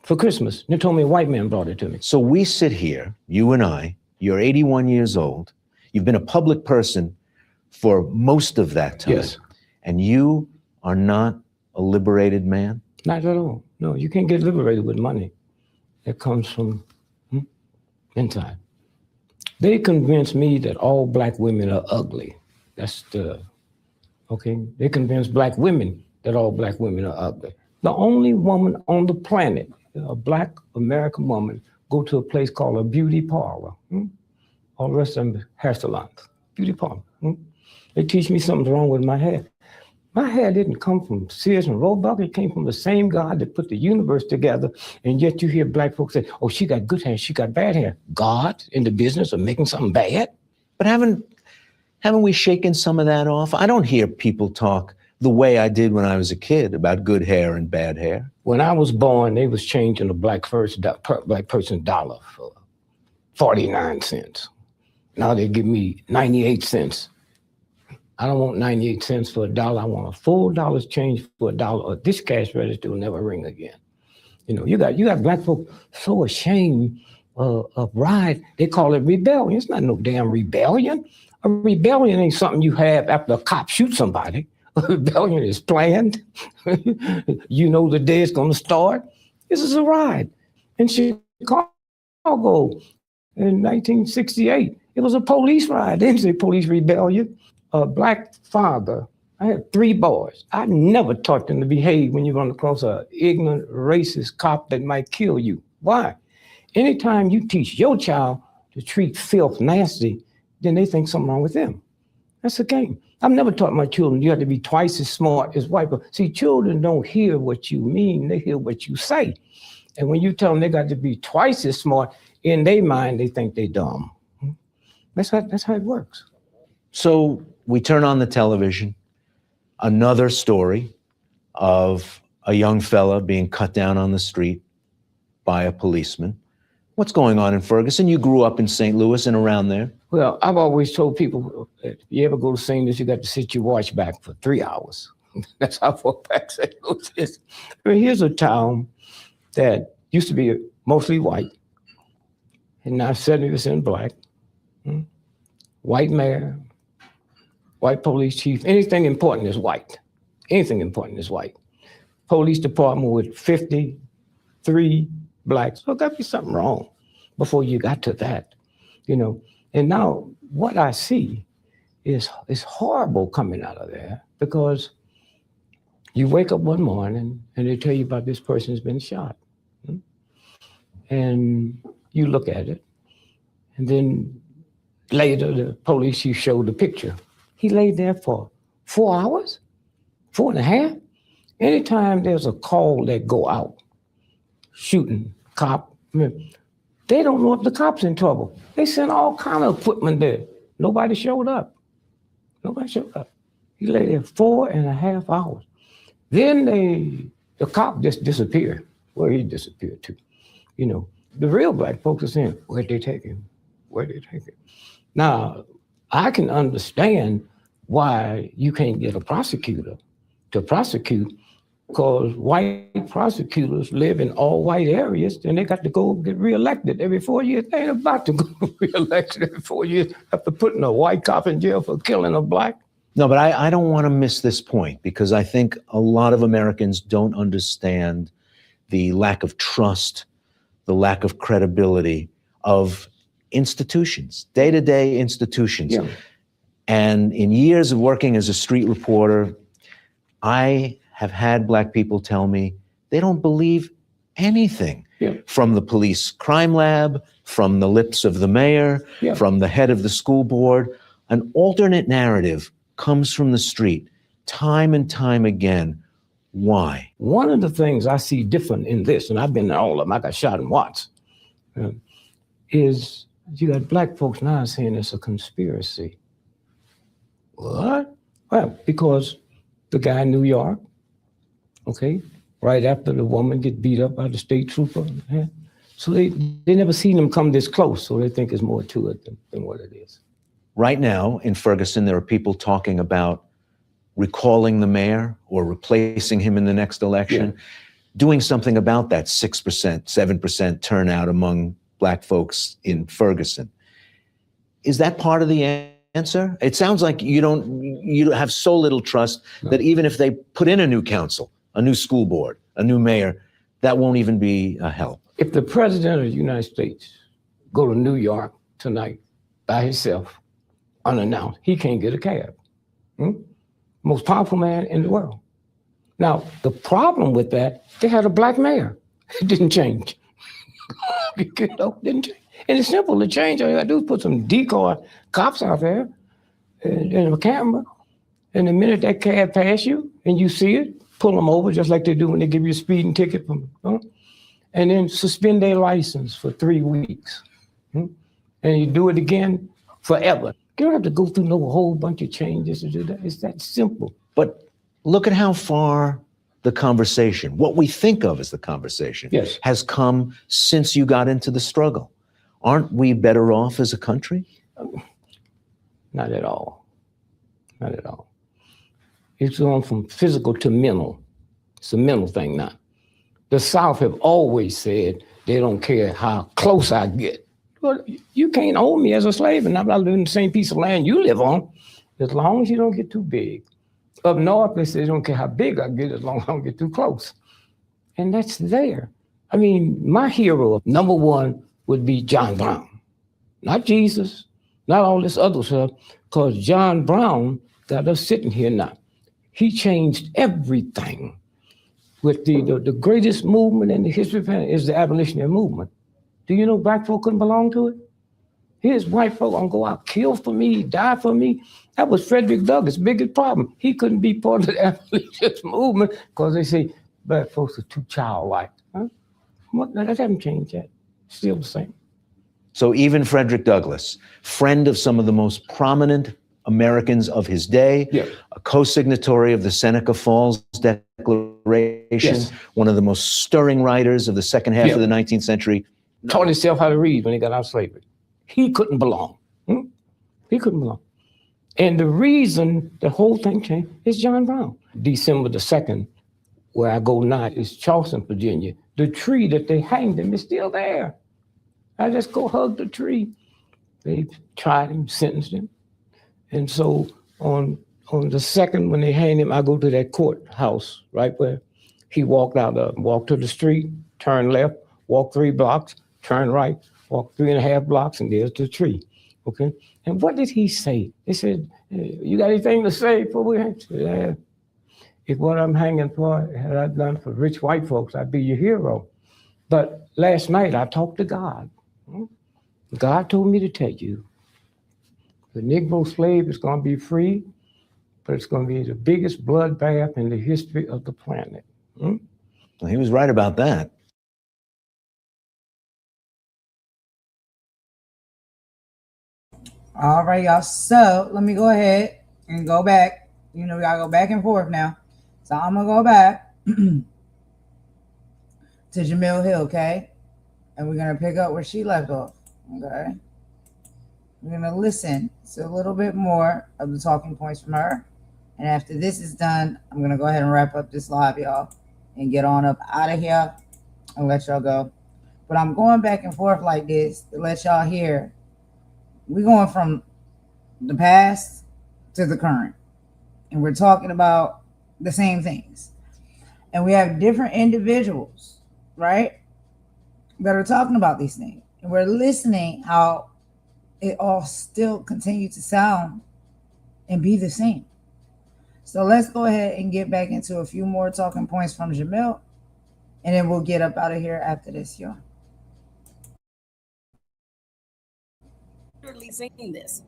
[SPEAKER 17] for Christmas. They told me a white man brought it to me.
[SPEAKER 19] So we sit here, you and I, you're 81 years old. You've been a public person for most of that time.
[SPEAKER 17] Yes.
[SPEAKER 19] And you are not a liberated man?
[SPEAKER 17] Not at all. No, you can't get liberated with money. That comes from inside. They convinced me that all black women are ugly. They convinced black women that all black women are ugly. The only woman on the planet, a black American woman, go to a place called a beauty parlor. All the rest of them hair salons, beauty parlor. They teach me something's wrong with my hair. My hair didn't come from Sears and Roebuck. It came from the same God that put the universe together. And yet you hear black folks say, oh, she got good hair, she got bad hair. God in the business of making something bad?
[SPEAKER 19] But haven't we shaken some of that off? I don't hear people talk the way I did when I was a kid about good hair and bad hair.
[SPEAKER 17] When I was born, they was changing a black person's dollar for 49 cents. Now they give me 98 cents. I don't want 98 cents for $1. I want a full dollar's change for $1, or this cash register will never ring again. You got black folks so ashamed of ride. They call it rebellion. It's not no damn rebellion. A rebellion ain't something you have after a cop shoots somebody. A rebellion is planned. The day it's going to start. This is a ride. In Chicago in 1968, it was a police ride. They didn't say police rebellion. A black father, I had 3 boys. I never taught them to behave when you run across an ignorant, racist cop that might kill you. Why? Anytime you teach your child to treat filth nasty, then they think something wrong with them. That's a game. I've never taught my children you have to be twice as smart as white people. See, children don't hear what you mean, they hear what you say. And when you tell them they got to be twice as smart, in their mind, they think they're dumb. That's how it works.
[SPEAKER 19] So we turn on the television, another story of a young fella being cut down on the street by a policeman. What's going on in Ferguson? You grew up in St. Louis and around there.
[SPEAKER 17] Well, I've always told people, if you ever go to St. Louis, you got to sit your watch back for 3 hours. That's how far back St. Louis is. Here's a town that used to be mostly white, and now 70% black. White mayor, white police chief, anything important is white. Anything important is white. Police department with 53 blacks. So got to be something wrong. before you got to that, you know. And now what I see is horrible coming out of there, because you wake up one morning and they tell you about this person's been shot. And you look at it, and then later the police, you show the picture. He laid there for 4 hours, 4.5. Anytime there's a call that go out, shooting, cop, they don't know if the cop's in trouble. They sent all kind of equipment there. Nobody showed up. Nobody showed up. He lay there 4.5 hours. Then the cop just disappeared. Where he disappeared to. You know, the real black folks are saying, where'd they take him? Where'd they take him? Now, I can understand why you can't get a prosecutor to prosecute, because white prosecutors live in all white areas, and they got to go get reelected every 4 years. They ain't about to go reelected every 4 years after putting a white cop in jail for killing a black.
[SPEAKER 19] No, but I don't want to miss this point, because I think a lot of Americans don't understand the lack of trust, the lack of credibility of institutions, day-to-day institutions.
[SPEAKER 17] Yeah.
[SPEAKER 19] And in years of working as a street reporter, I have had black people tell me they don't believe anything from the police crime lab, from the lips of the mayor, from the head of the school board. An alternate narrative comes from the street time and time again. Why?
[SPEAKER 17] One of the things I see different in this, and I've been in all of them, I got shot in Watts, is you got black folks now saying it's a conspiracy. What? Well, because the guy in New York, okay, right after the woman get beat up by the state trooper, so they never seen him come this close, so they think there's more to it than what it is.
[SPEAKER 19] Right now in Ferguson, there are people talking about recalling the mayor or replacing him in the next election, doing something about that 6%, 7% turnout among black folks in Ferguson. Is that part of the answer? It sounds like you have so little trust that even if they put in a new council, a new school board, a new mayor, that won't even be a help.
[SPEAKER 17] If the president of the United States go to New York tonight by himself, unannounced, he can't get a cab. Most powerful man in the world. Now, the problem with that, they had a black mayor. It didn't change. Didn't change. And it's simple to change. All you gotta do is put some decoy cops out there and a camera. And the minute that cab pass you and you see it, pull them over just like they do when they give you a speeding ticket and then suspend their license for 3 weeks. And you do it again forever. You don't have to go through no whole bunch of changes to do that. It's that simple.
[SPEAKER 19] But look at how far the conversation, what we think of as the conversation, has come since you got into the struggle. Aren't we better off as a country?
[SPEAKER 17] Not at all. Not at all. It's going from physical to mental. It's a mental thing now. The South have always said they don't care how close I get. Well, you can't own me as a slave, and I'm not living in the same piece of land you live on, as long as you don't get too big. Up north, they say they don't care how big I get, as long as I don't get too close. And that's there. I mean, my hero, number one, would be John Brown. Not Jesus, not all this other stuff, because John Brown got us sitting here now. He changed everything. With the greatest movement in the history of man is the abolitionary movement. Do you know black folk couldn't belong to it? Here's white folk gonna go out, kill for me, die for me. That was Frederick Douglass' biggest problem. He couldn't be part of the abolitionist movement because they say black folks are too childlike. That hasn't changed yet. Still the same.
[SPEAKER 19] So even Frederick Douglass, friend of some of the most prominent Americans of his day, a co-signatory of the Seneca Falls Declaration, one of the most stirring writers of the second half of the 19th century.
[SPEAKER 17] Taught himself how to read when he got out of slavery. He couldn't belong. He couldn't belong. And the reason the whole thing changed is John Brown. December the 2nd, where I go now, is Charleston, Virginia. The tree that they hanged him is still there. I just go hug the tree. They tried him, sentenced him. And so on the 2nd, when they hanged him, I go to that courthouse right where he walked out of, walked to the street, turn left, walk 3 blocks, turn right, Walk 3.5 blocks and there's the tree. Okay. And what did he say? He said, you got anything to say before we hang? Yeah. If what I'm hanging for had I done for rich white folks, I'd be your hero. But last night I talked to God. God told me to tell you, the Negro slave is going to be free, but it's going to be the biggest bloodbath in the history of the planet.
[SPEAKER 19] Well, he was right about that.
[SPEAKER 4] All right, y'all. So let me go ahead and go back. You know, we gotta go back and forth now. So I'm gonna go back to Jemele Hill, okay? And we're gonna pick up where she left off. Okay. We're gonna listen to a little bit more of the talking points from her. And after this is done, I'm gonna go ahead and wrap up this live, y'all, and get on up out of here and let y'all go. But I'm going back and forth like this to let y'all hear. We're going from the past to the current, and we're talking about the same things. And we have different individuals, right, that are talking about these things. And we're listening how it all still continues to sound and be the same. So let's go ahead and get back into a few more talking points from Jemele, and then we'll get up out of here after this, y'all.
[SPEAKER 8] Seeing this.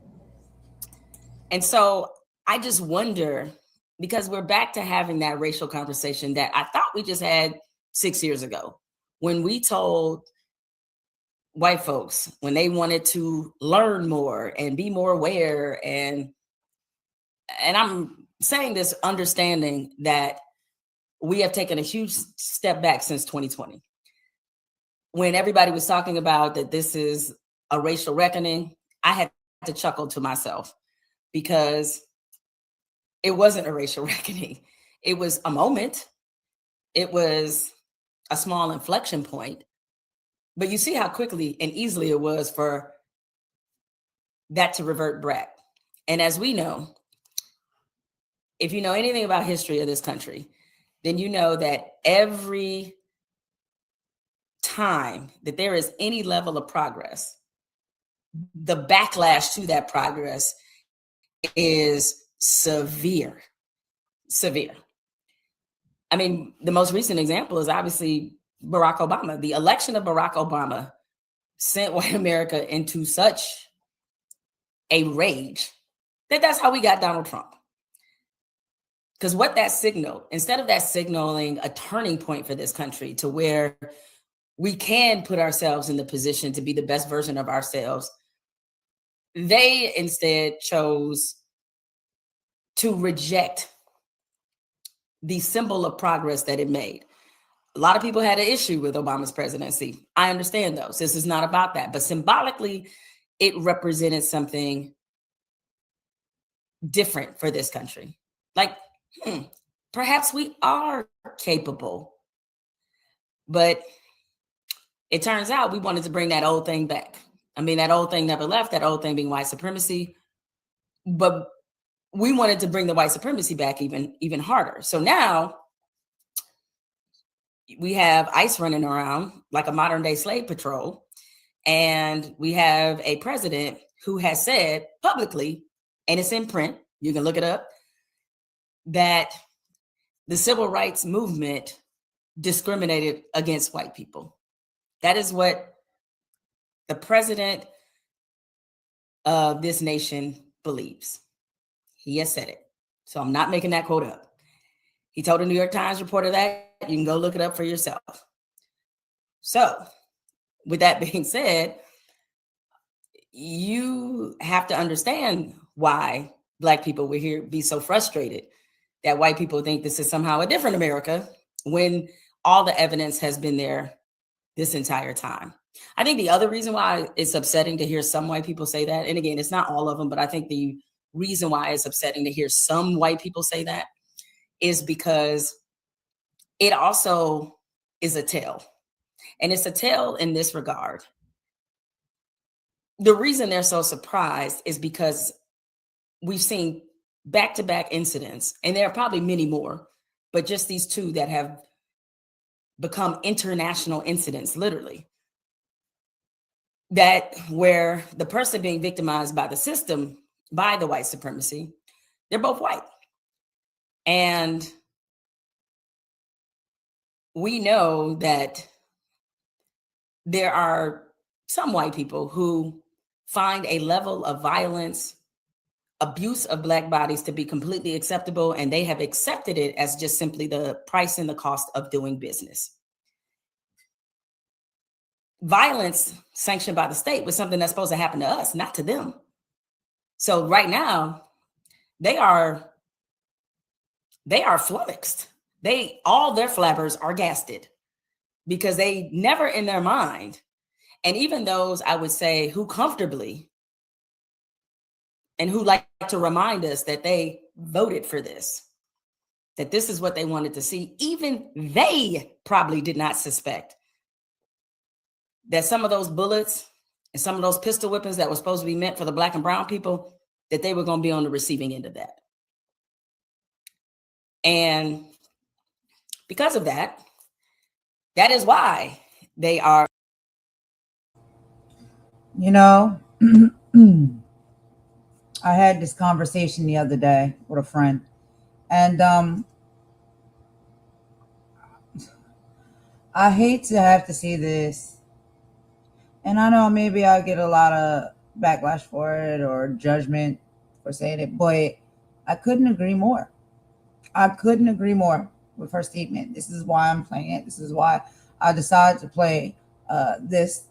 [SPEAKER 8] And so I just wonder, because we're back to having that racial conversation that I thought we just had 6 years ago, when we told white folks when they wanted to learn more and be more aware, and I'm saying this understanding that we have taken a huge step back since 2020, when everybody was talking about that this is a racial reckoning. I had to chuckle to myself, because it wasn't a racial reckoning. It was a moment. It was a small inflection point. But you see how quickly and easily it was for that to revert back. And as we know, if you know anything about history of this country, then you know that every time that there is any level of progress, the backlash to that progress is severe. I mean, the most recent example is obviously Barack Obama. The election of Barack Obama sent white America into such a rage that that's how we got Donald Trump. Because what that signaled, instead of that signaling a turning point for this country to where we can put ourselves in the position to be the best version of ourselves, they instead chose to reject the symbol of progress that it made. A lot of people had an issue with Obama's presidency. I understand those. This is not about that. But symbolically, it represented something different for this country. Like, perhaps we are capable. But it turns out we wanted to bring that old thing back. I mean, that old thing never left, that old thing being white supremacy. But we wanted to bring the white supremacy back even harder. So now we have ICE running around like a modern day slave patrol. And we have a president who has said publicly, and it's in print, you can look it up, that the civil rights movement discriminated against white people. That is what the president of this nation believes. He has said it. So I'm not making that quote up. He told a New York Times reporter that. You can go look it up for yourself. So with that being said, you have to understand why Black people will here be so frustrated that white people think this is somehow a different America when all the evidence has been there this entire time. I think the other reason why it's upsetting to hear some white people say that, and again, it's not all of them, but I think the reason why it's upsetting to hear some white people say that is because it also is a tell. And it's a tell in this regard. The reason they're so surprised is because we've seen back-to-back incidents, and there are probably many more, but just these two that have become international incidents, literally, that where the person being victimized by the system, by the white supremacy, they're both white. And we know that there are some white people who find a level of violence, abuse of Black bodies to be completely acceptable, and they have accepted it as just simply the price and the cost of doing business. Violence sanctioned by the state was something that's supposed to happen to us, not to them. So right now, they are flummoxed. All their flabbers are gasted because they never in their mind, and even those, I would say, who comfortably and who like to remind us that they voted for this, that this is what they wanted to see, even they probably did not suspect that some of those bullets and some of those pistol weapons that were supposed to be meant for the Black and brown people, that they were going to be on the receiving end of that. And because of that, that is why they are.
[SPEAKER 4] You know, I had this conversation the other day with a friend, and I hate to have to say this, and I know maybe I'll get a lot of backlash for it or judgment for saying it, but I couldn't agree more. I couldn't agree more with her statement. This is why I'm playing it. This is why I decided to play this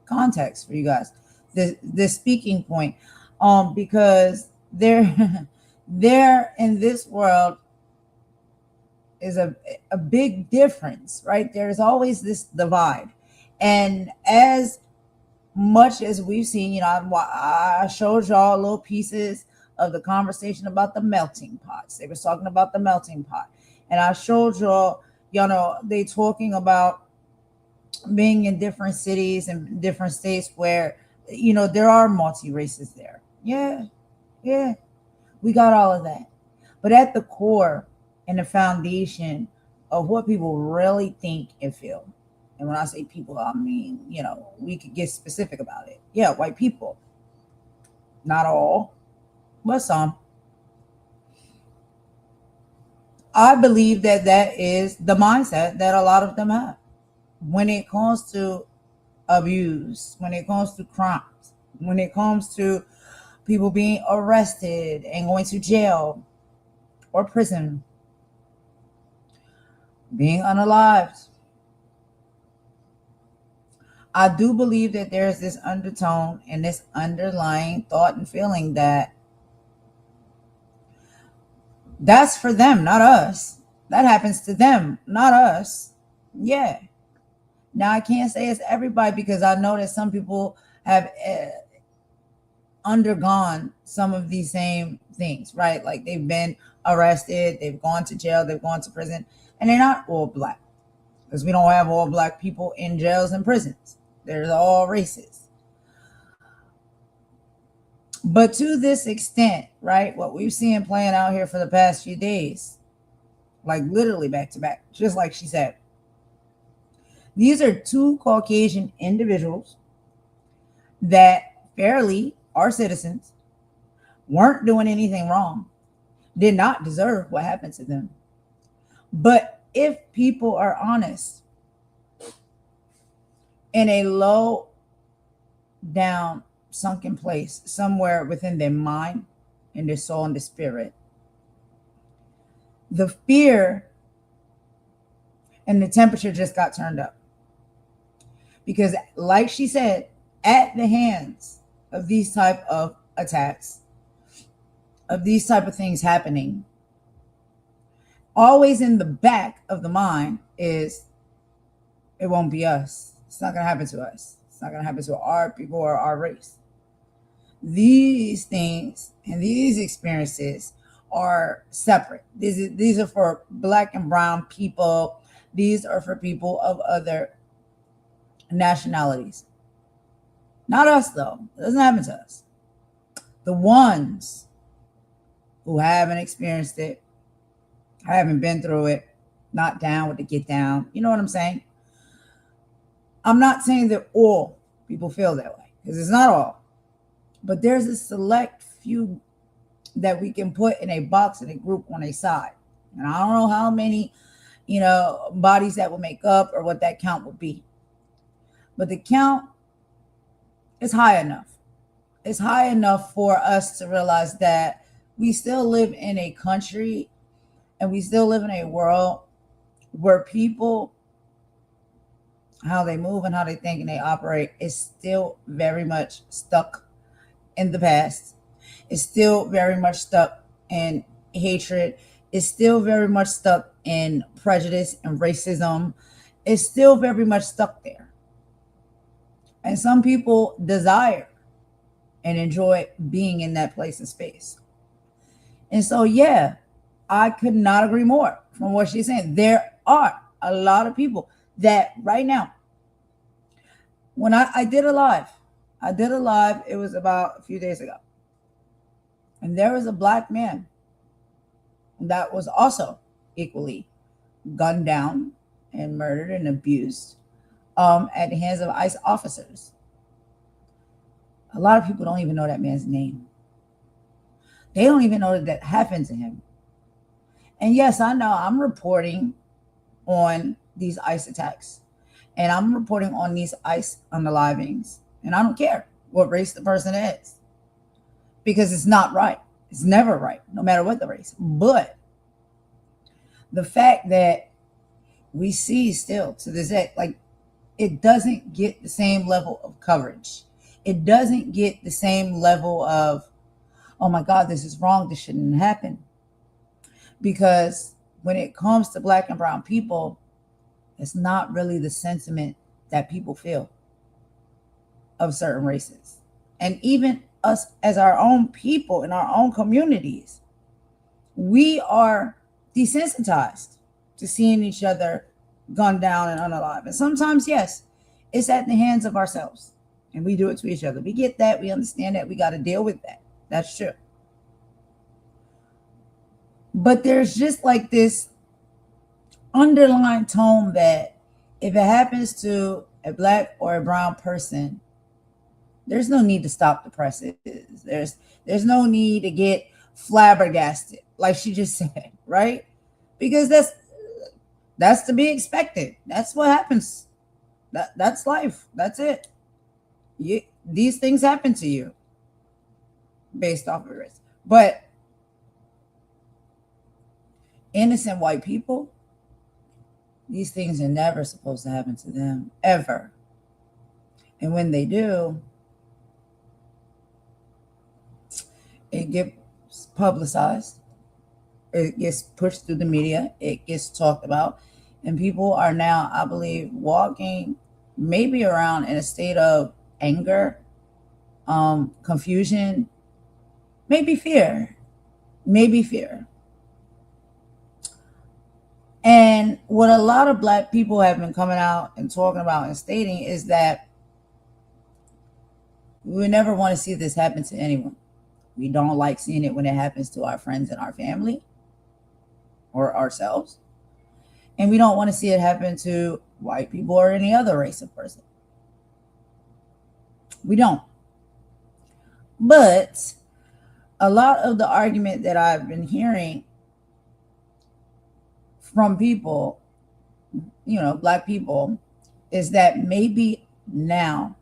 [SPEAKER 4] context for you guys, this speaking point, because there in this world is a big difference, right? There's always this divide, and as much as we've seen, you know, I showed y'all little pieces of the conversation about the melting pots. They were talking about the melting pot, and I showed y'all, you know, they talking about being in different cities and different states where, you know, there are multi-races there. Yeah, we got all of that. But at the core and the foundation of what people really think and feel, and when I say people, I mean, you know, we could get specific about it. Yeah, white people. Not all, but some. I believe that is the mindset that a lot of them have when it comes to abuse, when it comes to crimes, when it comes to people being arrested and going to jail or prison, being unalived. I do believe that there's this undertone and this underlying thought and feeling that that's for them, not us. That happens to them, not us. Yeah. Now, I can't say it's everybody because I know that some people have undergone some of these same things, right? Like they've been arrested, they've gone to jail, they've gone to prison, and they're not all Black because we don't have all Black people in jails and prisons. There's all races. But to this extent, right, what we've seen playing out here for the past few days, like literally back to back, just like she said, these are two Caucasian individuals that fairly are citizens, weren't doing anything wrong, did not deserve what happened to them. But if people are honest, in a low down sunken place somewhere within their mind and their soul and their spirit, the fear and the temperature just got turned up. Because like she said, at the hands of these type of attacks, of these type of things happening, always in the back of the mind is, it won't be us. It's not going to happen to us. It's not going to happen to our people or our race. These things and these experiences are separate. These are for Black and brown people. These are for people of other nationalities. Not us, though. It doesn't happen to us. The ones who haven't experienced it, haven't been through it, not down with the get down. You know what I'm saying? I'm not saying that all people feel that way, because it's not all. But there's a select few that we can put in a box, in a group, on a side. And I don't know how many, bodies that will make up, or what that count will be. But the count is high enough. It's high enough for us to realize that we still live in a country, and we still live in a world where people, how they move and how they think and they operate, is still very much stuck in the past. It's still very much stuck in hatred. It's still very much stuck in prejudice and racism. It's still very much stuck there. And some people desire and enjoy being in that place and space. And so, yeah, I could not agree more from what she's saying. There are a lot of people that right now, when I did a live, it was about a few days ago. And there was a black man that was also equally gunned down and murdered and abused at the hands of ICE officers. A lot of people don't even know that man's name. They don't even know that happened to him. And yes, I know I'm reporting on these ICE attacks, and I'm reporting on these ICE unalivings, and I don't care what race the person is, because it's not right. It's never right, no matter what the race. But the fact that we see still to this day, like, it doesn't get the same level of coverage. It doesn't get the same level of, oh my God, this is wrong, this shouldn't happen. Because when it comes to black and brown people, it's not really the sentiment that people feel of certain races. And even us as our own people in our own communities, we are desensitized to seeing each other gunned down and unalive. And sometimes, yes, it's at the hands of ourselves, and we do it to each other. We get that. We understand that. We got to deal with that. That's true. But there's just like this underlying tone that if it happens to a black or a brown person, there's no need to stop the presses. There's no need to get flabbergasted, like she just said, right? Because that's to be expected. That's what happens. That's life. That's it. These things happen to you based off of race. But innocent white people, these things are never supposed to happen to them, ever. And when they do, it gets publicized, it gets pushed through the media, it gets talked about, and people are now, I believe, walking maybe around in a state of anger, confusion, maybe fear. And what a lot of black people have been coming out and talking about and stating is that we would never want to see this happen to anyone. We don't like seeing it when it happens to our friends and our family or ourselves. And we don't want to see it happen to white people or any other race of person. We don't. But a lot of the argument that I've been hearing from people, black people, is that maybe now,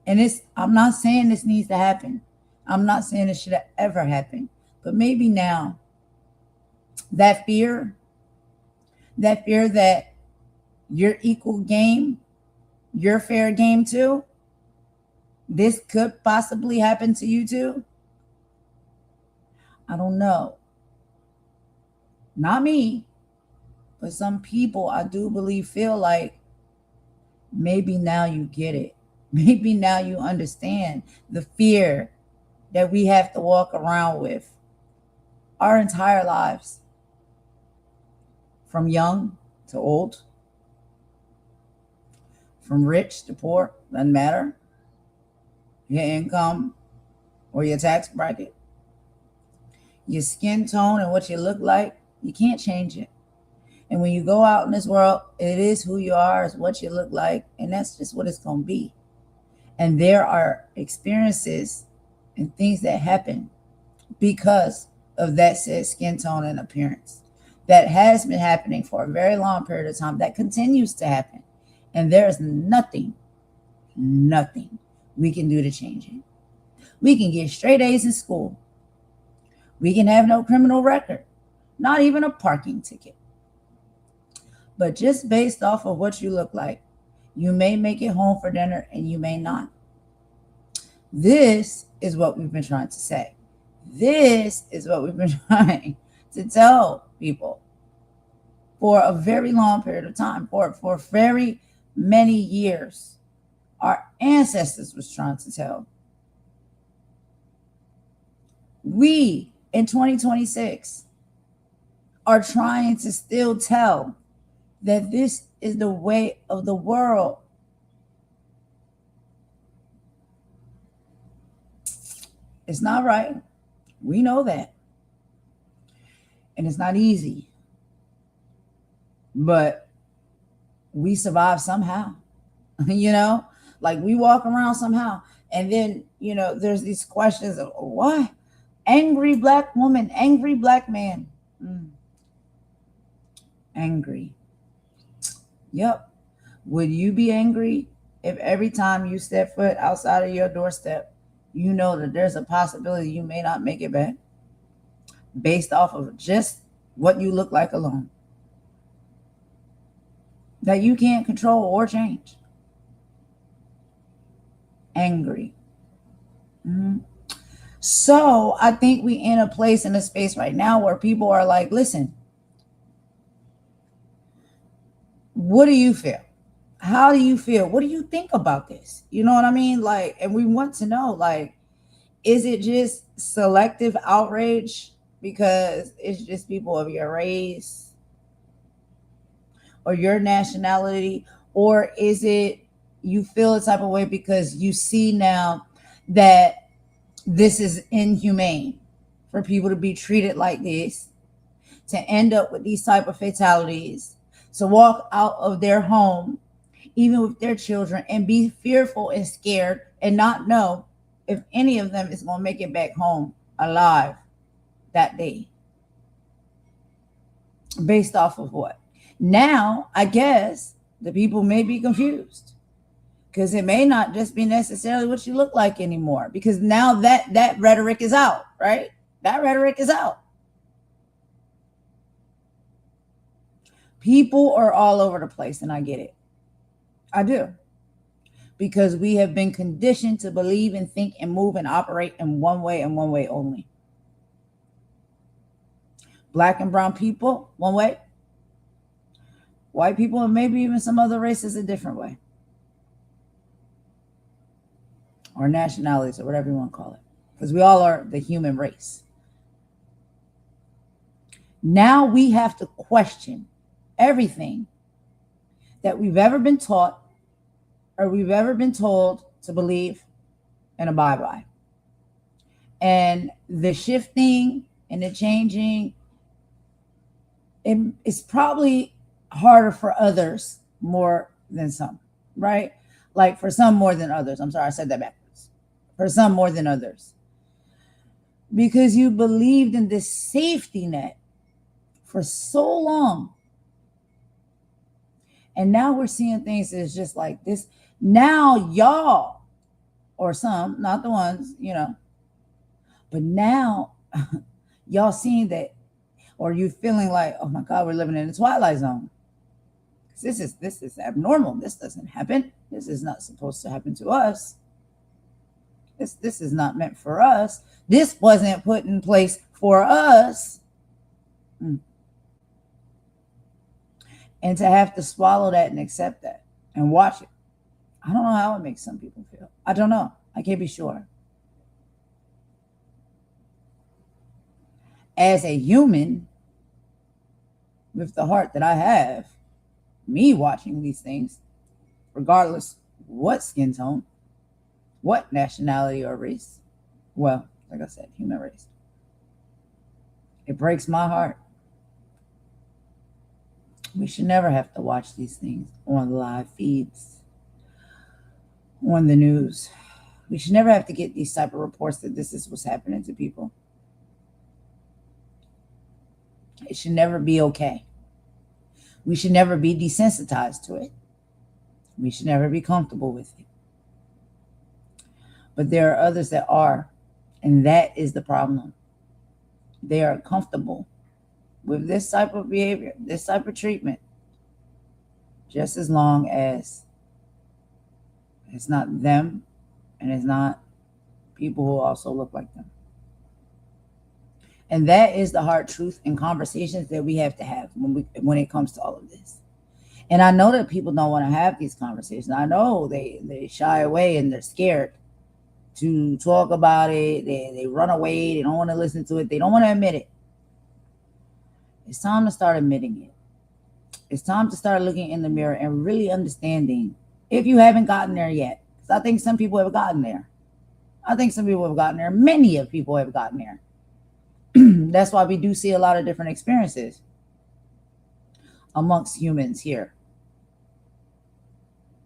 [SPEAKER 4] and I'm not saying this needs to happen. I'm not saying it should have ever happened, but maybe now that fear that you're equal game, you're fair game too, this could possibly happen to you too. I don't know. Not me, but some people, I do believe, feel like maybe now you get it. Maybe now you understand the fear that we have to walk around with our entire lives, from young to old, from rich to poor, doesn't matter. Your income or your tax bracket, your skin tone and what you look like, you can't change it. And when you go out in this world, it is who you are, it's what you look like, and that's just what it's going to be. And there are experiences and things that happen because of that said skin tone and appearance. That has been happening for a very long period of time. That continues to happen. And there is nothing we can do to change it. We can get straight A's in school. We can have no criminal record, not even a parking ticket. But just based off of what you look like, you may make it home for dinner and you may not. This is what we've been trying to say. This is what we've been trying to tell people for a very long period of time, for very many years. Our ancestors was trying to tell. We, in 2026, are trying to still tell that this is the way of the world. It's not right. We know that. And it's not easy. But we survive somehow. You know, like we walk around somehow. And then, you know, there's these questions of what? Angry black woman, angry black man. Angry. Yep. Would you be angry if every time you step foot outside of your doorstep, you know that there's a possibility you may not make it back based off of just what you look like alone? That you can't control or change. Angry. So I think we in a place, in a space right now where people are like, listen, what do you feel? How do you feel? What do you think about this? You know what I mean? Like, and we want to know, like, is it just selective outrage because it's just people of your race or your nationality? Or is it you feel a type of way because you see now that this is inhumane for people to be treated like this, to end up with these type of fatalities, to walk out of their home, even with their children, and be fearful and scared and not know if any of them is going to make it back home alive that day. Based off of what? Now, I guess the people may be confused because it may not just be necessarily what you look like anymore, because now that rhetoric is out, right? That rhetoric is out. People are all over the place, and I get it. I do. Because we have been conditioned to believe and think and move and operate in one way and one way only. Black and brown people, one way. White people and maybe even some other races a different way. Or nationalities or whatever you want to call it. Because we all are the human race. Now we have to question everything that we've ever been taught or we've ever been told to believe and abide by. And the shifting and the changing, it's probably harder for others more than some, right? Like for some more than others. I'm sorry, I said that backwards. For some more than others. Because you believed in this safety net for so long. And now we're seeing things that's just like this. Now y'all, or some, not the ones, you know, but now y'all seeing that, or you feeling like, oh my God, we're living in the twilight zone. This is abnormal. This doesn't happen. This is not supposed to happen to us. This is not meant for us. This wasn't put in place for us. And to have to swallow that and accept that and watch it. I don't know how it makes some people feel. I don't know. I can't be sure. As a human, with the heart that I have, me watching these things, regardless what skin tone, what nationality or race, well, like I said, human race, it breaks my heart. We should never have to watch these things on live feeds, on the news. We should never have to get these type of reports that this is what's happening to people. It should never be okay. We should never be desensitized to it. We should never be comfortable with it. But there are others that are, and that is the problem. They are comfortable with this type of behavior, this type of treatment, just as long as it's not them and it's not people who also look like them. And that is the hard truth and conversations that we have to have when it comes to all of this. And I know that people don't want to have these conversations. I know they shy away and they're scared to talk about it. They run away. They don't want to listen to it. They don't want to admit it. It's time to start admitting it. It's time to start looking in the mirror and really understanding, if you haven't gotten there yet. Because I think some people have gotten there. I think some people have gotten there. Many of people have gotten there. That's why we do see a lot of different experiences amongst humans here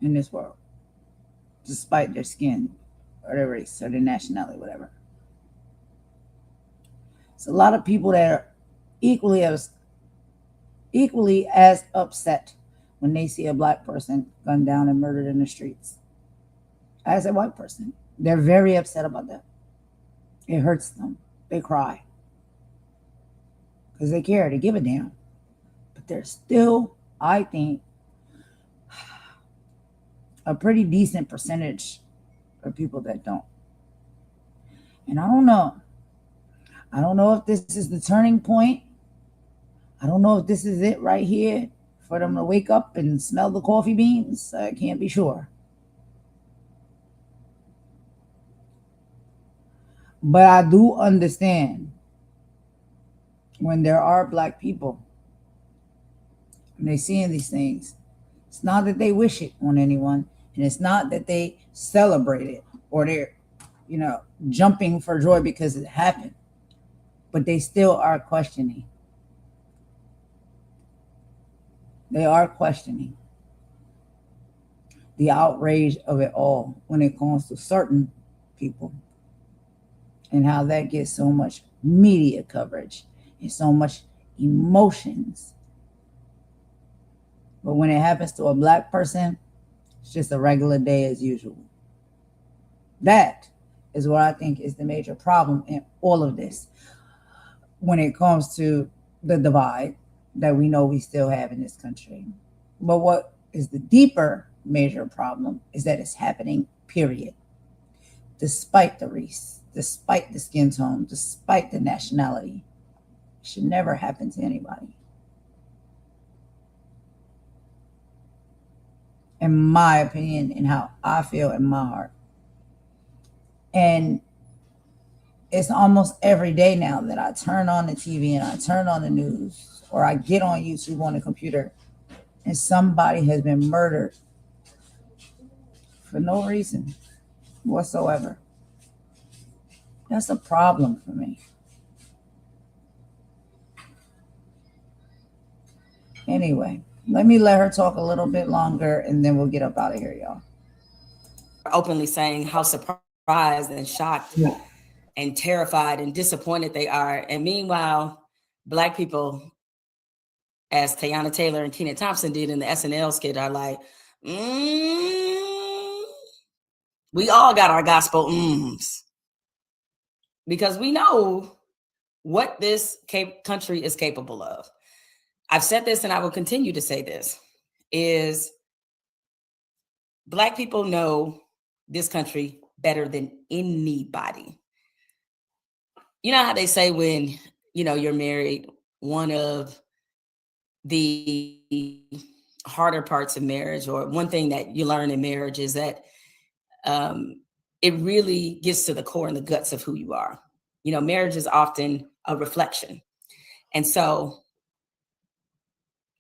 [SPEAKER 4] in this world, despite their skin or their race or their nationality, whatever. It's a lot of people that are equally as upset when they see a black person gunned down and murdered in the streets as a white person. They're very upset about that. It hurts them. They cry because they care, they give a damn. But there's still, I think, a pretty decent percentage of people that don't. And I don't know. I don't know if this is the turning point. I don't know if this is it right here for them to wake up and smell the coffee beans. I can't be sure. But I do understand when there are black people and they're seeing these things. It's not that they wish it on anyone, and it's not that they celebrate it or they're, jumping for joy because it happened. But they still are questioning. They are questioning the outrage of it all when it comes to certain people and how that gets so much media coverage and so much emotions. But when it happens to a black person, it's just a regular day as usual. That is what I think is the major problem in all of this when it comes to the divide that we know we still have in this country. But what is the deeper major problem is that it's happening, period. Despite the race, despite the skin tone, despite the nationality. It should never happen to anybody. In my opinion, and how I feel in my heart. And it's almost every day now that I turn on the TV and I turn on the news, or I get on YouTube on the computer, and somebody has been murdered for no reason whatsoever. That's a problem for me. Anyway, let her talk a little bit longer and then we'll get up out of here, y'all.
[SPEAKER 8] Openly saying how surprised and shocked and terrified and disappointed they are. And meanwhile, black people, as Teyana Taylor and Tina Thompson did in the SNL skit, are like, we all got our gospel mms. Because we know what this country is capable of. I've said this and I will continue to say this, is black people know this country better than anybody. You know how they say when, you're married, one of the harder parts of marriage, or one thing that you learn in marriage, is that it really gets to the core and the guts of who you are. Marriage is often a reflection. And so,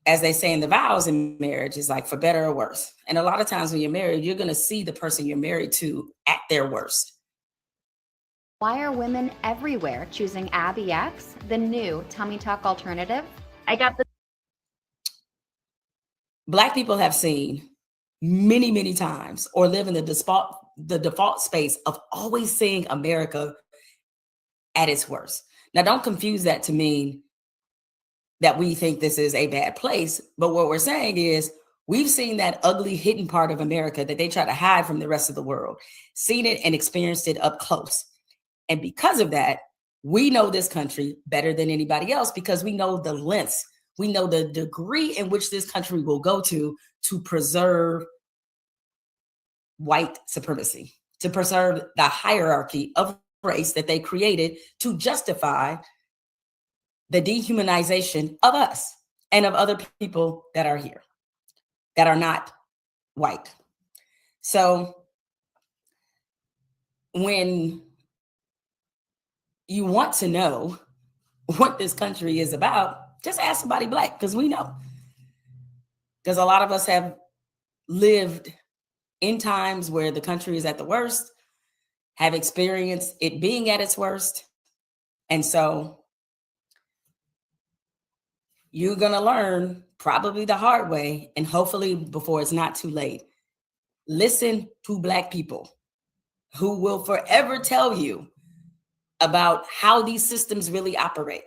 [SPEAKER 8] as they say in the vows in marriage, is like for better or worse. And a lot of times when you're married, you're going to see the person you're married to at their worst.
[SPEAKER 1] Why are women everywhere choosing Abby X, the new tummy tuck alternative? I got the
[SPEAKER 8] Black people have seen many, many times or live in the default space of always seeing America at its worst. Now, don't confuse that to mean that we think this is a bad place, but what we're saying is we've seen that ugly hidden part of America that they try to hide from the rest of the world, seen it and experienced it up close. And because of that, we know this country better than anybody else because we know the lengths, we know the degree in which this country will go to preserve white supremacy, to preserve the hierarchy of race that they created to justify the dehumanization of us and of other people that are here, that are not white. So when you want to know what this country is about, just ask somebody Black, because we know. Because a lot of us have lived in times where the country is at the worst, have experienced it being at its worst. And so you're going to learn probably the hard way, and hopefully before it's not too late. Listen to Black people who will forever tell you about how these systems really operate.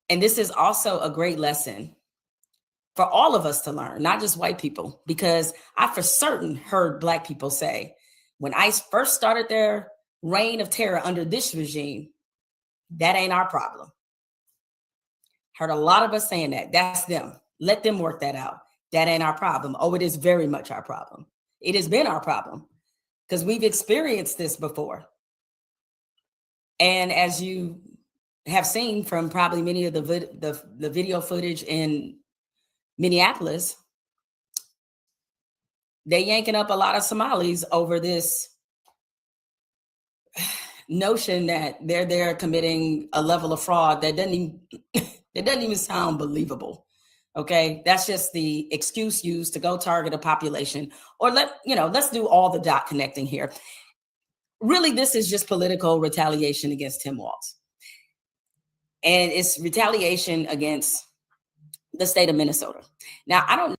[SPEAKER 8] And this is also a great lesson for all of us to learn, not just white people, because I for certain heard Black people say, when ICE first started their reign of terror under this regime, that ain't our problem. Heard a lot of us saying that. That's them. Let them work that out. That ain't our problem. Oh, it is very much our problem. It has been our problem because we've experienced this before. And as you have seen from probably many of the video footage in Minneapolis, they yanking up a lot of Somalis over this notion that they're there committing a level of fraud that doesn't even sound believable. Okay, that's just the excuse used to go target a population, or let's do all the dot connecting here. Really, this is just political retaliation against Tim Walz, and it's retaliation against the state of Minnesota. Now, I don't.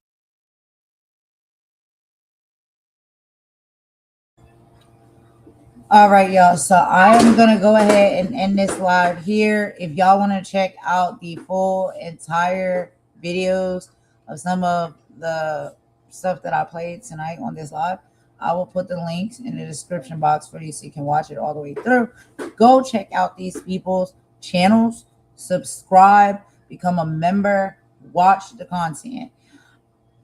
[SPEAKER 4] All right, y'all. So I am going to go ahead and end this live here. If y'all want to check out the full entire videos of some of the stuff that I played tonight on this live, I will put the links in the description box for you so you can watch it all the way through. Go check out these people's channels, subscribe, become a member, watch the content.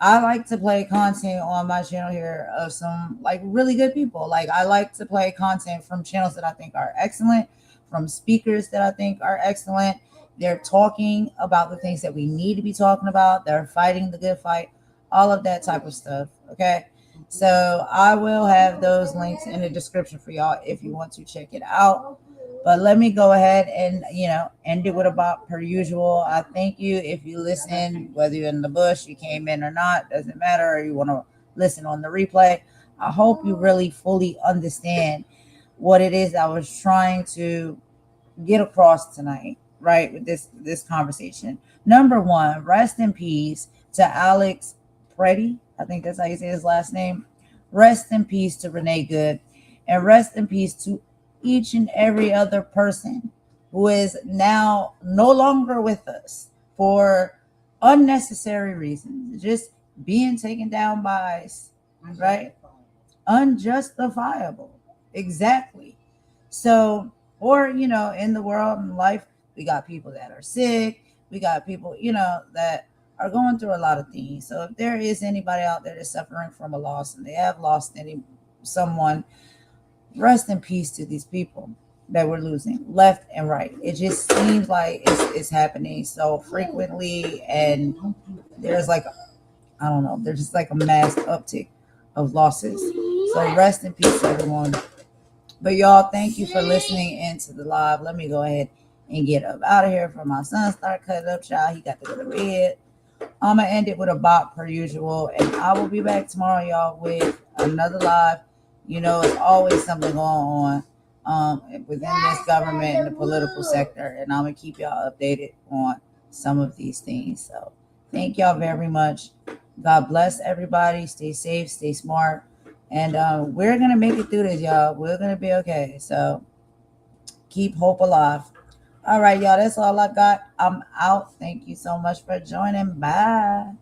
[SPEAKER 4] I like to play content on my channel here of some like really good people. Like I like to play content from channels that I think are excellent, from speakers that I think are excellent. They're talking about the things that we need to be talking about. They're fighting the good fight, all of that type of stuff. Okay. So I will have those links in the description for y'all if you want to check it out. But let me go ahead and, end it with a bop per usual. I thank you if you listen, whether you're in the bush, you came in or not, doesn't matter, or you want to listen on the replay. I hope you really fully understand what it is I was trying to get across tonight, right, with this conversation. Number one, rest in peace to Alex Pretti. I think that's how you say his last name. Rest in peace to Renee Good. And rest in peace to each and every other person who is now no longer with us for unnecessary reasons, just being taken down by ICE, right? Unjustifiable. Exactly. So, or, in the world and life, we got people that are sick. We got people, that are going through a lot of things. So if there is anybody out there that's suffering from a loss and they have lost someone, rest in peace to these people that we're losing left and right. It just seems like it's happening so frequently, and there's there's just like a mass uptick of losses. So rest in peace, everyone. But y'all, thank you for listening into the live. Let me go ahead and get up out of here before my son start cutting up, child. He got to go to bed. I'm gonna end it with a bop per usual, and I will be back tomorrow, y'all, with another live. It's always something going on within this government and the political sector, and I'm gonna keep y'all updated on some of these things. So Thank y'all very much. God bless everybody. Stay safe, stay smart. And we're going to make it through this, y'all. We're going to be okay. So keep hope alive. All right, y'all. That's all I got. I'm out. Thank you so much for joining. Bye.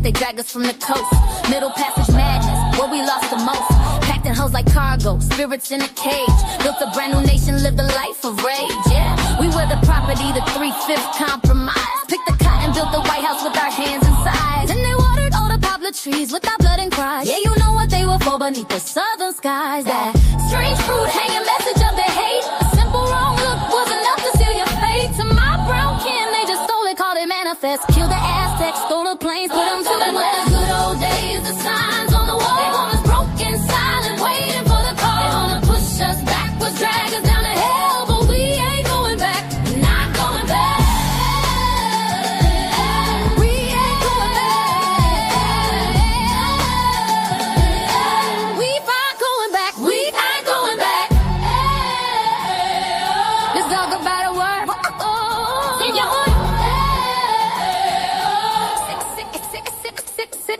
[SPEAKER 2] They drag us from the coast, middle passage madness, where we lost the most. Packed in hoes like cargo, spirits in a cage. Built a brand new nation, lived a life of rage. Yeah, we were the property, the 3/5 compromise. Picked the cotton, built the White House with our hands inside. And they watered all the poplar trees with our blood and cries. Yeah, you know what they were for beneath the southern skies. That strange fruit hanging message of their hate. A simple wrong look was enough to seal your fate. To my brown kin, they just stole it, called it manifest. Killed the Aztecs, stole the planes, put them to the west. Good old days, the signs on the wall. They want us broken, silent, waiting for the call. They wanna push us backwards, drag us down to hell, but we ain't going back, not going back. We ain't going back. We ain't going back. We ain't going back. Let's talk about a word. Sing your word.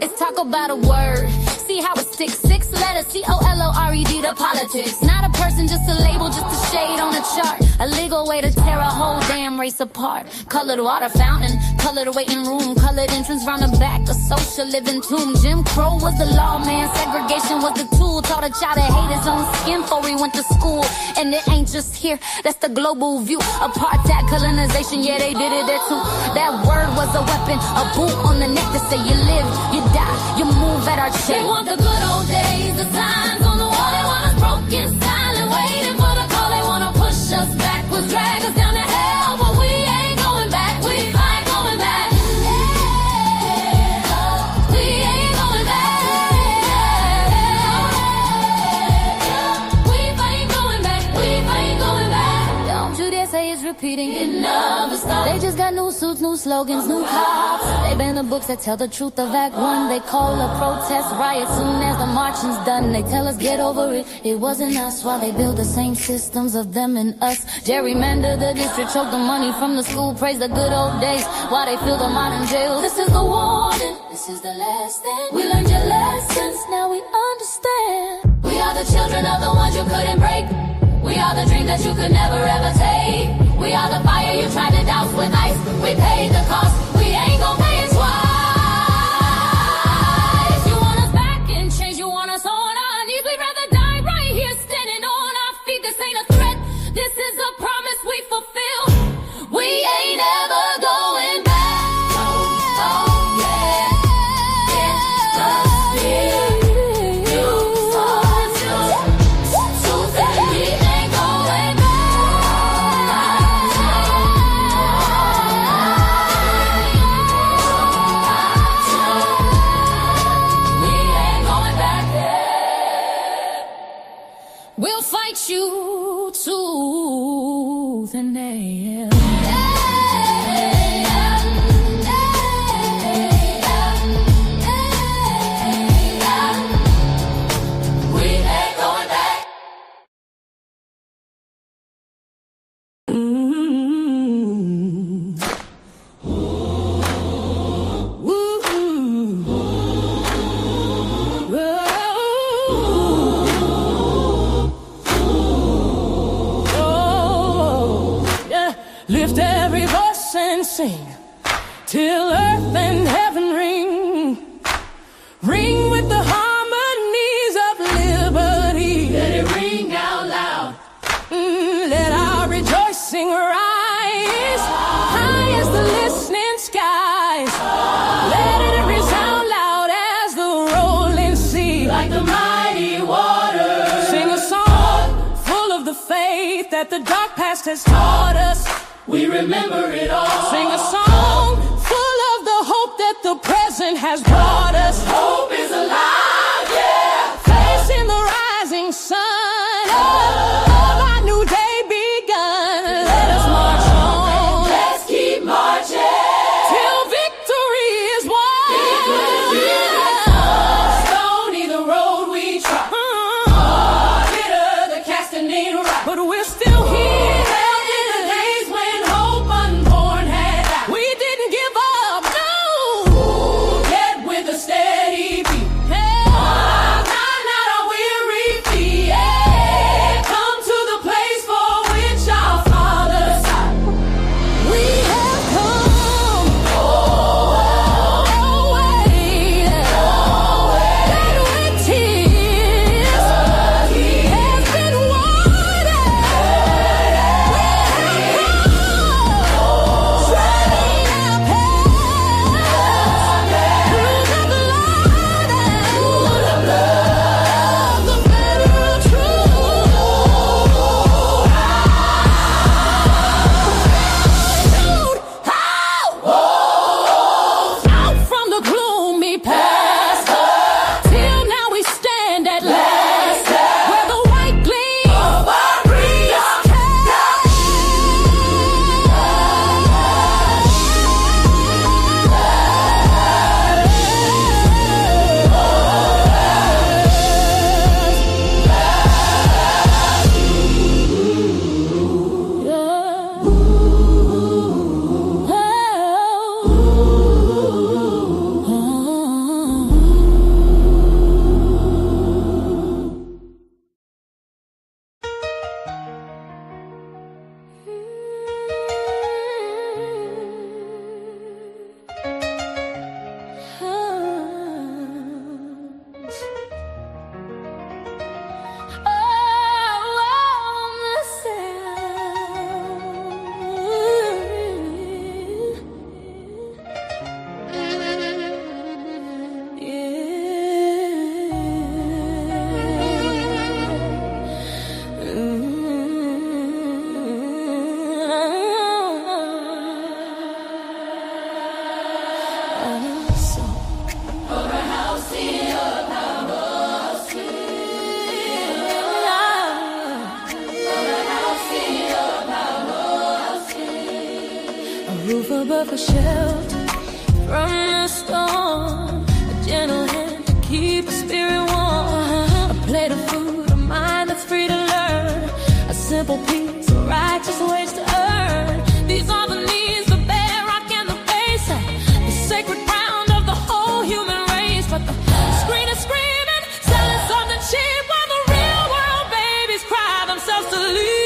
[SPEAKER 2] Let's talk about a word. See how it sticks. 6 letters, COLORED to politics. Not a person, just a label, just a shade on a chart. A legal way to tear a whole damn race apart. Colored water fountain, colored waiting room, colored entrance round the back, a social living tomb. Jim Crow was the law, man. Segregation was the tool. Taught a child to hate his own skin before he went to school. And it ain't just here, that's the global view. Apartheid, colonization, yeah, they did it there too. That word was a weapon, a boot on the neck to say you live, you die, you move at our check. They want the good old days, the signs on the wall. They want us broken, silent, waiting for the call. They wanna push us backwards, drag us down to hell, but we ain't going back. We ain't going back. We ain't going back. We ain't going back. We ain't going back. Don't you dare say it's repeating. It never stops. They just got new suits, new slogans, new cops. They ban the books that tell the truth of Act 1. They call a protest riot soon as the marching's done. They tell us get over it, it wasn't us. While they build the same systems of them and us. Gerrymander the district, choke the money from the school. Praise the good old days while they fill the modern jails. This is the warning, this is the last thing. We learned your lessons, now we understand. We are the children of the ones you couldn't break. We are the dream that you could never ever take. We are the fire you tried to douse with ice. We paid the cost, we ain't gon' pay it twice. You want us back in chains, you want us on our knees. We'd rather die right here standing on our feet. This ain't a threat, this is a promise we fulfill. We ain't ever going back. We'll fight you tooth and nail. We ain't going back.
[SPEAKER 5] Lift every voice and sing till earth and heaven ring. Ring with we remember it all. Sing a song full of the hope that the present has brought us. Hope is alive, yeah. Facing the rising sun of our new day begun. Let us march on. Let's keep marching till victory is won. Stony the road we trod. Bitter the casting rock. But we're still here.
[SPEAKER 2] Roof above a shelter from the storm, a gentle hand to keep the spirit warm, a plate of food, a mind that's free to learn, a simple peace, a righteous ways to earn. These are the needs, the bedrock and the base, the sacred ground of the whole human race. But the screen is screaming, selling something cheap, while the real world babies cry themselves to leave.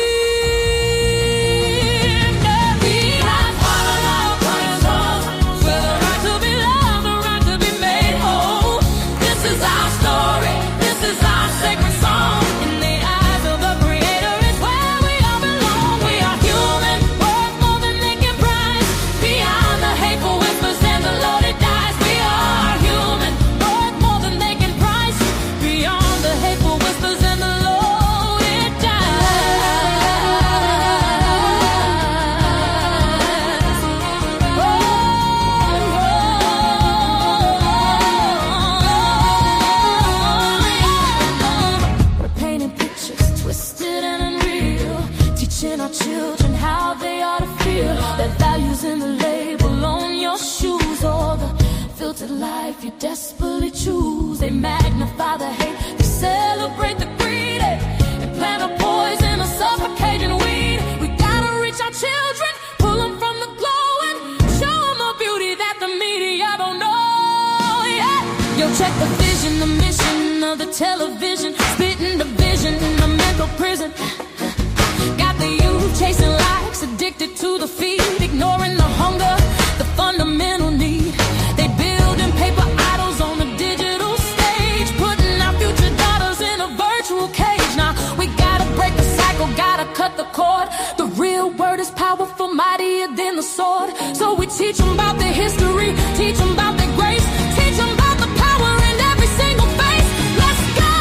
[SPEAKER 2] Life you desperately choose. They magnify the hate, they celebrate the greedy, and plant a poison, a suffocating weed. We gotta reach our children, pull them from the glow and show them the beauty that the media don't know. Yeah. Yo, check the vision, the mission of the television, spitting division in a mental prison. Got the youth chasing likes, addicted to the feed, ignoring the hunger, the fundamental need. They building paper idols on the digital stage, putting our future daughters in a virtual cage. Now we gotta break the cycle, gotta cut the cord. The real word is powerful, mightier than the sword. So we teach them about their history, teach them about their grace, teach them about the power in every single face. Let's go!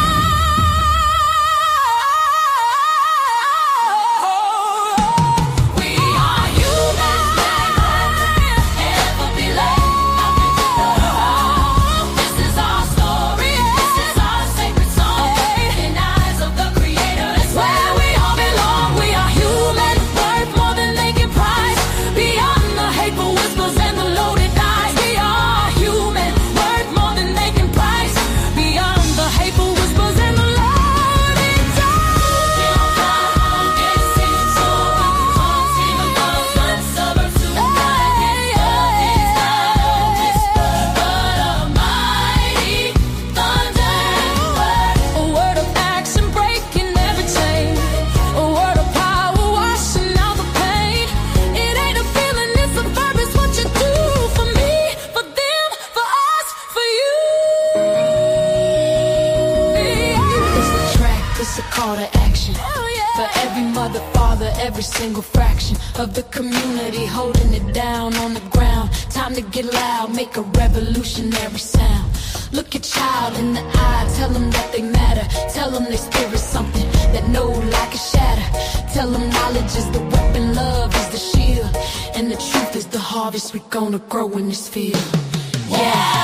[SPEAKER 2] We are you. single fraction of the community holding it down on the ground. Time to get loud, make a revolutionary sound. Look your child in the eye, tell them that they matter. Tell them their spirit's something that no lie can shatter. Tell them knowledge is the weapon, love is the shield, and the truth is the harvest we're gonna grow in this field. Yeah.